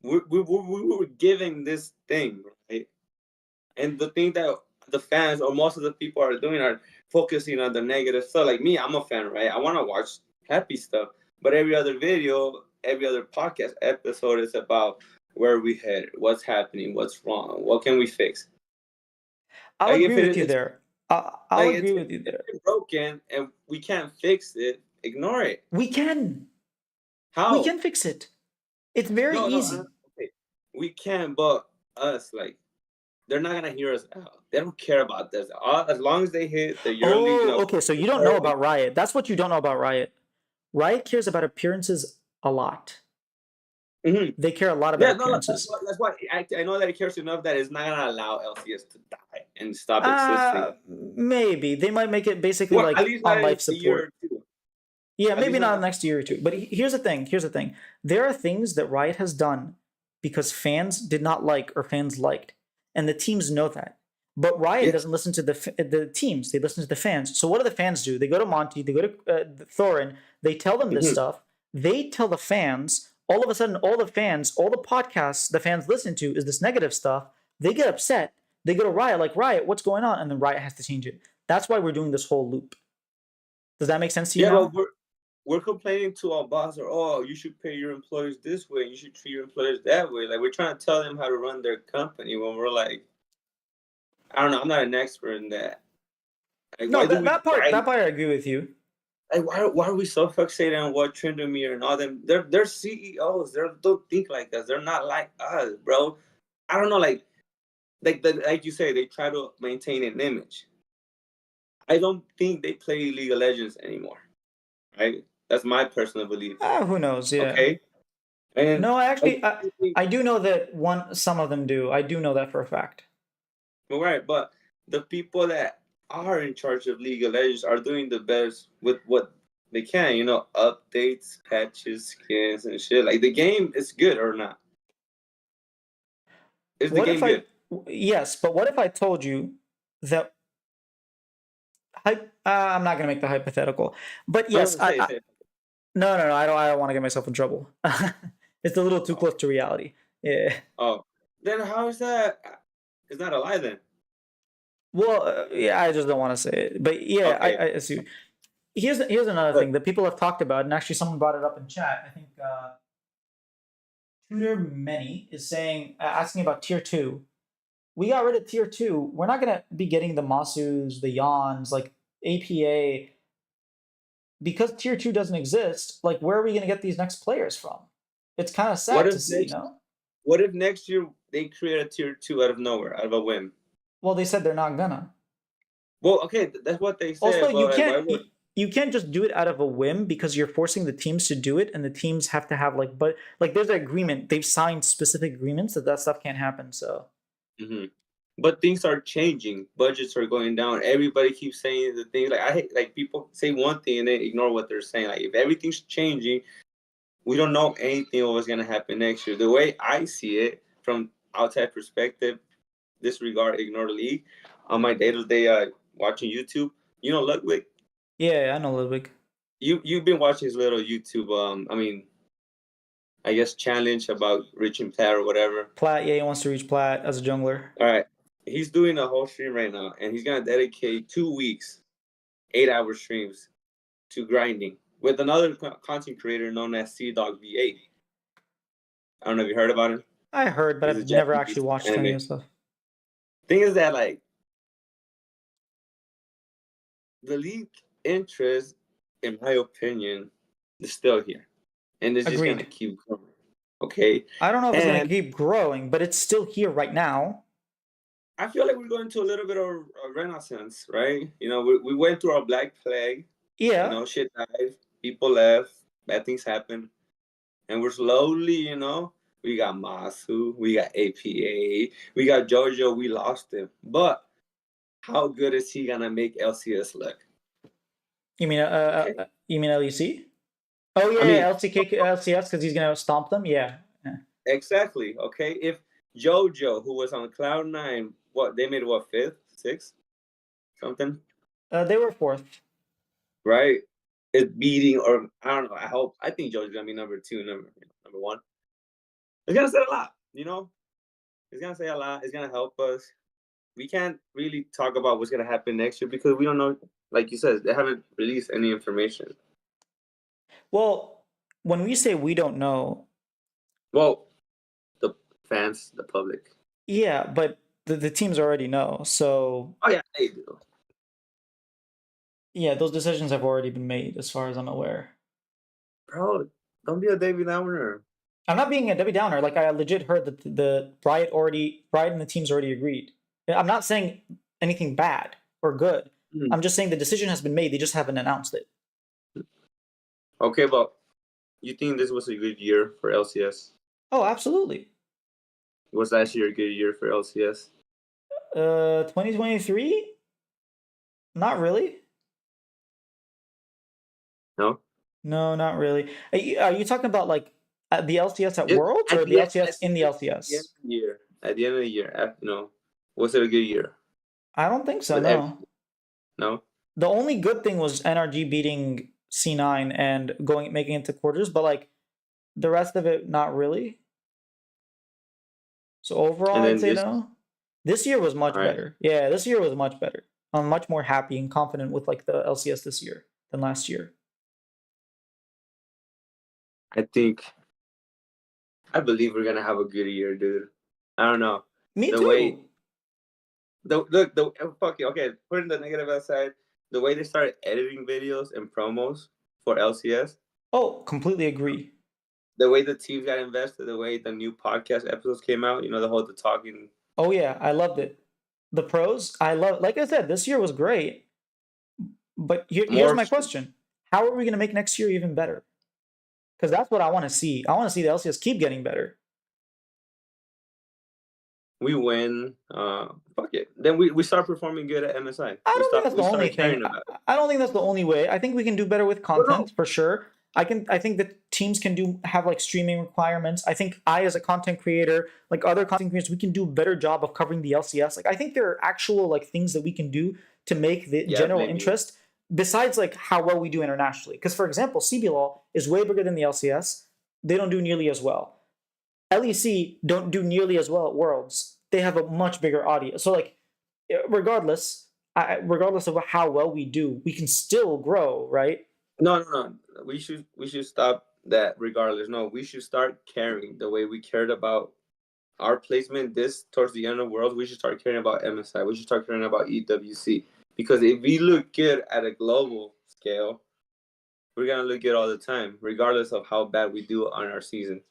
[SPEAKER 2] we were giving this thing, right? And the thing that the fans or most of the people are doing are focusing on the negative stuff. Like me, I'm a fan, right? I want to watch happy stuff. But every other video, every other podcast episode is about where we head, what's happening, what's wrong, what can we fix.
[SPEAKER 1] I'll agree with you there. I'll agree with you there.
[SPEAKER 2] It's broken and we can't fix it. Ignore it.
[SPEAKER 1] We can.
[SPEAKER 2] How?
[SPEAKER 1] We can fix it. It's very easy.
[SPEAKER 2] Okay. We can, but us, like, they're not gonna hear us out. They don't care about this. As long as they hit the yearly.
[SPEAKER 1] Okay. So you don't know about Riot. That's what you don't know about Riot. Riot cares about appearances a lot.
[SPEAKER 2] Mm-hmm.
[SPEAKER 1] They care a lot about appearances.
[SPEAKER 2] That's why I know that it cares enough that it's not gonna allow LCS to die and stop existing.
[SPEAKER 1] Maybe they might make it basically like on life support. Yeah, maybe not next year or two. But here's the thing. There are things that Riot has done because fans did not like or fans liked, and the teams know that. But Riot doesn't listen to the teams; they listen to the fans. So what do the fans do? They go to Monty, they go to Thorin, they tell them this stuff. They tell the fans. All of a sudden, all the fans, all the podcasts the fans listen to is this negative stuff. They get upset. They go to Riot, like, Riot, what's going on? And then Riot has to change it. That's why we're doing this whole loop. Does that make sense to you?
[SPEAKER 2] Yeah, we're complaining to our boss, or oh, you should pay your employees this way, you should treat your employees that way. Like we're trying to tell them how to run their company when we're like, I don't know, I'm not an expert in that. Like,
[SPEAKER 1] No,
[SPEAKER 2] why do
[SPEAKER 1] that
[SPEAKER 2] we?
[SPEAKER 1] that part that part I agree with you.
[SPEAKER 2] Like, why are we so fixated on what Trindomir and all them? They're CEOs. They don't think like us. They're not like us, bro. I don't know, like you say, they try to maintain an image. I don't think they play League of Legends anymore. Right? That's my personal belief.
[SPEAKER 1] Who knows? Yeah.
[SPEAKER 2] Okay, and
[SPEAKER 1] No, I
[SPEAKER 2] like,
[SPEAKER 1] actually I do know that some of them do. I do know that for a fact.
[SPEAKER 2] right, but the people that are in charge of League of Legends are doing the best with what they can. You know, updates, patches, skins, and shit. Like the game is good or not? Is the
[SPEAKER 1] What if
[SPEAKER 2] game good?
[SPEAKER 1] yes, but what if I told you that I'm not gonna make the hypothetical, but
[SPEAKER 2] No,
[SPEAKER 1] yes,
[SPEAKER 2] no, say it, say it.
[SPEAKER 1] no, I don't want to get myself in trouble. It's a little too
[SPEAKER 2] Oh,
[SPEAKER 1] close to reality. Yeah.
[SPEAKER 2] oh, then how is that? It's not a lie then.
[SPEAKER 1] Well, yeah, I just don't want to say it, but yeah,
[SPEAKER 2] Okay,
[SPEAKER 1] I see. Here's another
[SPEAKER 2] but
[SPEAKER 1] thing that people have talked about, and actually someone brought it up in chat. I think Tutor Many is saying asking about tier two. We got rid of tier two. We're not gonna be getting the Masus, the Yawns, like APA, because tier two doesn't exist. Like, where are we gonna get these next players from? It's kind of
[SPEAKER 2] what
[SPEAKER 1] sad
[SPEAKER 2] if
[SPEAKER 1] to see,
[SPEAKER 2] next?
[SPEAKER 1] no?
[SPEAKER 2] What if next year they create a tier two out of nowhere, out of a whim?
[SPEAKER 1] Well, they said they're not gonna.
[SPEAKER 2] Well, okay, that's what they
[SPEAKER 1] Also,
[SPEAKER 2] said, but like, why would?
[SPEAKER 1] you can't just do it out of a whim because you're forcing the teams to do it, and the teams have to have like but like there's an agreement. They've signed specific agreements that stuff can't happen. So
[SPEAKER 2] Mhm. But things are changing. Budgets are going down. Everybody keeps saying the thing. Like I hate, like people say one thing and they ignore what they're saying. Like if everything's changing, we don't know anything of what's gonna happen next year. The way I see it from outside perspective, disregard, ignore the league. On my day to day watching YouTube, you know Ludwig,
[SPEAKER 1] yeah, I know Ludwig.
[SPEAKER 2] you've been watching his little YouTube I mean, I guess challenge about reaching plat or whatever.
[SPEAKER 1] Plat, yeah, he wants to reach plat as a jungler.
[SPEAKER 2] All right. He's doing a whole stream right now and he's gonna dedicate 2 weeks, 8 hour streams to grinding with another content creator known as Sea Dog V8. I don't know if you heard about him.
[SPEAKER 1] I heard, but
[SPEAKER 2] He's a
[SPEAKER 1] I've never
[SPEAKER 2] Japanese
[SPEAKER 1] actually watched any
[SPEAKER 2] anime.
[SPEAKER 1] of stuff.
[SPEAKER 2] Thing is that like the league interest, in my opinion, is still here, and it's just gonna
[SPEAKER 1] Agreed.
[SPEAKER 2] keep growing. Okay,
[SPEAKER 1] I don't know if it's gonna
[SPEAKER 2] and
[SPEAKER 1] keep growing, but it's still here right now.
[SPEAKER 2] I feel like we're going to a little bit of a renaissance, right? You know, we went through our Black Plague. You
[SPEAKER 1] Yeah.
[SPEAKER 2] know, shit died, people left, bad things happened, and we're slowly, you know, we got Masu, we got APA, we got Jojo. We lost him, but how good is he gonna make LCS look? Okay,
[SPEAKER 1] You mean LEC? Oh
[SPEAKER 2] I
[SPEAKER 1] yeah,
[SPEAKER 2] mean,
[SPEAKER 1] LCK LCS because he's gonna stomp them. Yeah. Yeah.
[SPEAKER 2] exactly. Okay, if Jojo, who was on Cloud Nine, what they made what fifth, sixth, something,
[SPEAKER 1] They were fourth.
[SPEAKER 2] right? Is beating or I don't know. I think Jojo's gonna be number two, number one. It's gonna say a lot, you know. It's gonna say a lot. It's gonna help us. We can't really talk about what's gonna happen next year because we don't know. Like you said, they haven't released any information.
[SPEAKER 1] Well, when we say we don't know,
[SPEAKER 2] Well, the fans, the public.
[SPEAKER 1] yeah, but the teams already know. So
[SPEAKER 2] Oh yeah, they do.
[SPEAKER 1] yeah, those decisions have already been made, as far as I'm aware.
[SPEAKER 2] Bro, don't be a David Downer.
[SPEAKER 1] I'm not being a Debbie Downer. Like, I legit heard that the Riot and the teams already agreed. I'm not saying anything bad or good.
[SPEAKER 2] Hmm.
[SPEAKER 1] I'm just saying the decision has been made. They just haven't announced it.
[SPEAKER 2] Okay, but you think this was a good year for LCS?
[SPEAKER 1] Oh, absolutely.
[SPEAKER 2] Was last year a good year for LCS?
[SPEAKER 1] 2023? Not really.
[SPEAKER 2] No.
[SPEAKER 1] No, not really. Are you talking about like the LCS at
[SPEAKER 2] Just
[SPEAKER 1] Worlds
[SPEAKER 2] at
[SPEAKER 1] or the
[SPEAKER 2] the
[SPEAKER 1] LCS in the
[SPEAKER 2] at the end
[SPEAKER 1] LCS?
[SPEAKER 2] of the year. At the end of the year, you know, was it a good year
[SPEAKER 1] I don't think so.
[SPEAKER 2] with
[SPEAKER 1] No.
[SPEAKER 2] everything? No.
[SPEAKER 1] The only good thing was NRG beating C9 and making it to quarters, but like the rest of it, not really. So overall,
[SPEAKER 2] And
[SPEAKER 1] I'd
[SPEAKER 2] then
[SPEAKER 1] say
[SPEAKER 2] this,
[SPEAKER 1] no. This year was much
[SPEAKER 2] all right.
[SPEAKER 1] better. Yeah, this year was much better. I'm much more happy and confident with like the LCS this year than last year.
[SPEAKER 2] I believe we're gonna have a good year, dude. I don't know.
[SPEAKER 1] Me
[SPEAKER 2] The
[SPEAKER 1] too.
[SPEAKER 2] way fuck you. Okay, putting the negative aside, the way they started editing videos and promos for LCS,
[SPEAKER 1] Oh, completely agree.
[SPEAKER 2] the way the teams got invested, the way the new podcast episodes came out, the talking.
[SPEAKER 1] Oh yeah, I loved it. The pros, like I said, this year was great. But here's
[SPEAKER 2] More
[SPEAKER 1] my question. How are we going to make next year even better? Because that's what I want to see. I want to see the LCS keep getting better.
[SPEAKER 2] We win. Fuck it. Then we start performing good at MSI.
[SPEAKER 1] I
[SPEAKER 2] We
[SPEAKER 1] don't think
[SPEAKER 2] start
[SPEAKER 1] that's
[SPEAKER 2] we
[SPEAKER 1] the only
[SPEAKER 2] start caring
[SPEAKER 1] thing.
[SPEAKER 2] about it.
[SPEAKER 1] I don't think that's the only way. I think we can do better with
[SPEAKER 2] Well, no.
[SPEAKER 1] content for sure. I think that teams can have like streaming requirements. I think I, as a content creator, like other content creators, we can do a better job of covering the LCS. Like I think there are actual like things that we can do to make the
[SPEAKER 2] Yeah,
[SPEAKER 1] general
[SPEAKER 2] maybe.
[SPEAKER 1] interest besides like how well we do internationally. Because for example, CBLOL is way bigger than the LCS. They don't do nearly as well. LEC don't do nearly as well at Worlds. They have a much bigger audience. So like, regardless of how well we do, we can still grow, right?
[SPEAKER 2] No. We should stop that regardless. No, we should start caring the way we cared about our placement this towards the end of the world. We should start caring about MSI. We should start caring about EWC. Because if we look good at a global scale, we're gonna look good all the time, regardless of how bad we do on our season.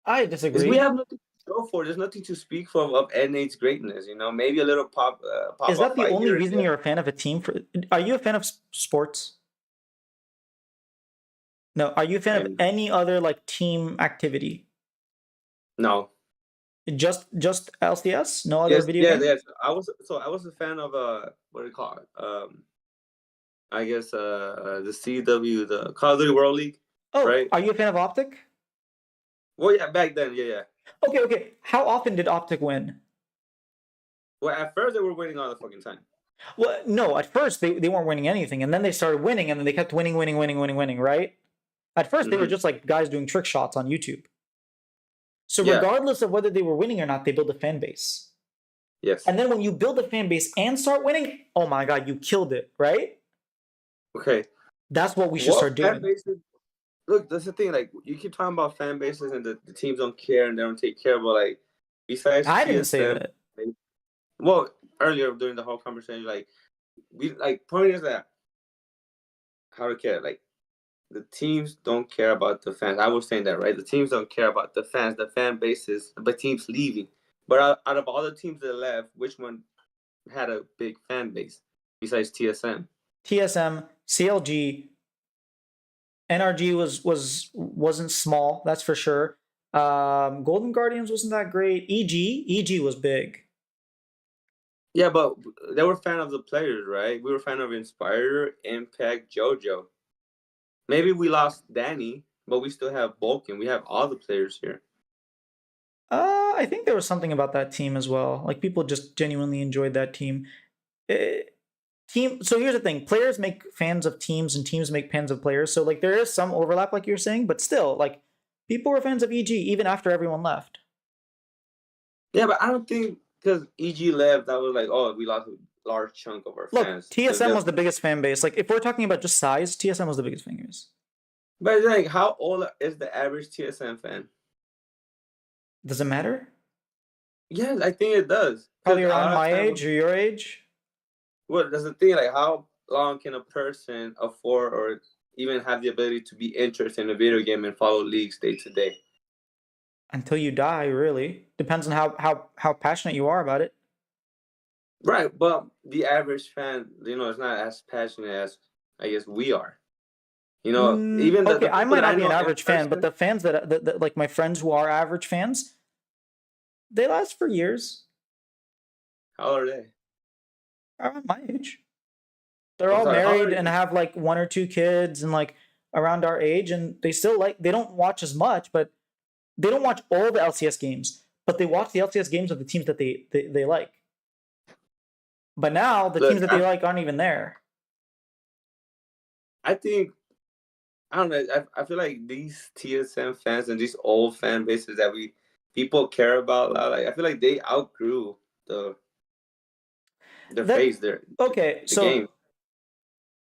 [SPEAKER 1] I disagree.
[SPEAKER 2] We have nothing to go for. There's nothing to speak for of N8's greatness. Maybe a little pop.
[SPEAKER 1] Is that
[SPEAKER 2] off
[SPEAKER 1] the
[SPEAKER 2] fight
[SPEAKER 1] only
[SPEAKER 2] here and
[SPEAKER 1] reason
[SPEAKER 2] there.
[SPEAKER 1] you're a fan of a team? Are you a fan of sports? No. Are you a fan of
[SPEAKER 2] Maybe.
[SPEAKER 1] any other like team activity?
[SPEAKER 2] No.
[SPEAKER 1] Just LCS? No other video game?
[SPEAKER 2] Yes. I was a fan of what do you call it? I guess the CW, the Call of Duty World League.
[SPEAKER 1] Oh,
[SPEAKER 2] right?
[SPEAKER 1] Are you a fan of Optic?
[SPEAKER 2] Well, yeah, back then, yeah.
[SPEAKER 1] Okay. How often did Optic win?
[SPEAKER 2] Well, at first they were winning all the fucking time.
[SPEAKER 1] Well, no, at first they weren't winning anything, and then they started winning, and then they kept winning, right? At first they were just like guys doing trick shots on YouTube. So
[SPEAKER 2] Yeah.
[SPEAKER 1] regardless of whether they were winning or not, they build a fan base.
[SPEAKER 2] Yes.
[SPEAKER 1] And then when you build a fan base and start winning, oh my god, you killed it, right?
[SPEAKER 2] Okay.
[SPEAKER 1] That's what we should start doing.
[SPEAKER 2] Look, that's the thing. Like, you keep talking about fan bases and the teams don't care and they don't take care. But like, besides,
[SPEAKER 1] I didn't say that.
[SPEAKER 2] Well, earlier during the whole conversation, like, point is that how to care. Like, the teams don't care about the fans. I was saying that, right? The teams don't care about the fans, the fan bases, but teams leaving. But out of all the teams that left, which one had a big fan base besides TSM?
[SPEAKER 1] TSM, CLG, NRG wasn't small, that's for sure. Golden Guardians wasn't that great. EG was big.
[SPEAKER 2] Yeah, but they were fan of the players, right? We were fan of Inspire, Impact, JoJo. Maybe we lost Danny, but we still have Vulcan. We have all the players here.
[SPEAKER 1] I think there was something about that team as well. Like people just genuinely enjoyed that team. So here's the thing: players make fans of teams, and teams make fans of players. So like there is some overlap, like you're saying, but still, like people were fans of EG even after everyone left.
[SPEAKER 2] Yeah, but I don't think because EG left, that was like, oh, we lost a large chunk of our fans.
[SPEAKER 1] TSM was the biggest fan base. Like if we're talking about just size, TSM was the biggest fan base.
[SPEAKER 2] But like, how old is the average TSM fan?
[SPEAKER 1] Does it matter?
[SPEAKER 2] Yes, I think it does.
[SPEAKER 1] Probably around my age or your age.
[SPEAKER 2] Well, that's the thing. Like, how long can a person afford or even have the ability to be interested in a video game and follow leagues day to day?
[SPEAKER 1] Until you die, really. Depends on how passionate you are about it.
[SPEAKER 2] Right, but the average fan, is not as passionate as I guess we are. Even
[SPEAKER 1] okay, I might not be an average fan, but the fans that like my friends who are average fans, they last for years.
[SPEAKER 2] How old are they?
[SPEAKER 1] Around my age. They're all married and have like 1 or 2 kids and like around our age, and they still they don't watch as much, but they don't watch all the LCS games, but they watch the LCS games of the teams that they like. But now the teams that they like aren't even there.
[SPEAKER 2] I don't know. I feel like these TSM fans and these old fan bases that people care about, like I feel like they outgrew the phase there.
[SPEAKER 1] Okay,
[SPEAKER 2] the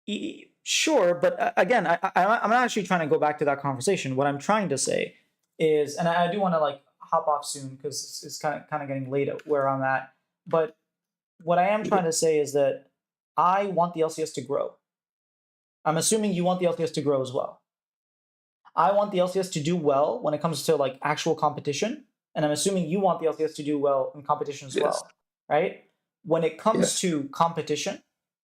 [SPEAKER 2] game.
[SPEAKER 1] sure, but again, I'm not actually trying to go back to that conversation. What I'm trying to say is, and I do want to like hop off soon because it's kind of getting late at where I'm at. But what I am trying to say is that I want the LCS to grow. I'm assuming you want the LCS to grow as well. I want the LCS to do well when it comes to like actual competition, and I'm assuming you want the LCS to do well in competition as
[SPEAKER 2] Yes.
[SPEAKER 1] well, right? When it comes
[SPEAKER 2] Yes.
[SPEAKER 1] to competition,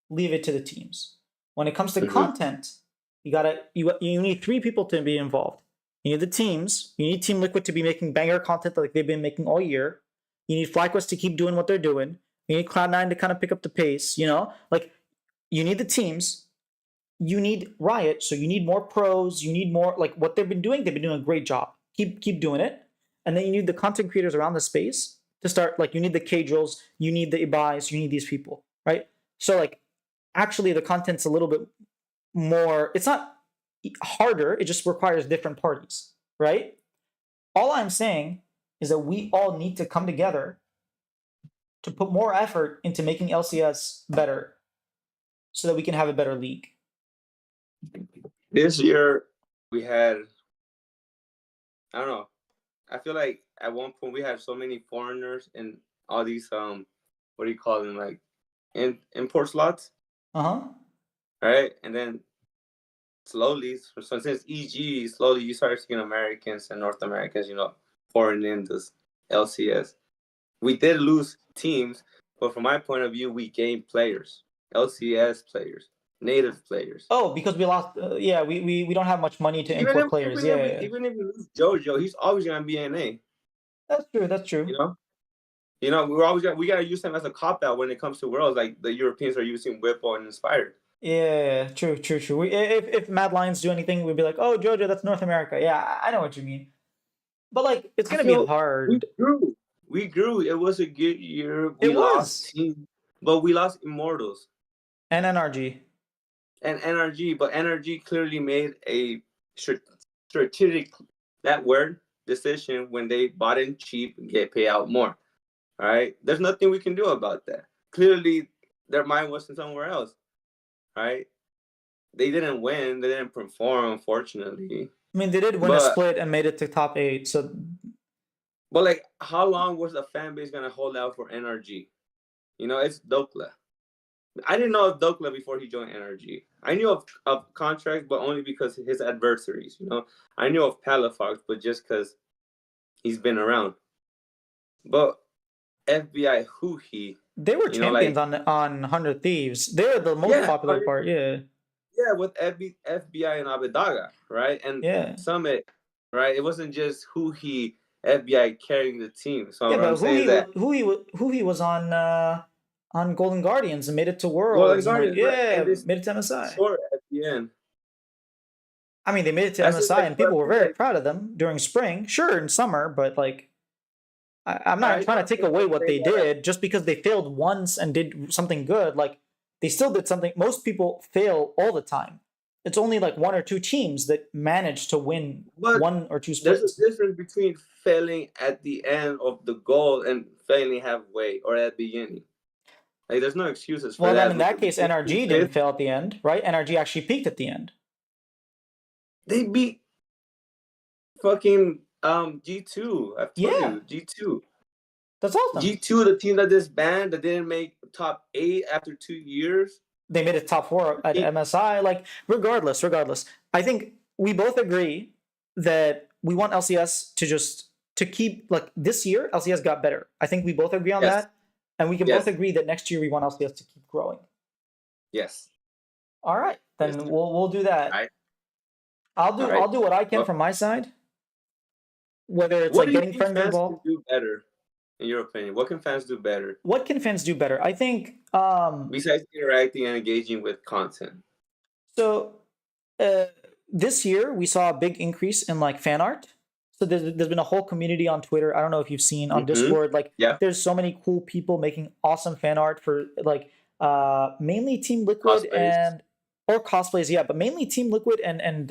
[SPEAKER 1] leave it to the teams. When it comes to
[SPEAKER 2] Mhm.
[SPEAKER 1] content, you need three people to be involved. You need the teams. You need Team Liquid to be making banger content like they've been making all year. You need FlyQuest to keep doing what they're doing. You need Cloud9 to kind of pick up the pace. You know, like you need the teams. You need Riot, so you need more pros. You need more like what they've been doing. They've been doing a great job. Keep doing it, and then you need the content creators around the space to start. Like you need the K-Drills, you need the Ibais, you need these people, right? So like, actually, the content's a little bit more. It's not harder. It just requires different parties, right? All I'm saying is that we all need to come together to put more effort into making LCS better, so that we can have a better league.
[SPEAKER 2] This year we had, I don't know. I feel like at one point we had so many foreigners and all these what do you call them, like import slots,
[SPEAKER 1] Uh-huh.
[SPEAKER 2] right? And then slowly, so since EG, slowly you start seeing Americans and North Americans, pouring in this LCS. We did lose teams, but from my point of view, we gained players, LCS players, native players.
[SPEAKER 1] Oh, because we lost. Yeah, we don't have much money to import players. Yeah,
[SPEAKER 2] Even if we lose JoJo, he's always gonna be NA.
[SPEAKER 1] that's true. That's true.
[SPEAKER 2] We gotta use him as a cop out when it comes to worlds, like the Europeans are using Whipple and Inspired.
[SPEAKER 1] Yeah, true. If Mad Lions do anything, we'd be like, oh, Jojo, that's North America. Yeah, I know what you mean. But like, it's gonna be hard.
[SPEAKER 2] We grew. It was a good year.
[SPEAKER 1] It
[SPEAKER 2] We lost
[SPEAKER 1] was.
[SPEAKER 2] teams, but we lost Immortals
[SPEAKER 1] And NRG.
[SPEAKER 2] and NRG. But NRG clearly made a strategic, that word, decision when they bought in cheap and get paid out more. All right, there's nothing we can do about that. Clearly, their mind wasn't somewhere else. Right? They didn't win. They didn't perform, unfortunately.
[SPEAKER 1] I mean, they did win a split and made it to top 8. So,
[SPEAKER 2] but like, how long was the fan base gonna hold out for NRG? It's Dokla. I didn't know of Dokla before he joined NRG. I knew of Contracts, but only because of his adversaries. I knew of Palafox, but just because he's been around. But FBI,
[SPEAKER 1] they were champions on 100 Thieves. They're the most popular part. Yeah.
[SPEAKER 2] Yeah, with FBI and Abedaga, right? And Summit, right? It wasn't just FBI carrying the team. So
[SPEAKER 1] yeah, but Huhi was on Golden Guardians and made it to Worlds. Made it to MSI.
[SPEAKER 2] Short at the end.
[SPEAKER 1] I mean, they made it to MSI, and people were very proud of them during spring. Sure, in summer, but like, I'm not trying to take away what they did just because they failed once and did something good. Like, they still did something. Most people fail all the time. It's only like one or two teams that manage to win one or two splits.
[SPEAKER 2] There's a difference between failing at the end of the goal and failing halfway or at the beginning. Like, there's no excuses for that.
[SPEAKER 1] Well, then in that case, NRG didn't fail at the end, right? NRG actually peaked at the end.
[SPEAKER 2] They beat fucking G2. I've told you, G2.
[SPEAKER 1] That's awesome.
[SPEAKER 2] G2, the team that disbanded, that didn't make top 8 after 2 years.
[SPEAKER 1] They made it top 4 at MSI. Like, regardless, I think we both agree that we want LCS to keep, like, this year, LCS got better. I think we both agree on that. And we can both agree that next year we want LCS to keep growing.
[SPEAKER 2] Yes.
[SPEAKER 1] All right. Then we'll do that.
[SPEAKER 2] Right.
[SPEAKER 1] I'll do what I can from my side. Whether it's like getting friends involved.
[SPEAKER 2] Do better, in your opinion? What can fans do better?
[SPEAKER 1] What can fans do better? I think
[SPEAKER 2] besides interacting and engaging with content.
[SPEAKER 1] So this year we saw a big increase in like fan art. So there's been a whole community on Twitter. I don't know if you've seen on Discord. Like, there's so many cool people making awesome fan art for like mainly Team Liquid or cosplays. Yeah, but mainly Team Liquid and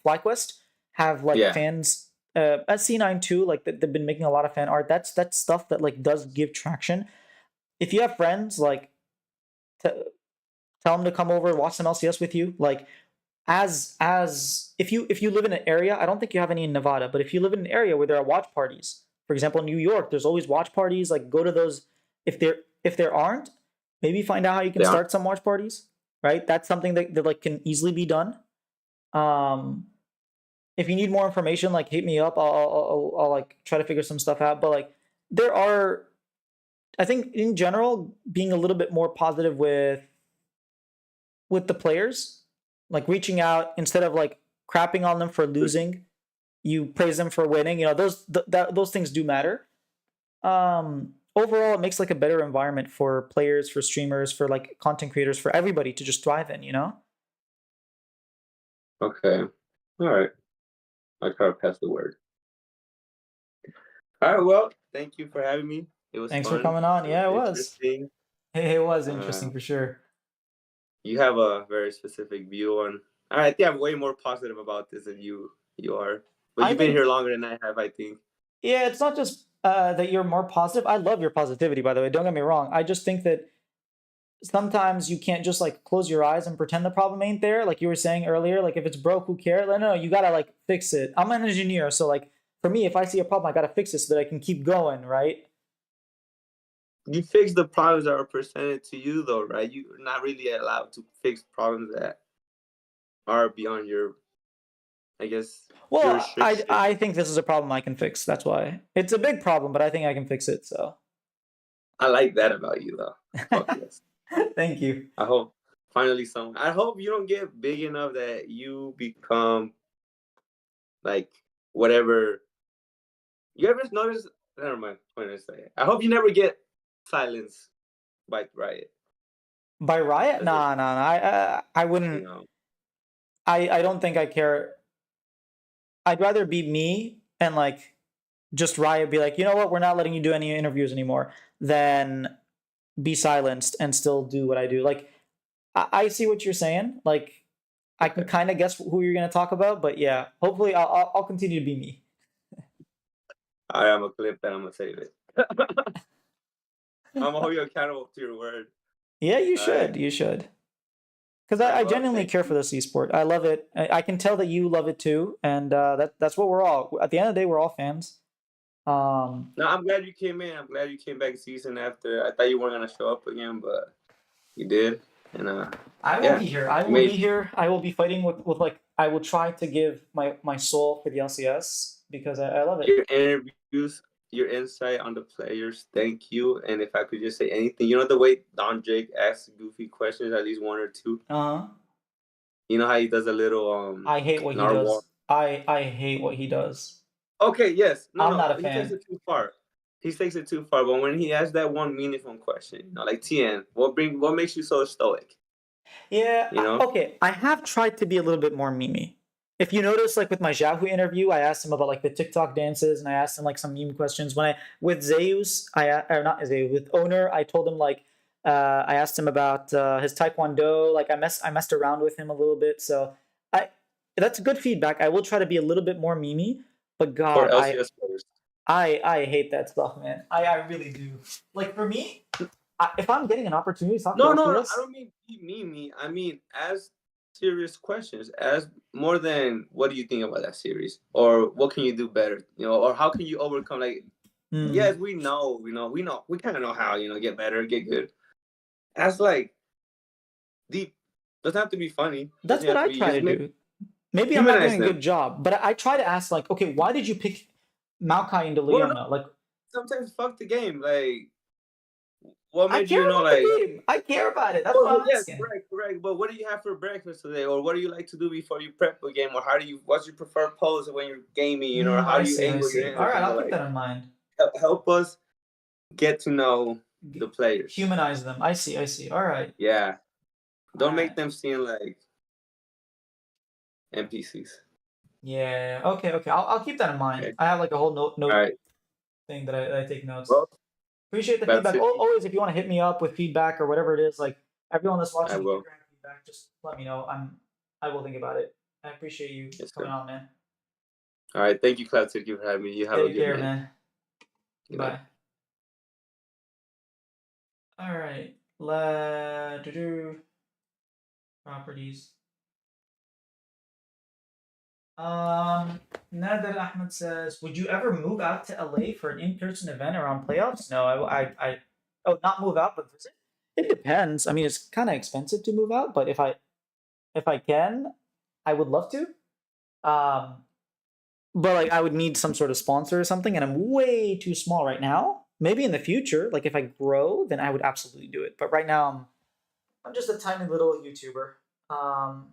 [SPEAKER 1] FlyQuest have like fans. At C9 too, like they've been making a lot of fan art. That's stuff that like does give traction. If you have friends, like tell them to come over, watch some LCS with you. Like as if you live in an area, I don't think you have any in Nevada, but if you live in an area where there are watch parties, for example, in New York, there's always watch parties. Like go to those. If there aren't, maybe find out how you can
[SPEAKER 2] They are.
[SPEAKER 1] start some watch parties. Right, that's something that like can easily be done. Um, if you need more information, like hit me up. I'll like try to figure some stuff out. But like there are, I think in general, being a little bit more positive with the players, like reaching out instead of like crapping on them for losing, you praise them for winning. You know those things do matter. Overall, it makes like a better environment for players, for streamers, for like content creators, for everybody to just thrive in. You know.
[SPEAKER 2] Okay. All right. I'll try to pass the word. All right. Well, thank you for having me. It was
[SPEAKER 1] Thanks for
[SPEAKER 2] fun.
[SPEAKER 1] coming on.
[SPEAKER 2] It was
[SPEAKER 1] Yeah, it was.
[SPEAKER 2] interesting.
[SPEAKER 1] It was
[SPEAKER 2] Uh,
[SPEAKER 1] interesting for sure.
[SPEAKER 2] you have a very specific view on. I think I'm way more positive about this than you are. But
[SPEAKER 1] I
[SPEAKER 2] you've been
[SPEAKER 1] think
[SPEAKER 2] here longer than I have, I think.
[SPEAKER 1] yeah, it's not just that you're more positive. I love your positivity, by the way. Don't get me wrong. I just think that sometimes you can't just like close your eyes and pretend the problem ain't there. Like you were saying earlier, like if it's broke, who cares? Like, no, you gotta like fix it. I'm an engineer, so like for me, if I see a problem, I gotta fix it so that I can keep going, right?
[SPEAKER 2] You fix the problems that are presented to you, though, right? You're not really allowed to fix problems that are beyond your, I guess,
[SPEAKER 1] Well, I
[SPEAKER 2] jurisdiction.
[SPEAKER 1] I think this is a problem I can fix. That's why it's a big problem, but I think I can fix it. So,
[SPEAKER 2] I like that about you, though. Fuck yes.
[SPEAKER 1] thank you.
[SPEAKER 2] I hope finally someone. I hope you don't get big enough that you become like whatever. You ever notice? Never mind. What did I say? I hope you never get silenced by Riot.
[SPEAKER 1] By riot?
[SPEAKER 2] That's just
[SPEAKER 1] Nah, nah, nah. I
[SPEAKER 2] you
[SPEAKER 1] wouldn't.
[SPEAKER 2] know.
[SPEAKER 1] I don't think I care. I'd rather be me and like just riot, be like, you know what, we're not letting you do any interviews anymore, than be silenced and still do what I do. Like, I see what you're saying. Like, I can
[SPEAKER 2] Okay.
[SPEAKER 1] kind of guess who you're gonna talk about, but yeah, hopefully I'll continue to be me.
[SPEAKER 2] All right, I'm gonna clip that. I'm gonna save it. I'm gonna hold you accountable to your word.
[SPEAKER 1] Yeah, you
[SPEAKER 2] All right.
[SPEAKER 1] should. You should. Because
[SPEAKER 2] All right.
[SPEAKER 1] I
[SPEAKER 2] Well,
[SPEAKER 1] genuinely
[SPEAKER 2] thank
[SPEAKER 1] care for
[SPEAKER 2] you.
[SPEAKER 1] this esport. I love it. I can tell that you love it too, and that's what we're all. At the end of the day, we're all fans. Um,
[SPEAKER 2] No, I'm glad you came in. I'm glad you came back season after. I thought you weren't gonna show up again, but you did. And
[SPEAKER 1] I will
[SPEAKER 2] yeah,
[SPEAKER 1] be here. I
[SPEAKER 2] you
[SPEAKER 1] will
[SPEAKER 2] made
[SPEAKER 1] be here. I will be fighting with like I will try to give my soul for the LCS because I love it.
[SPEAKER 2] your interviews, your insight on the players. Thank you. And if I could just say anything, you know the way Don Jake asks goofy questions, at least one or two.
[SPEAKER 1] Uh-huh.
[SPEAKER 2] You know how he does a little
[SPEAKER 1] I hate what he
[SPEAKER 2] narwhal.
[SPEAKER 1] does. I hate what he does.
[SPEAKER 2] Okay, yes, no,
[SPEAKER 1] I'm
[SPEAKER 2] no,
[SPEAKER 1] not a
[SPEAKER 2] he takes
[SPEAKER 1] fan.
[SPEAKER 2] it too far. He takes it too far. But when he asks that one meaningful question, like TN, what makes you so stoic?
[SPEAKER 1] Yeah,
[SPEAKER 2] You know,
[SPEAKER 1] okay. I have tried to be a little bit more meme. If you notice, like with my Yahoo interview, I asked him about like the TikTok dances, and I asked him like some meme questions. When I with Zeus, or not Zeus, with Owner, I told him like I asked him about his Taekwondo. Like I messed around with him a little bit. So I that's good feedback. I will try to be a little bit more meme. But
[SPEAKER 2] for
[SPEAKER 1] God,
[SPEAKER 2] LCS players.
[SPEAKER 1] I hate that stuff, man. I really do. Like for me, if I'm getting an opportunity to talk to
[SPEAKER 2] No, no, no, I
[SPEAKER 1] LCS,
[SPEAKER 2] don't mean me. I mean as serious questions, as more than what do you think about that series, or what can you do better, or how can you overcome? Like,
[SPEAKER 1] hmm,
[SPEAKER 2] yes, we kind of know how get better, get good. As like deep, doesn't have to be funny.
[SPEAKER 1] that's
[SPEAKER 2] Doesn't
[SPEAKER 1] what
[SPEAKER 2] have to
[SPEAKER 1] I
[SPEAKER 2] be
[SPEAKER 1] try
[SPEAKER 2] just
[SPEAKER 1] to
[SPEAKER 2] make
[SPEAKER 1] do. Maybe I'm not
[SPEAKER 2] humanize
[SPEAKER 1] doing a
[SPEAKER 2] them.
[SPEAKER 1] good job, but I try to ask like, okay, why did you pick Maokai and
[SPEAKER 2] Well, no,
[SPEAKER 1] DeLeona? Like,
[SPEAKER 2] sometimes fuck the game. Like, what
[SPEAKER 1] I
[SPEAKER 2] made
[SPEAKER 1] care
[SPEAKER 2] you
[SPEAKER 1] about
[SPEAKER 2] like?
[SPEAKER 1] the game. I care about it. That's
[SPEAKER 2] Oh,
[SPEAKER 1] what I'm
[SPEAKER 2] yes,
[SPEAKER 1] asking.
[SPEAKER 2] correct, correct. But what do you have for breakfast today, or what do you like to do before you prep a game, or what's your preferred pose when you're gaming, or how
[SPEAKER 1] I
[SPEAKER 2] do you
[SPEAKER 1] see. I
[SPEAKER 2] angle your
[SPEAKER 1] see. All right,
[SPEAKER 2] energy?
[SPEAKER 1] I'll keep
[SPEAKER 2] Like,
[SPEAKER 1] that in mind.
[SPEAKER 2] help us get to know the players.
[SPEAKER 1] Humanize them. I see. I see. All right.
[SPEAKER 2] Yeah,
[SPEAKER 1] All
[SPEAKER 2] don't make
[SPEAKER 1] right.
[SPEAKER 2] them seem like NPCs.
[SPEAKER 1] Yeah. Okay. Okay. I'll keep that in mind.
[SPEAKER 2] Okay,
[SPEAKER 1] I have like a whole
[SPEAKER 2] all
[SPEAKER 1] note
[SPEAKER 2] right.
[SPEAKER 1] thing that I take notes.
[SPEAKER 2] Well,
[SPEAKER 1] Appreciate the
[SPEAKER 2] that's
[SPEAKER 1] feedback.
[SPEAKER 2] it.
[SPEAKER 1] Always, if you want to hit me up with feedback or whatever it is, like everyone that's
[SPEAKER 2] I
[SPEAKER 1] watching, if you
[SPEAKER 2] will.
[SPEAKER 1] ever have feedback, just let me know. I will think about it. I appreciate you
[SPEAKER 2] Yes,
[SPEAKER 1] coming
[SPEAKER 2] sir.
[SPEAKER 1] on, man.
[SPEAKER 2] All right. Thank you, Cloud City, for having me. You have a
[SPEAKER 1] Take
[SPEAKER 2] good
[SPEAKER 1] care,
[SPEAKER 2] night.
[SPEAKER 1] man.
[SPEAKER 2] Good night.
[SPEAKER 1] Bye. All right. La do do. properties. Um, Nader Ahmed says, "Would you ever move out to LA for an in-person event around playoffs?" No, oh, not move out, but visit. It depends. I mean, it's kind of expensive to move out, but if I can, I would love to. Um, but like I would need some sort of sponsor or something, and I'm way too small right now. Maybe in the future, like if I grow, then I would absolutely do it. But right now, I'm just a tiny little YouTuber. Um,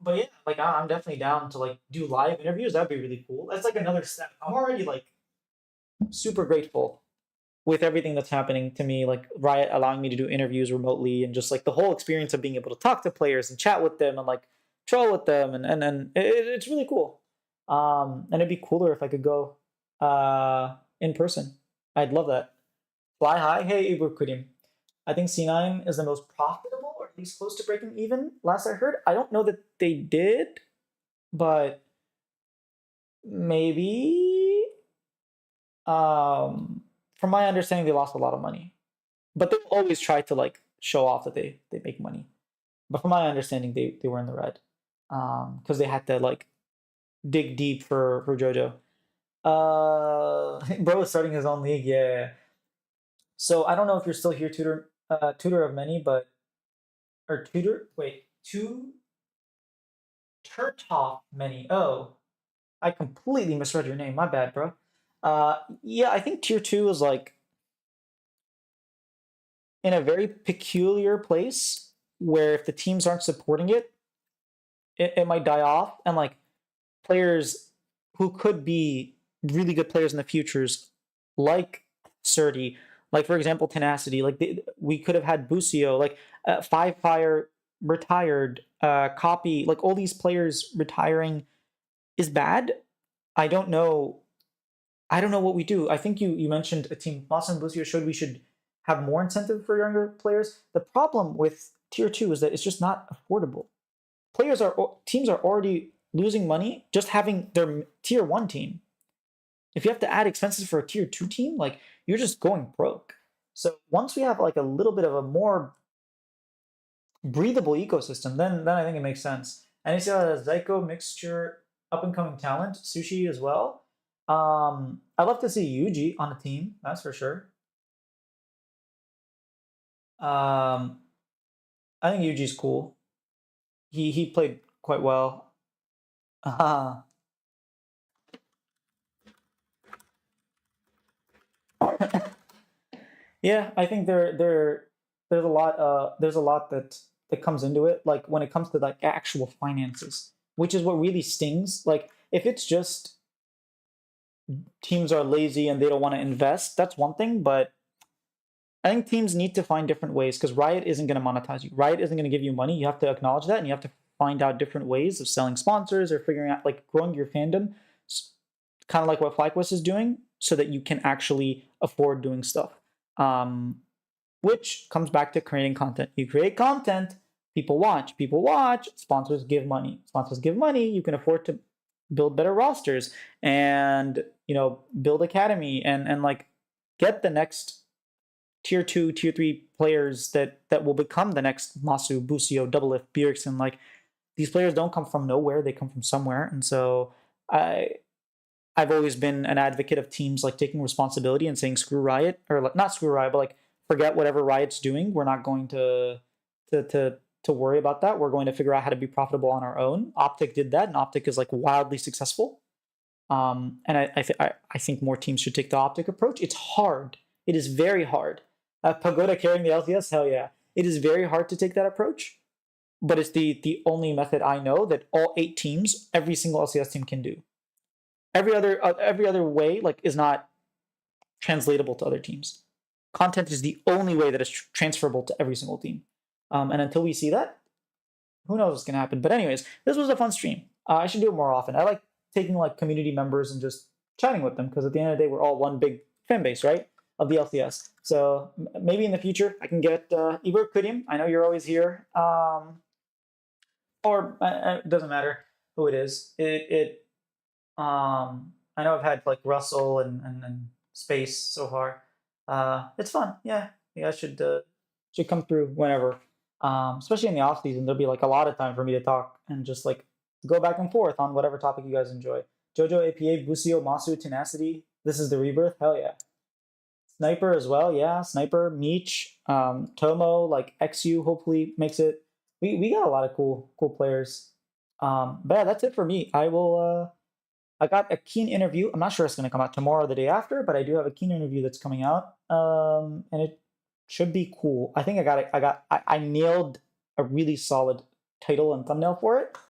[SPEAKER 1] but yeah, like I'm definitely down to like do live interviews. That'd be really cool. That's like another step. I'm already like super grateful with everything that's happening to me, like Riot allowing me to do interviews remotely and just like the whole experience of being able to talk to players and chat with them and like troll with them and it's really cool. And it'd be cooler if I could go in person. I'd love that. Fly high. Hey, Ibukurim. I think C9 is the most profitable, or at least close to breaking even. Last I heard, I don't know that they did, but maybe. From my understanding, they lost a lot of money, but they always try to like show off that they make money. But from my understanding, they were in the red, because they had to like dig deep for JoJo. Bro is starting his own league. Yeah. So I don't know if you're still here, tutor of many, but or tutor. Wait, Turtov many. Oh, I completely misread your name. My bad, bro. Yeah, I think tier two is like in a very peculiar place where if the teams aren't supporting it, it might die off. And like players who could be really good players in the futures, like Surdy, like for example Tenacity, like we could have had Busio, like Five Fire retired, Copy, like all these players retiring is bad. I don't know. I don't know what we do. I think you mentioned a team. Boston Busio showed we should have more incentive for younger players. The problem with tier two is that it's just not affordable. Teams are already losing money just having their tier one team. If you have to add expenses for a tier two team, like you're just going broke. So once we have like a little bit of a more breathable ecosystem, then I think it makes sense. And you see a Zyko mixture, up and coming talent, Sushi as well. I'd love to see Yuji on a team, that's for sure. Um, I think Yuji's cool. He played quite well. Uh, yeah, I think there's a lot that comes into it. Like when it comes to like actual finances, which is what really stings. Like if it's just teams are lazy and they don't want to invest, that's one thing. But I think teams need to find different ways because Riot isn't going to monetize you. Riot isn't going to give you money. You have to acknowledge that, and you have to find out different ways of selling sponsors or figuring out like growing your fandom, kind of like what FlyQuest is doing, so that you can actually afford doing stuff. Um, which comes back to creating content. You create content, people watch, sponsors give money. Sponsors give money, you can afford to build better rosters and build academy and like get the next tier 2, tier 3 players that will become the next Masu, Busio, Doublelift, Bjergsen. Like these players don't come from nowhere, they come from somewhere. And so I've always been an advocate of teams like taking responsibility and saying screw Riot, or like not screw Riot, but like forget whatever Riot's doing. We're not going to worry about that. We're going to figure out how to be profitable on our own. Optic did that, and Optic is like wildly successful. And I think more teams should take the Optic approach. It's hard. It is very hard. Pagoda carrying the LCS, hell yeah. It is very hard to take that approach, but it's the only method I know that all 8 teams, every single LCS team can do. Every other way like is not translatable to other teams. Content is the only way that is transferable to every single team. And until we see that, who knows what's gonna happen? But anyways, this was a fun stream. I should do it more often. I like taking like community members and just chatting with them because at the end of the day, we're all one big fan base, right? Of the LCS. So maybe in the future I can get Igor Kudim. I know you're always here. Or it doesn't matter who it is. I know I've had like Russell and Space so far. It's fun. Yeah, you guys should come through whenever. Especially in the off season, there'll be like a lot of time for me to talk and just like go back and forth on whatever topic you guys enjoy. Jojo, APA, Busio, Masu, Tenacity. This is the rebirth. Hell yeah. Sniper as well, yeah. Sniper, Meech, Tomo, like XU hopefully makes it. We got a lot of cool players. But yeah, that's it for me. I got a keen interview. I'm not sure it's gonna come out tomorrow or the day after, but I do have a keen interview that's coming out. And it should be cool. I think I nailed a really solid title and thumbnail for it.